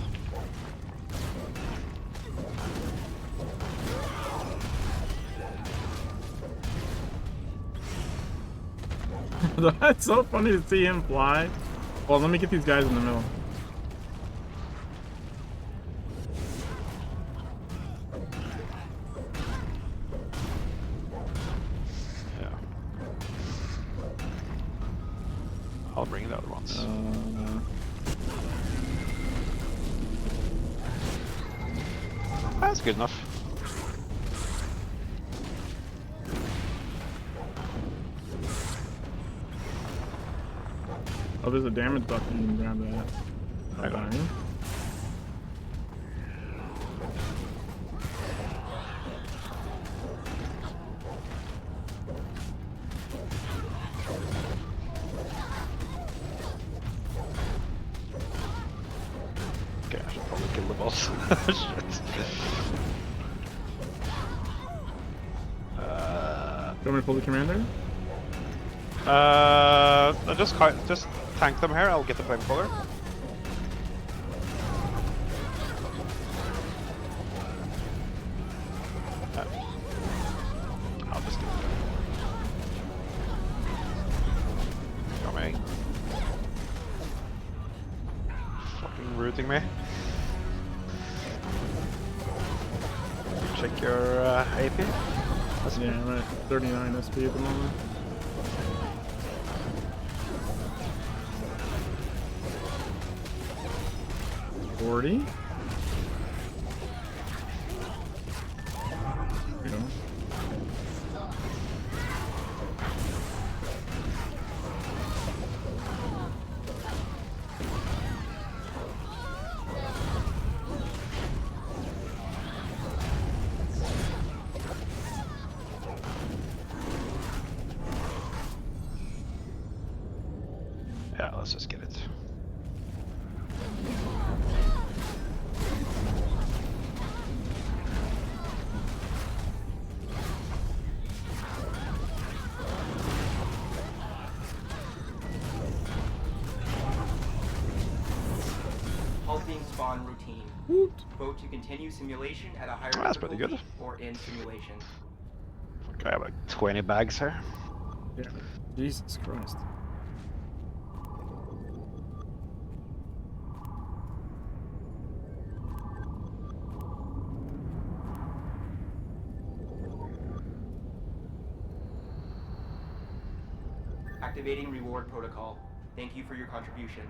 A: That's so funny to see him fly. Well, let me get these guys in the middle.
I: Yeah. I'll bring the other ones. That's good enough.
A: Oh, there's a damage button. You can grab that.
I: I got it.
A: Fine.
I: Okay, I should probably kill the boss. Shit.
A: Do you want me to pull the commander?
I: No, just tank them here. I'll get the flamethrower. I'll just do it. Coming. Fucking rooting me. Check your AP. That's
A: Yeah, I'm at 39 SP at the moment. There we go.
I: Yeah, let's just get it.
H: Halting spawn routine.
A: Woot.
H: Vote to continue simulation at a higher
I: That's pretty good.
H: difficulty or end simulation.
I: I have like 20 bags here.
A: Yeah. Jesus Christ.
H: Activating reward protocol. Thank you for your contribution.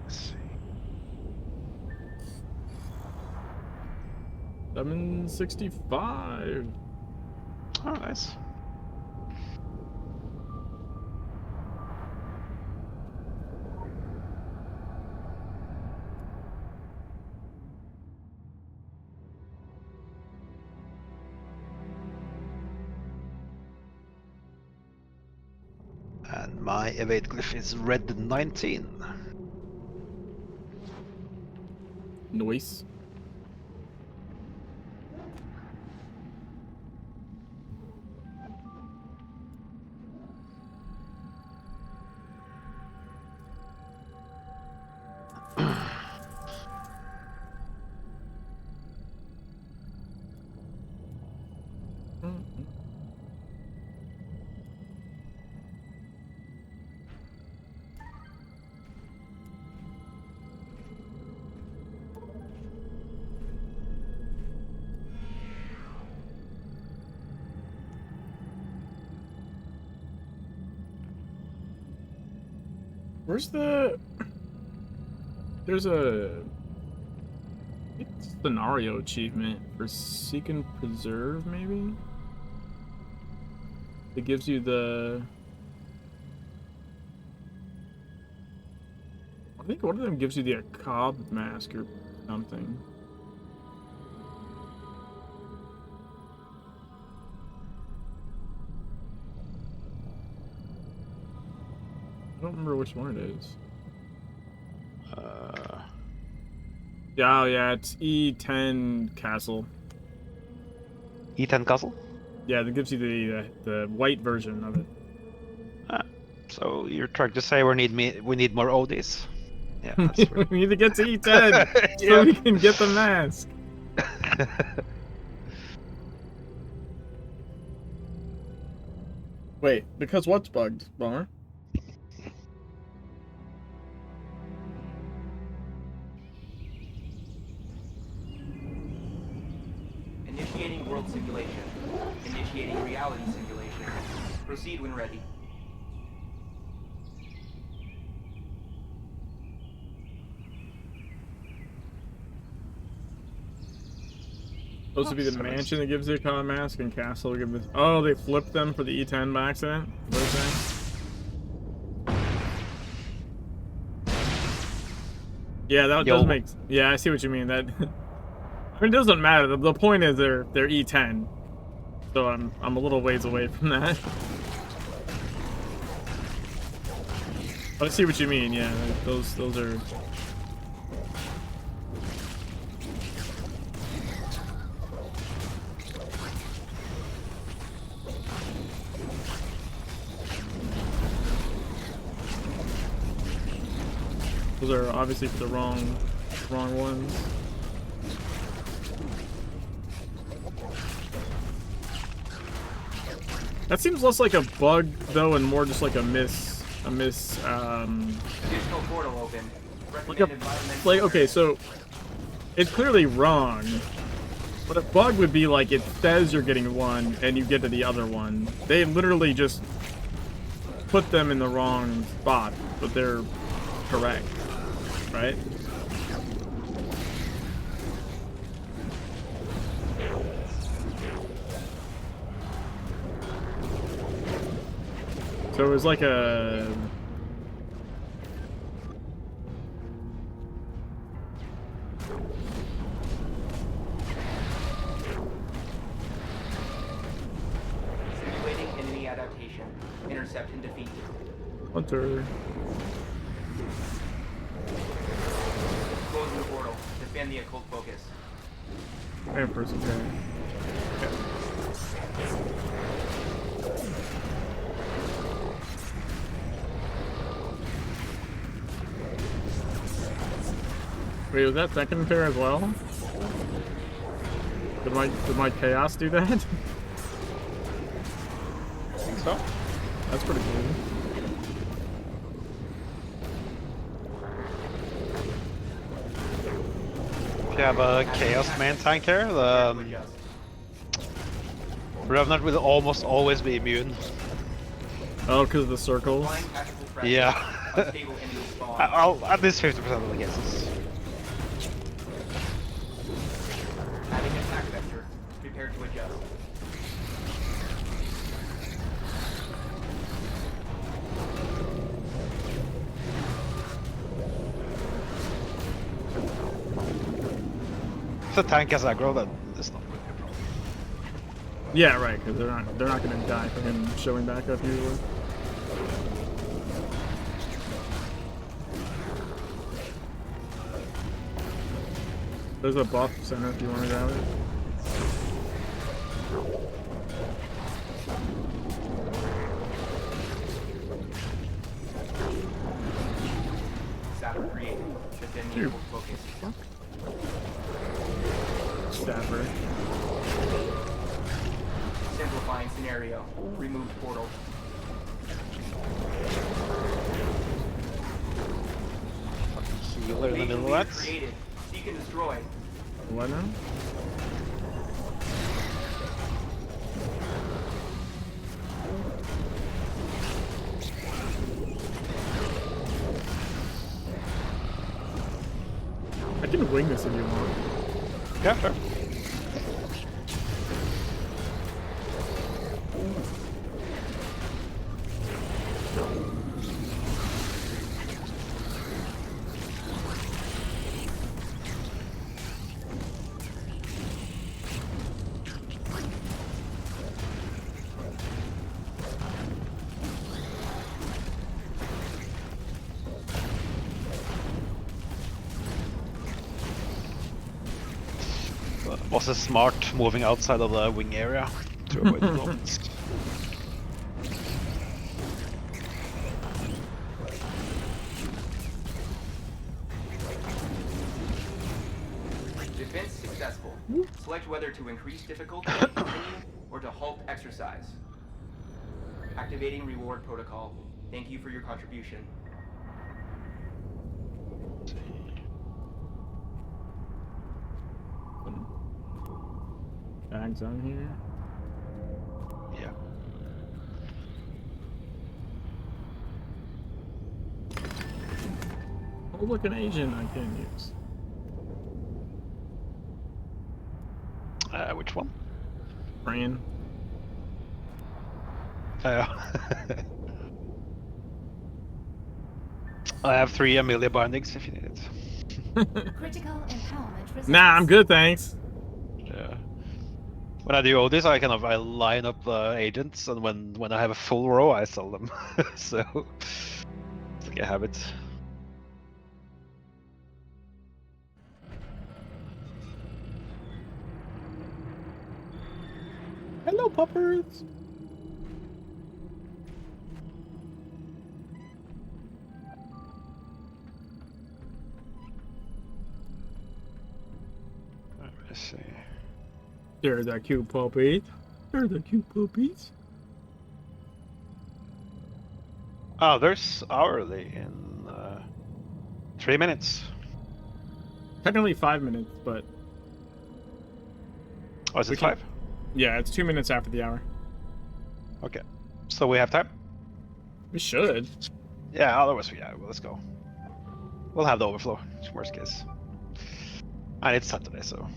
I: Let's see.
A: 765.
I: Oh, nice. And my evade glyph is red 19.
A: Noise. Where's the... There's a scenario achievement for Seek and Preserve, maybe? It gives you the... I think one of them gives you the Cobb mask or something. I don't remember which one it is. Yeah, oh yeah, it's E10 Castle.
I: E10 Castle?
A: Yeah, that gives you the white version of it.
I: So you're trying to say we need more ODs? Yeah, that's
A: We need to get to E10 so we can get the mask. Wait, because what's bugged, Bummer?
H: Initiating world simulation. Initiating reality simulation. Proceed when ready.
A: Supposed to be the mansion that gives you a Cobb mask and castle give it. Oh, they flipped them for the E10 by accident? What are you saying? Yeah, that does make... Yeah, I see what you mean. That... I mean, it doesn't matter. The point is they're E10. So I'm a little ways away from that. But I see what you mean, yeah. Those are... Those are obviously for the wrong ones. That seems less like a bug though, and more just like a
H: Additional portal open.
A: like okay, so it's clearly wrong. But a bug would be like it says you're getting one and you get to the other one. They literally just put them in the wrong spot, but they're correct. Right? So it was like a...
H: Simulating enemy adaptation. Intercept and defeat.
A: Hunter.
H: Closing the portal. Defend the occult focus.
A: And person carry. Okay. Wait, was that second pair as well? Did my chaos do that? I
I: think so.
A: That's pretty cool.
I: If you have a Chaos main tank here, the Revenant will almost always be immune.
A: Oh, because of the circles?
I: Yeah. I'll at least 50% of the guesses.
H: Adding attack vector. Prepare to adjust.
I: If the tank has aggro, then it's not really a problem.
A: Yeah, right, because they're not gonna die from him showing back up usually. There's a buff center if you want to grab it.
H: Sapper created. Defend the occult focus.
A: Staffer.
H: Simplifying scenario. Remove portal.
I: Healer in the middle of that.
H: Created. Seek and destroy.
A: What now? I can wing this if you want.
I: Yeah, sure. Was it smart moving outside of the wing area to avoid the dolphins?
H: Defense successful. Select whether to increase difficulty, continue, or to halt exercise. Activating reward protocol. Thank you for your contribution.
A: Bags on here.
I: Yeah.
A: Oh, look, an Asian I can use.
I: Which one?
A: Fran.
I: I have 3 Amelia bindings if you need it.
B: Critical empowerment results.
A: Nah, I'm good, thanks.
I: Yeah. When I do all this, I line up the agents, and when I have a full row, I sell them. So it's like a habit.
A: Hello, puppers.
I: Let's see.
A: There's that cute puppy. There's the cute puppies.
I: Oh, there's hourly in 3 minutes.
A: Technically 5 minutes, but
I: Oh, is
A: we
I: it
A: can-
I: 5?
A: yeah, it's 2 minutes after the hour.
I: Okay. So we have time?
A: We should.
I: Yeah, otherwise, yeah, well, let's go. We'll have the overflow, worst case. And it's Saturday, so.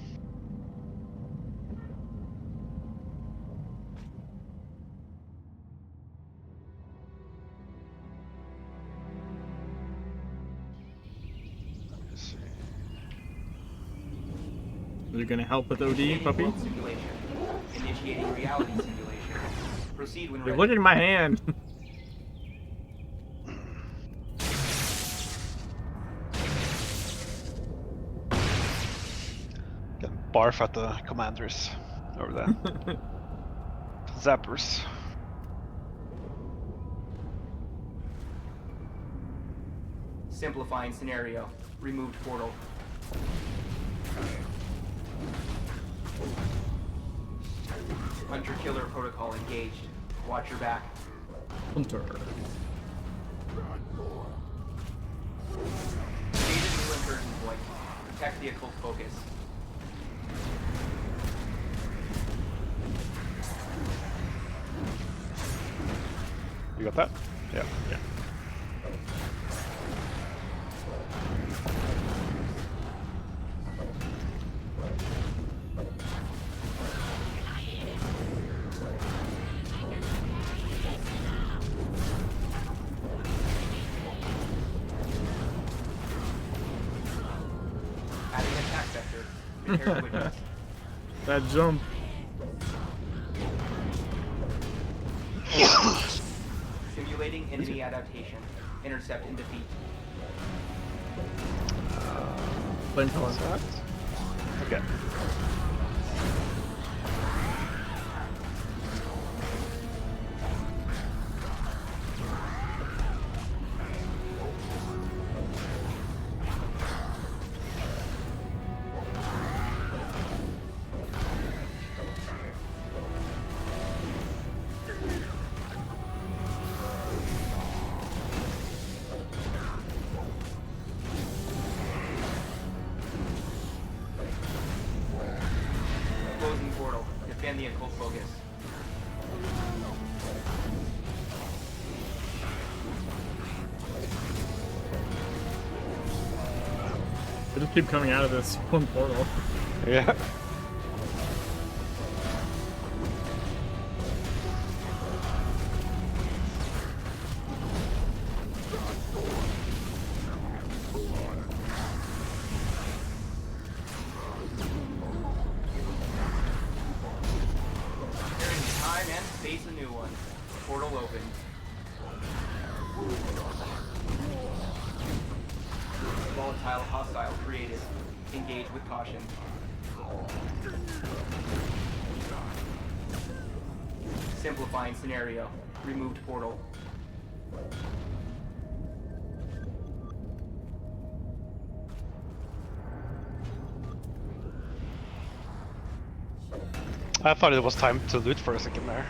I: Let's see.
A: Are you gonna help with OD,
H: Initiating
A: puppy?
H: world simulation. Initiating reality simulation. Proceed when
A: Hey,
H: ready.
A: look at my hand.
I: Can barf at the commanders over there. Zappers.
H: Simplifying scenario. Removed portal. Hunter-killer protocol engaged. Watch your back.
A: Hunter.
H: Stated new incursion point. Protect the occult focus.
I: You got that? Yeah.
A: Yeah.
H: Adding attack vector. Prepare to adjust.
A: That jump.
H: Simulating enemy adaptation. Intercept and defeat.
A: Flamethrower.
I: Okay.
H: Closing portal. Defend the occult focus.
A: They just keep coming out of this one portal.
I: Yeah.
H: There is time and space a new one. Portal open. Volatile hostile created. Engage with caution. Simplifying scenario. Removed portal.
I: I thought it was time to loot for a second there.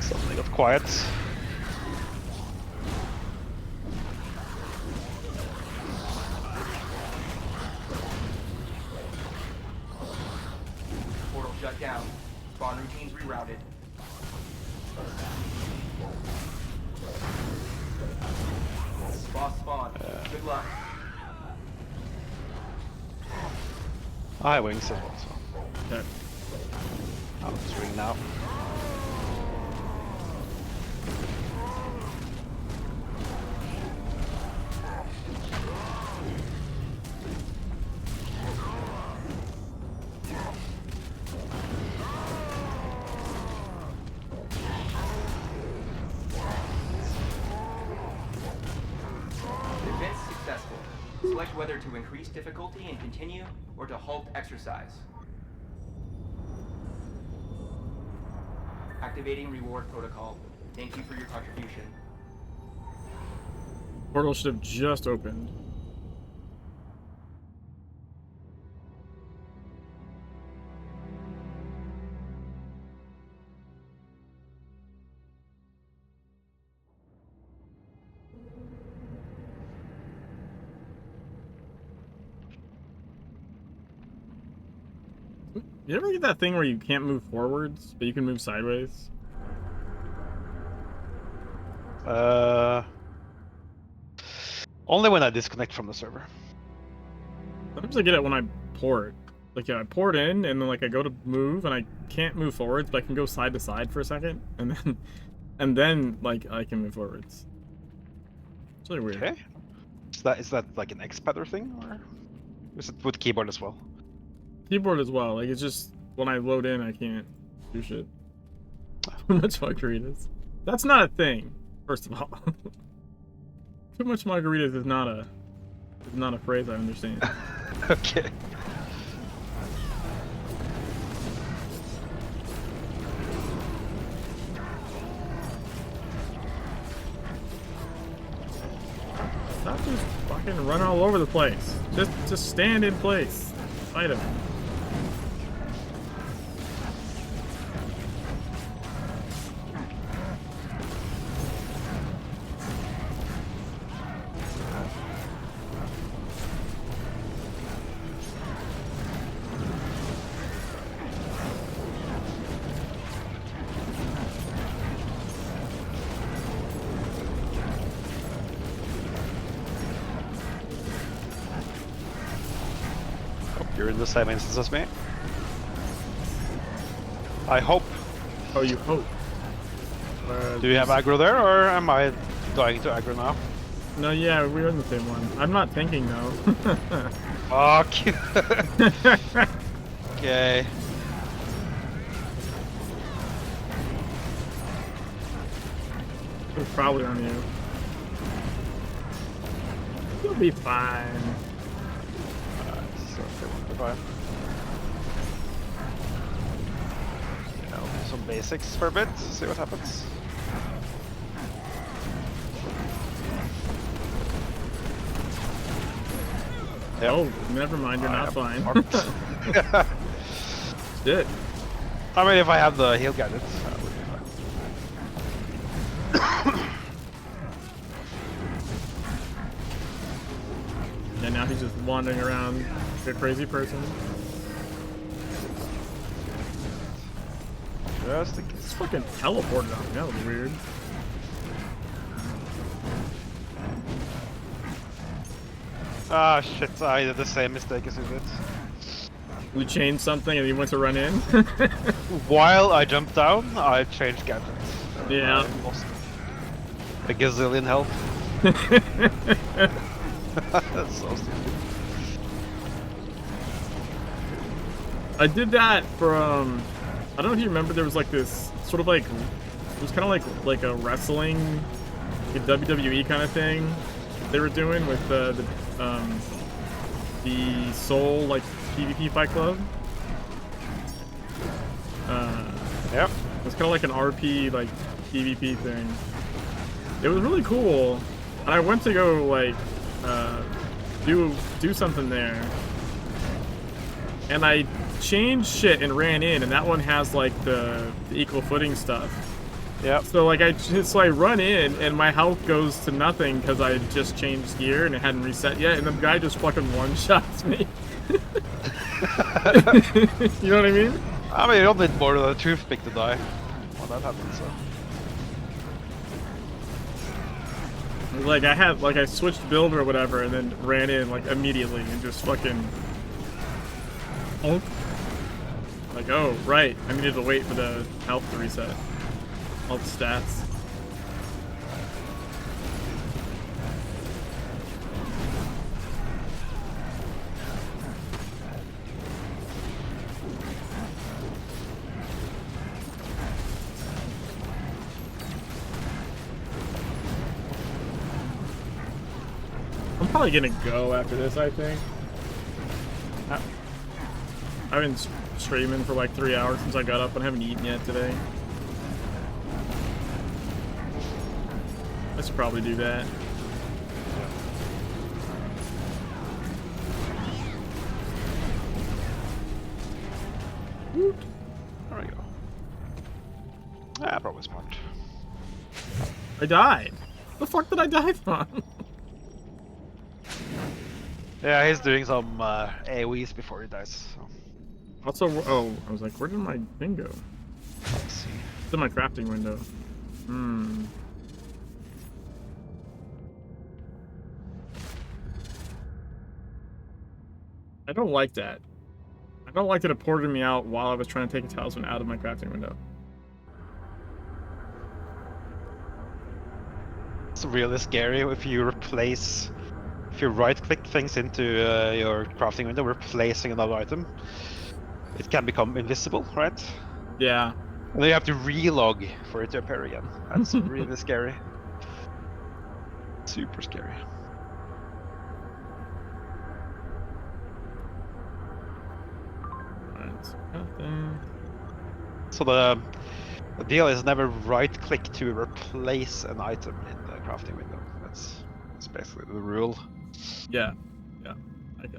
I: Suddenly got quiet.
H: Portal shut down. Spawn routines rerouted. Boss spawn. Good luck.
I: I have wings as well, so.
A: Okay.
I: I'll just ring now.
H: Defense successful. Select whether to increase difficulty and continue, or to halt exercise. Activating reward protocol. Thank you for your contribution.
A: Portal should have just opened. You ever get that thing where you can't move forwards, but you can move sideways?
I: Only when I disconnect from the server.
A: Sometimes I get it when I port. Like, yeah, I port in, and then like I go to move, and I can't move forwards, but I can go side to side for a second, and then like I can move forwards. It's really weird.
I: Okay. Is that like an X-Padder thing, or is it with keyboard as well?
A: Keyboard as well. Like, it's just when I load in, I can't do shit. Too much margaritas. That's not a thing. First of all, too much margaritas is not a phrase I understand.
I: Okay.
A: Stop just fucking run all over the place. Just stand in place. Fight him.
I: You're in the same instance as me. I hope.
A: Oh, you hope.
I: Do you have aggro there, or am I dying to aggro now?
A: No, yeah, we're in the same one. I'm not thinking though.
I: Fuck. Okay.
A: It's probably on you. You'll be fine.
I: Fine. I'll do some basics for a bit, see what happens. Yep.
A: Oh, never mind, you're not fine. Shit.
I: I mean, if I have the heal gadgets, that would be fine.
A: Yeah, now he's just wandering around like a crazy person.
I: Just in
A: It's
I: case.
A: fucking teleported on me, that was weird.
I: Ah, shit, I did the same mistake as you did.
A: We changed something and you went to run in.
I: While I jumped down, I changed gadgets.
A: Yeah.
I: I lost a gazillion health. That's so stupid.
A: I did that for I don't know if you remember, there was like this sort of like, it was kind of like a wrestling, like a WWE kind of thing they were doing with the Soul like PvP Fight Club.
I: Yep.
A: It's kind of like an RP like PvP thing. It was really cool, and I went to go like do something there, and I changed shit and ran in, and that one has like the equal footing stuff.
I: Yep.
A: So like I run in and my health goes to nothing because I just changed gear and it hadn't reset yet, and the guy just fucking one-shots me. You know what I mean?
I: I mean, you don't need more than a toothpick to die when that happens, so.
A: Like I switched build or whatever and then ran in like immediately and just fucking. Oh. Like, oh right, I needed to wait for the health to reset. All the stats. I'm probably gonna go after this, I think. I've been streaming for like 3 hours since I got up and haven't eaten yet today. I should probably do that.
I: Woot. There we go. Ah, probably smart.
A: I died. The fuck did I die from?
I: Yeah, he's doing some AoEs before he dies. So.
A: Also, oh, I was like, where did my thing go?
I: Let's see.
A: It's in my crafting window. Hmm. I don't like that. I don't like that it ported me out while I was trying to take a talisman out of my crafting window.
I: It's really scary if you right-click things into your crafting window, replacing another item. It can become invisible, right?
A: Yeah.
I: And then you have to relog for it to appear again. That's really scary. Super scary. So the deal is never right-click to replace an item in the crafting window. That's basically the rule.
A: Yeah. Yeah.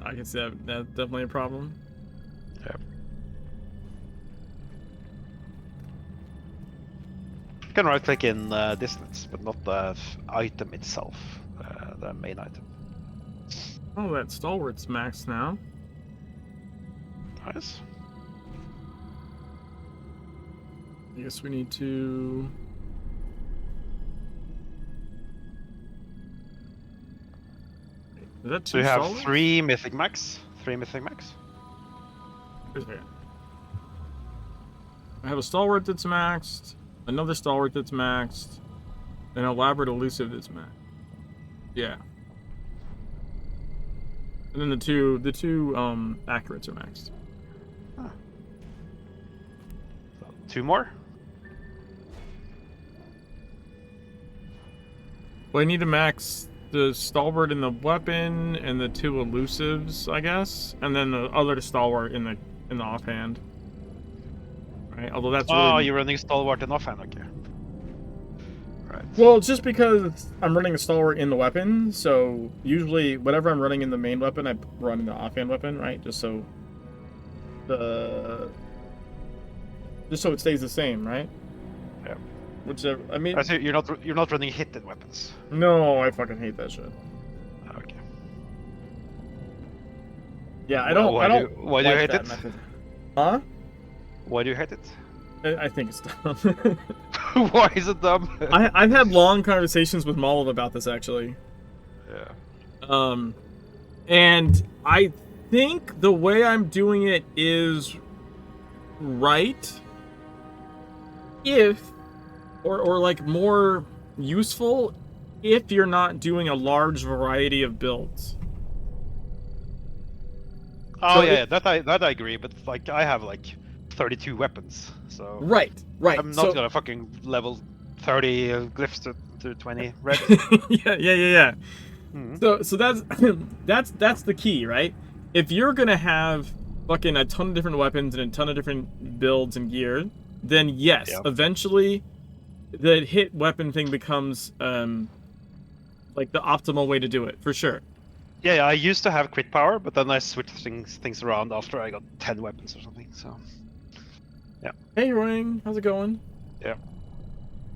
A: I can see that's definitely a problem.
I: Yeah. You can right-click in distance, but not the item itself, the main item.
A: Oh, that stalwart's maxed now.
I: Nice.
A: I guess we need to... Is that two
I: So you have
A: stalwarts?
I: 3 mythic max. 3 mythic max.
A: Wait a second. I have a stalwart that's maxed, another stalwart that's maxed, an elaborate elusive that's maxed. Yeah. And then the two accurates are maxed.
I: Huh. So 2 more?
A: Well, I need to max the stalwart in the weapon and the 2 elusives, I guess, and then the other stalwart in the offhand. Right? Although that's really...
I: Oh, you're running stalwart in offhand, okay. Right.
A: Well, just because I'm running a stalwart in the weapon, so usually whatever I'm running in the main weapon, I run in the offhand weapon, right? Just so it stays the same, right?
I: Yeah.
A: Whichever, I mean...
I: I see you're not running hit in weapons.
A: No, I fucking hate that shit.
I: Okay.
A: Yeah, I don't
I: Why do you
A: like
I: hate
A: that
I: it?
A: method. Huh?
I: Why do you hate it?
A: I think it's dumb.
I: Why is it dumb?
A: I've had long conversations with Molov about this, actually.
I: Yeah.
A: And I think the way I'm doing it is right. If, or like more useful, if you're not doing a large variety of builds.
I: Oh
A: So
I: yeah, that I agree. But like I have like 32 weapons, so
A: Right.
I: I'm not gonna fucking level 30 glyphs to 20 red.
A: yeah.
I: Mhm.
A: So that's the key, right? If you're gonna have fucking a ton of different weapons and a ton of different builds and gear, then yes,
I: Yeah.
A: eventually the hit weapon thing becomes like the optimal way to do it, for sure.
I: Yeah, I used to have crit power, but then I switched things around after I got 10 weapons or something. So yeah.
A: Hey Ring, how's it going?
I: Yeah.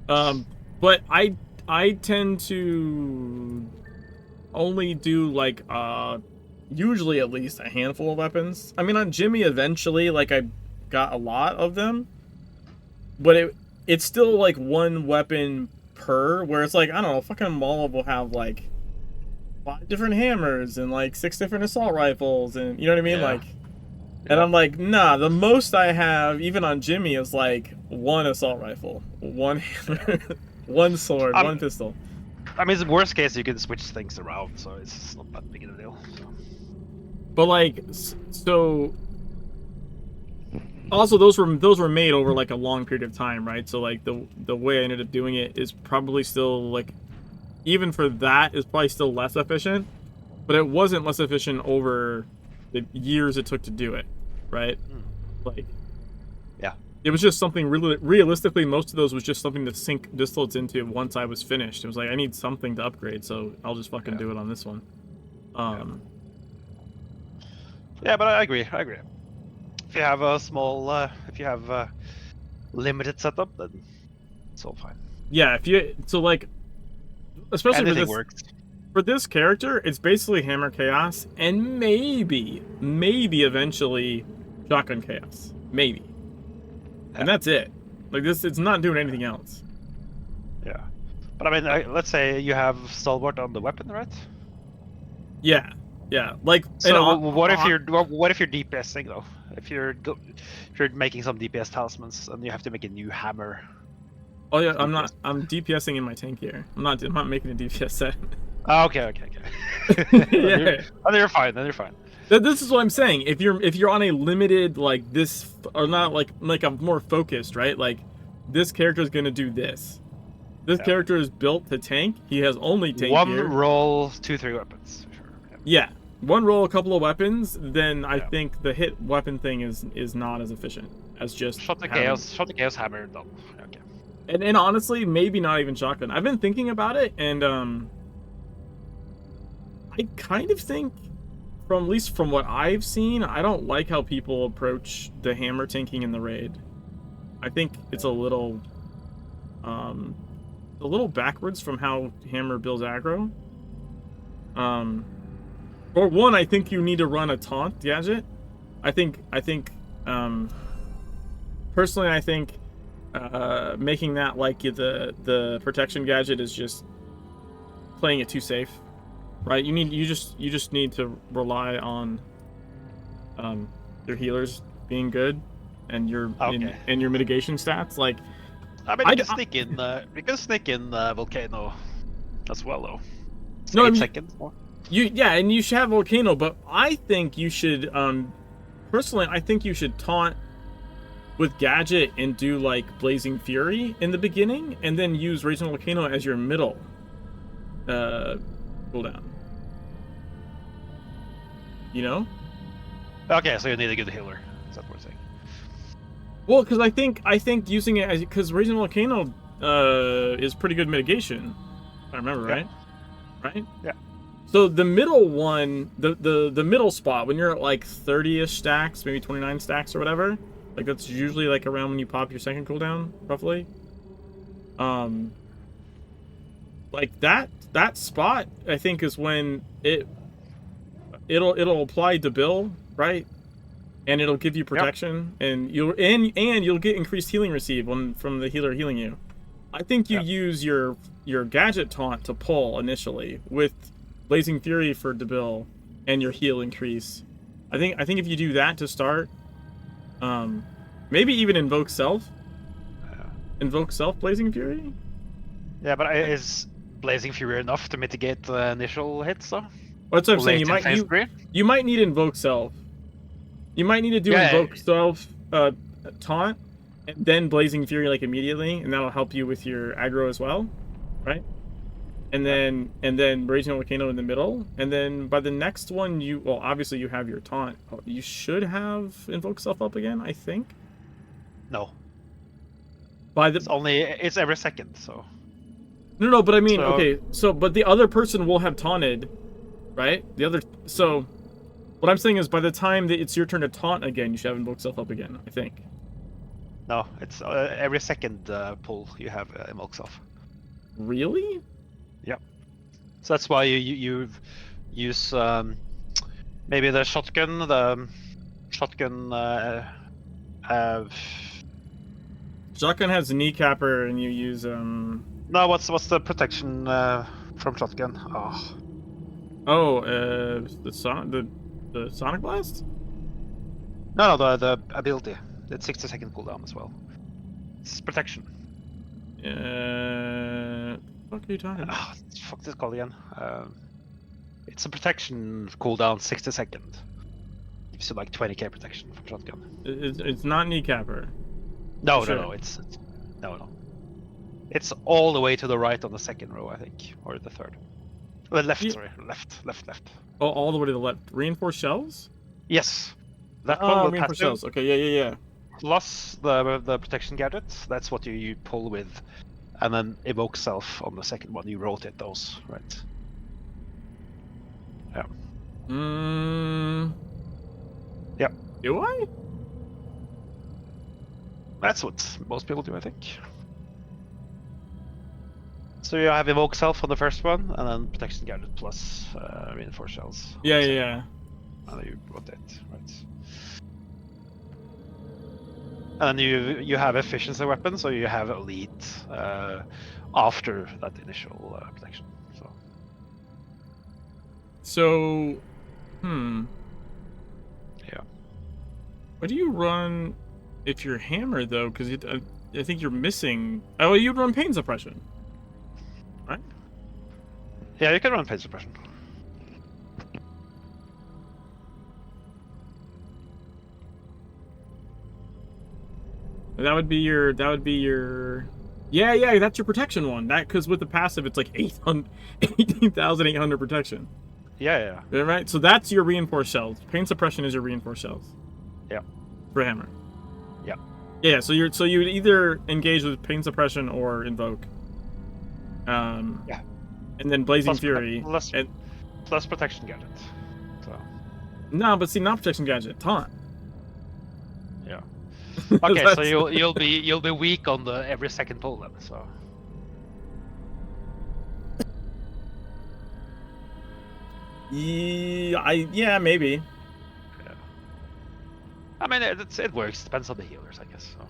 A: But I tend to only do like usually at least a handful of weapons. I mean, on Jimmy eventually like I got a lot of them, but it's still like one weapon per, where it's like, I don't know, fucking Maul will have like 5 different hammers and like 6 different assault rifles, and you know what I mean?
I: Yeah.
A: Like, and I'm like, nah, the most I have even on Jimmy is like 1 assault rifle, 1 hammer, 1 sword, 1 pistol.
I: I mean, it's the worst case you can switch things around, so it's not that big of a deal. So.
A: But like, so also those were made over like a long period of time, right? So like the way I ended up doing it is probably still like, even for that, is probably still less efficient, but it wasn't less efficient over the years it took to do it, right? Like,
I: yeah,
A: it was just something really realistically. Most of those was just something to sink distillates into once I was finished. It was like, I need something to upgrade, so I'll just fucking do it on this one.
I: Yeah, but I agree. If you have a small, if you have a limited setup, then it's all fine.
A: Yeah, so like, especially for this character, it's basically Hammer Chaos and maybe eventually Shotgun Chaos, maybe, and that's it. Like this, it's not doing anything else.
I: Yeah, but I mean, let's say you have Stalwart on the weapon, right?
A: Yeah. Like,
I: so what if you're DPSing though? If you're making some DPS talismans and you have to make a new hammer.
A: Oh yeah, I'm DPSing in my tank here. I'm not making a DPS set.
I: Oh, okay.
A: Yeah.
I: Then you're fine.
A: This is what I'm saying. If you're on a limited like this, or not like a more focused, right? Like, this character is gonna do this. This character is built to tank. He has only tank gear.
I: 1 roll, 2-3 weapons. Sure.
A: Yeah. 1 roll, a couple of weapons. Then I think the hit weapon thing is not as efficient as just
I: shot the chaos hammer done. Okay.
A: And honestly, maybe not even shotgun. I've been thinking about it, and I kind of think, at least from what I've seen, I don't like how people approach the hammer tanking in the raid. I think it's a little backwards from how hammer builds aggro. For one, I think you need to run a taunt gadget. I think personally, I think making that like the protection gadget is just playing it too safe, right? You just need to rely on your healers being good and your and your mitigation stats. Like,
I: I mean, you can sneak in Volcano as well, though. It's 8 seconds more.
A: And you should have Volcano, but I think you should personally, I think you should taunt with Gadget and do like Blazing Fury in the beginning, and then use Raging Volcano as your middle cooldown. You know?
I: Okay, so you need a good healer. Is that what we're saying?
A: Well, because I think using it as, because Raging Volcano is pretty good mitigation, if I remember right. Right?
I: Yeah.
A: So the middle one, the middle spot, when you're at like 30-ish stacks, maybe 29 stacks or whatever, like that's usually like around when you pop your second cooldown, roughly. Like that spot, I think, is when it'll apply Debil, right? And it'll give you protection, and you'll get increased healing receive from the healer healing you. I think you use your gadget taunt to pull initially with Blazing Fury for Debil, and your heal increase. I think if you do that to start, maybe even invoke self. Invoke self Blazing Fury.
I: Yeah, but is Blazing Fury enough to mitigate the initial hits though?
A: What's what I'm
I: Will
A: saying?
I: it in phase three?
A: You might need invoke self. You might need to do invoke self taunt, and then Blazing Fury like immediately, and that'll help you with your aggro as well, right? And then Raging Volcano in the middle, and then by the next one well obviously you have your taunt. You should have invoke self up again, I think.
I: No.
A: By the
I: it's every second, so.
A: No, but I mean,
I: So-
A: okay, so but the other person will have taunted, right? So what I'm saying is by the time that it's your turn to taunt again, you should have invoke self up again, I think.
I: No, it's every second pull you have invoke self.
A: Really?
I: Yep. So that's why you use maybe the shotgun
A: Shotgun has a kneecapper, and you use
I: No, what's the protection from shotgun?
A: the Sonic Blast.
I: No, the ability. It's 60-second cooldown as well. It's protection.
A: What are you talking about?
I: Fuck this call again. It's a protection cooldown 60 second. Gives you like 20k protection from shotgun.
A: It's not kneecapper.
I: No,
A: Sure.
I: no. No. It's all the way to the right on the second row, I think, or the third. Well, left,
A: Yeah.
I: sorry, left.
A: Oh, all the way to the left. Reinforced shells.
I: Yes, that one will
A: reinforced
I: pass
A: shells. Okay, yeah.
I: Plus the protection gadgets. That's what you pull with, and then evoke self on the second one. You rotate those, right? Yeah. Yep.
A: Do I?
I: That's what most people do, I think. So you have evoke self on the first one, and then protection gadget plus reinforced shells.
A: Yeah.
I: And then you rotate, right? And then you have efficiency weapon, so you have elite after that initial protection.
A: So,
I: Yeah.
A: what do you run if you're hammer though? Because I think you're missing. Oh, you'd run pain suppression, right?
I: Yeah, you can run pain suppression.
A: That would be your. Yeah. That's your protection one. That because with the passive, it's like 18,800 protection.
I: Yeah.
A: Right. So that's your reinforced shells. Pain suppression is your reinforced shells.
I: Yeah.
A: For hammer.
I: Yeah.
A: Yeah. So you would either engage with pain suppression or invoke.
I: Yeah.
A: And then Blazing
I: Plus
A: Fury.
I: Plus protection gadget. So.
A: No, but see, not protection gadget. Taunt.
I: Yeah. Okay, so you'll be weak on the every second pull then. So.
A: Yeah, maybe.
I: Yeah. I mean, it works. Depends on the healers, I guess. So.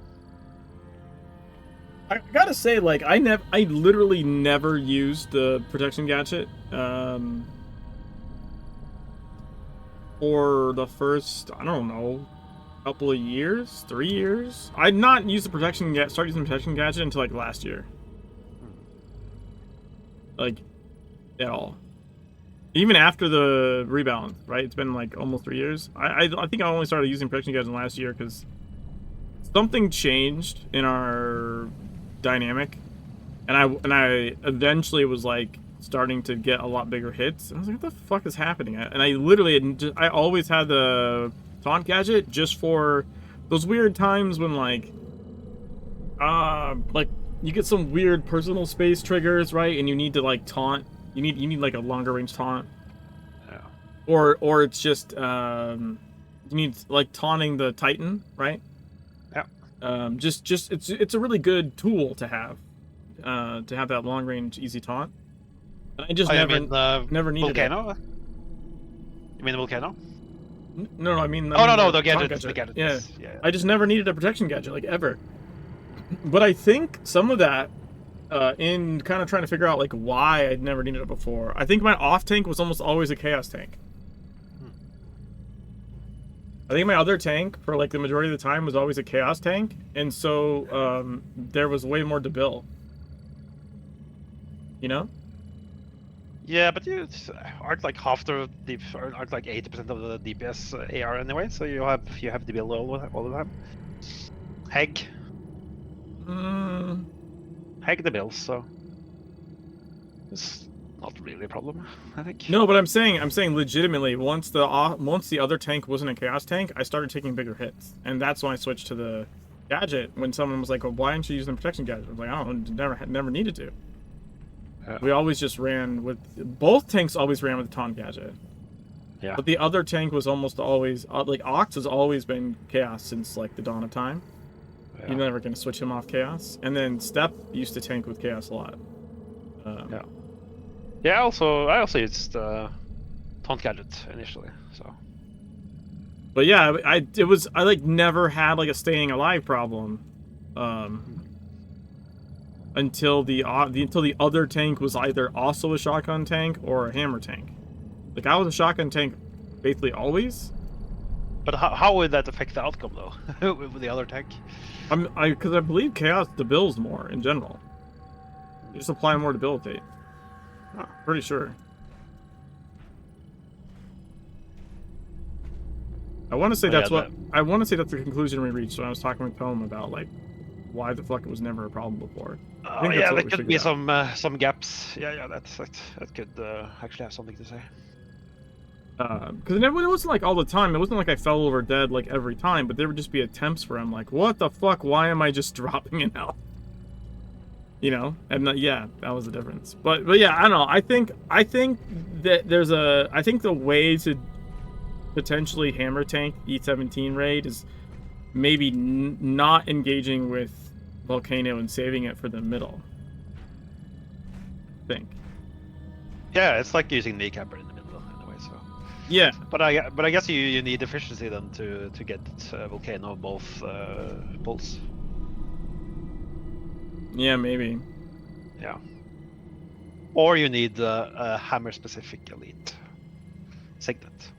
A: I gotta say, like, I literally never used the protection gadget. For the first, I don't know, couple of years, 3 years. I'd not used the protection start using the protection gadget until like last year. Like, at all. Even after the rebalance, right? It's been like almost 3 years. I think I only started using protection gadget last year because something changed in our dynamic, and I eventually was like starting to get a lot bigger hits. I was like, what the fuck is happening? And I literally I always had the taunt gadget just for those weird times when like you get some weird personal space triggers, right? And you need to like taunt. You need like a longer range taunt.
I: Yeah.
A: Or it's just you need like taunting the Titan, right?
I: Yeah.
A: Just it's a really good tool to have that long range easy taunt. And I just never needed
I: volcano? You mean the volcano?
A: it. No, I mean
I: No, the
A: taunt
I: gadget. The gadget.
A: Yeah.
I: Yeah.
A: I just never needed a protection gadget, like ever. But I think some of that, in kind of trying to figure out like why I'd never needed it before. I think my off tank was almost always a chaos tank. I think my other tank for like the majority of the time was always a chaos tank, and so there was way more to build. You know?
I: Yeah, but you aren't like half the aren't like 80% of the DPS AR anyway, so you have to build all the time. Heg the builds, so it's not really a problem, I think.
A: No, but I'm saying legitimately, once the other tank wasn't a chaos tank, I started taking bigger hits, and that's when I switched to the gadget. When someone was like, "Well, why aren't you using the protection gadget?" I was like, "I don't know, never needed to." We always just ran with both tanks. Always ran with the taunt gadget.
I: Yeah.
A: But the other tank was almost always like Ox has always been chaos since like the dawn of time.
I: Yeah.
A: You're never gonna switch him off chaos. And then Step used to tank with chaos a lot.
I: Yeah. Yeah. I also used taunt gadget initially. So.
A: But yeah, I like never had like a staying alive problem. Until the other tank was either also a shotgun tank or a hammer tank. Like I was a shotgun tank basically always.
I: But how would that affect the outcome though with the other tank?
A: Because I believe chaos debills more in general. You just apply more debilitate. Oh, pretty sure. I want to say that's I want to say that's the conclusion we reached when I was talking with Poem about like why the fuck it was never a problem before.
I: Oh yeah, there could be some gaps. Yeah, that could actually have something to say.
A: Because it wasn't like all the time. It wasn't like I fell over dead like every time, but there would just be attempts where I'm like, what the fuck? Why am I just dropping in hell? You know, and yeah, that was the difference. But yeah, I don't know. I think that I think the way to potentially hammer tank E17 raid is maybe not engaging with Volcano and saving it for the middle. I think.
I: Yeah, it's like using kneecapper in the middle anyway. So.
A: Yeah.
I: But I guess you need efficiency then to get Volcano both pulls.
A: Yeah, maybe.
I: Yeah. Or you need a hammer specific elite signet.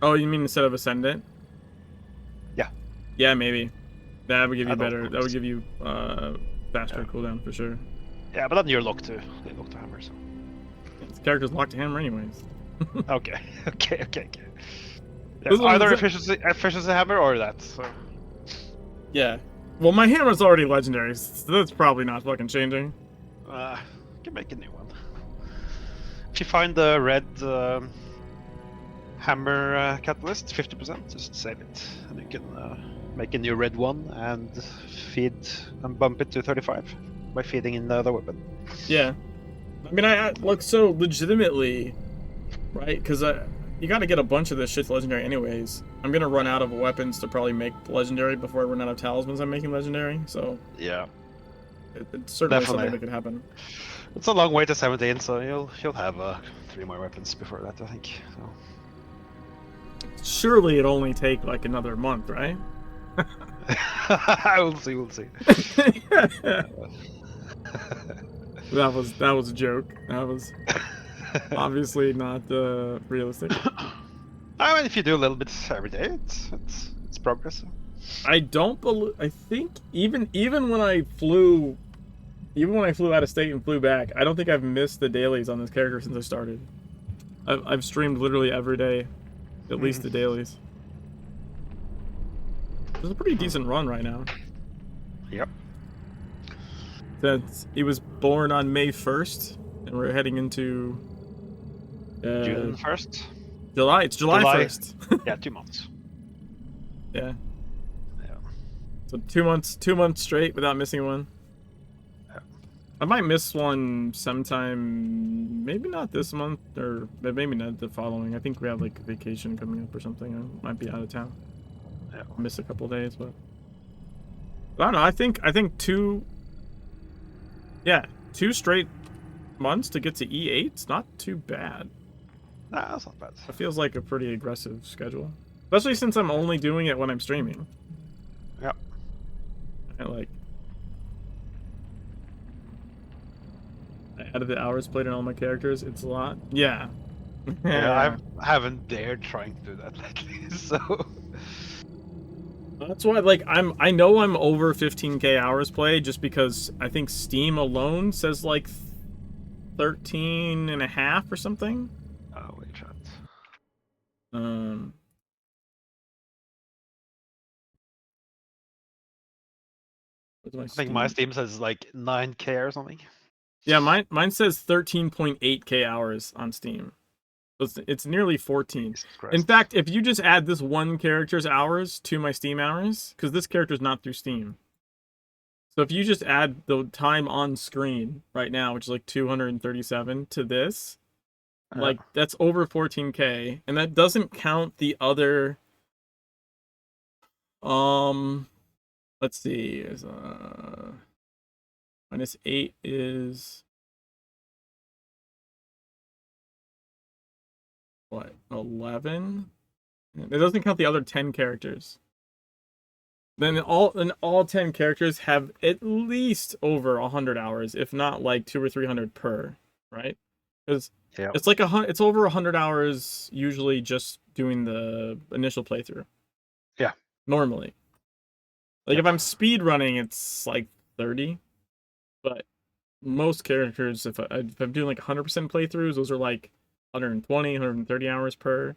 A: Oh, you mean instead of Ascendant?
I: Yeah.
A: Yeah, maybe. That would give you better. That would give you faster cooldown for sure.
I: Yeah, but then you're locked to hammer. So.
A: This character's locked to hammer anyways.
I: Okay. Yeah, either efficiency hammer or that. So.
A: Yeah. Well, my hammer's already legendary, so that's probably not fucking changing.
I: You can make a new one. If you find the red hammer catalyst, 50%, just save it, and you can make a new red one and feed and bump it to 35 by feeding in the other weapon.
A: Yeah, I mean, I look so legitimately, right? Because you got to get a bunch of this shit legendary anyways. I'm gonna run out of weapons to probably make legendary before I run out of talismans. I'm making legendary, so
I: yeah,
A: it's certainly something that could happen.
I: It's a long way to 17, so you'll have 3 more weapons before that, I think. So.
A: Surely it'll only take like another month, right?
I: We'll see.
A: That was a joke. That was obviously not realistic.
I: I mean, if you do a little bit every day, it's progress.
A: I don't believe. I think even when I flew out of state and flew back, I don't think I've missed the dailies on this character since I started. I've streamed literally every day, at least the dailies. It's a pretty decent run right now.
I: Yep.
A: Since he was born on May 1st, and we're heading into
I: June 1st.
A: July. It's July 1st.
I: Yeah, 2 months.
A: Yeah.
I: Yeah.
A: So 2 months straight without missing one.
I: Yeah.
A: I might miss one sometime, maybe not this month, or maybe not the following. I think we have like a vacation coming up or something. I might be out of town.
I: Yeah.
A: I'll miss a couple days, but I don't know. I think 2 straight months to get to E8. It's not too bad.
I: Nah, that's not bad.
A: It feels like a pretty aggressive schedule, especially since I'm only doing it when I'm streaming.
I: Yeah.
A: I added the hours played on all my characters. It's a lot. Yeah.
I: Yeah, I haven't dared trying to do that lately, so...
A: That's why, like, I know I'm over 15k hours played just because I think Steam alone says like 13 and a half or something.
I: Oh, wait, chat.
A: What's my
I: I think my
A: Steam?
I: Steam says like 9k or something.
A: Yeah, mine says 13.8k hours on Steam. So it's nearly 14.
I: Jesus
A: In
I: Christ.
A: fact, if you just add this one character's hours to my Steam hours, because this character's not through Steam. So if you just add the time on screen right now, which is like 237 to this, like that's over 14k, and that doesn't count the other let's see, is -8 is what, 11? It doesn't count the other 10 characters. Then all 10 characters have at least over 100 hours, if not like 200 or 300 per, right? Because it's like it's over 100 hours usually just doing the initial playthrough.
I: Yeah.
A: Normally. Like if I'm speed running, it's like 30, but most characters, if I'm doing like 100% playthroughs, those are like 120, 130 hours per,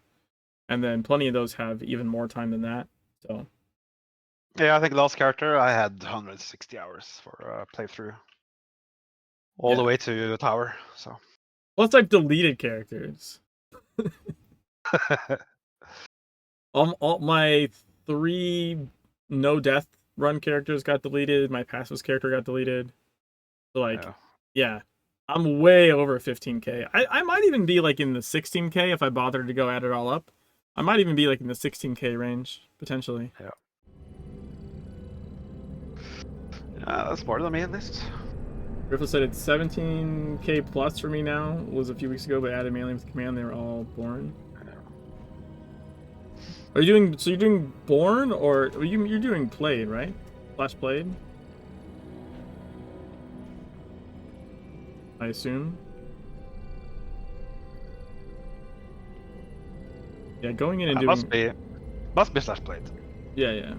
A: and then plenty of those have even more time than that. So
I: Yeah, I think last character I had 160 hours for playthrough. All the way to the tower, so.
A: Plus I've deleted characters. All my 3 no death run characters got deleted. My passive character got deleted. So like, yeah, I'm way over 15k. I might even be like in the 16k if I bothered to go add it all up. I might even be like in the 16k range potentially.
I: Yeah. That's more than me at least.
A: Griffith said it's 17k plus for me now. It was a few weeks ago, but added mainly with command. They were all born. Are you doing, so you're doing born, or you're doing played, right? Slash played? I assume. Yeah, going in and doing...
I: Must be slash played.
A: Yeah.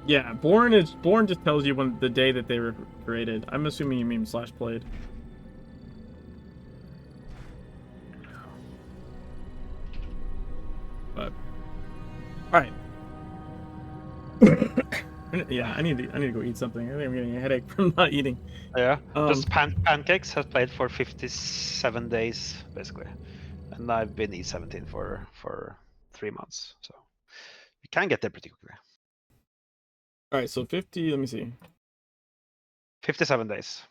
A: Yeah, born just tells you when the day that they were created. I'm assuming you mean slash played. But all right. Yeah, I need to go eat something. I think I'm getting a headache from not eating.
I: Yeah, just pancakes has played for 57 days basically, and I've been E17 for 3 months, so you can get there pretty quickly.
A: All right, so 50. Let me see.
I: 57 days.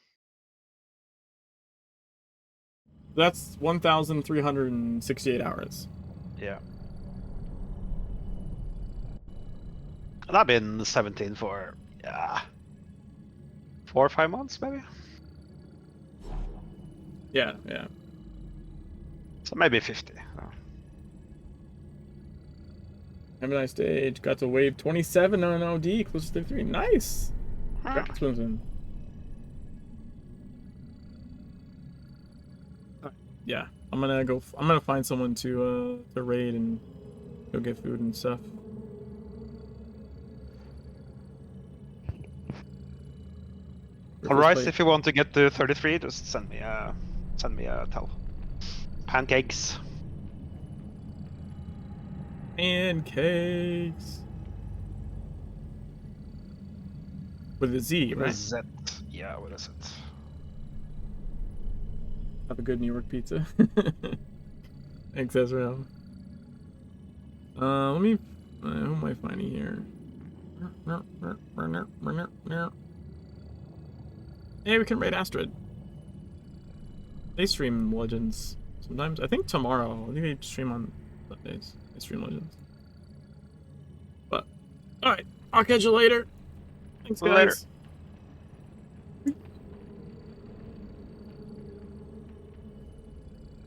A: That's 1,368 hours.
I: Yeah. And I've been 17 for 4 or 5 months, maybe.
A: Yeah.
I: So maybe 50.
A: Have a nice day. Got to wave 27 on OD, close to 33. Nice. Congrats, Swimson. Yeah, I'm gonna find someone to raid and go get food and stuff.
I: Alright, if you want to get to 33, just send me a tell. Pancakes.
A: Pancakes. With a Z, right?
I: With a Z. Yeah, with a Z.
A: Have a good New York pizza. Thanks, Ezreal. Let me... who am I finding here? Hey, we can raid Astrid. They stream Legends sometimes. I think tomorrow. I think they stream on Sundays. They stream Legends. But, alright. I'll catch you later. Thanks, guys.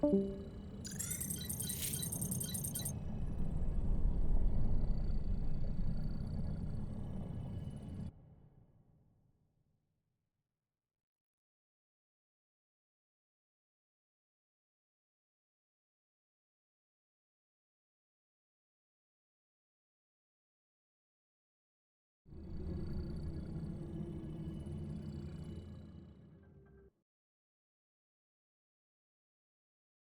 I: Later.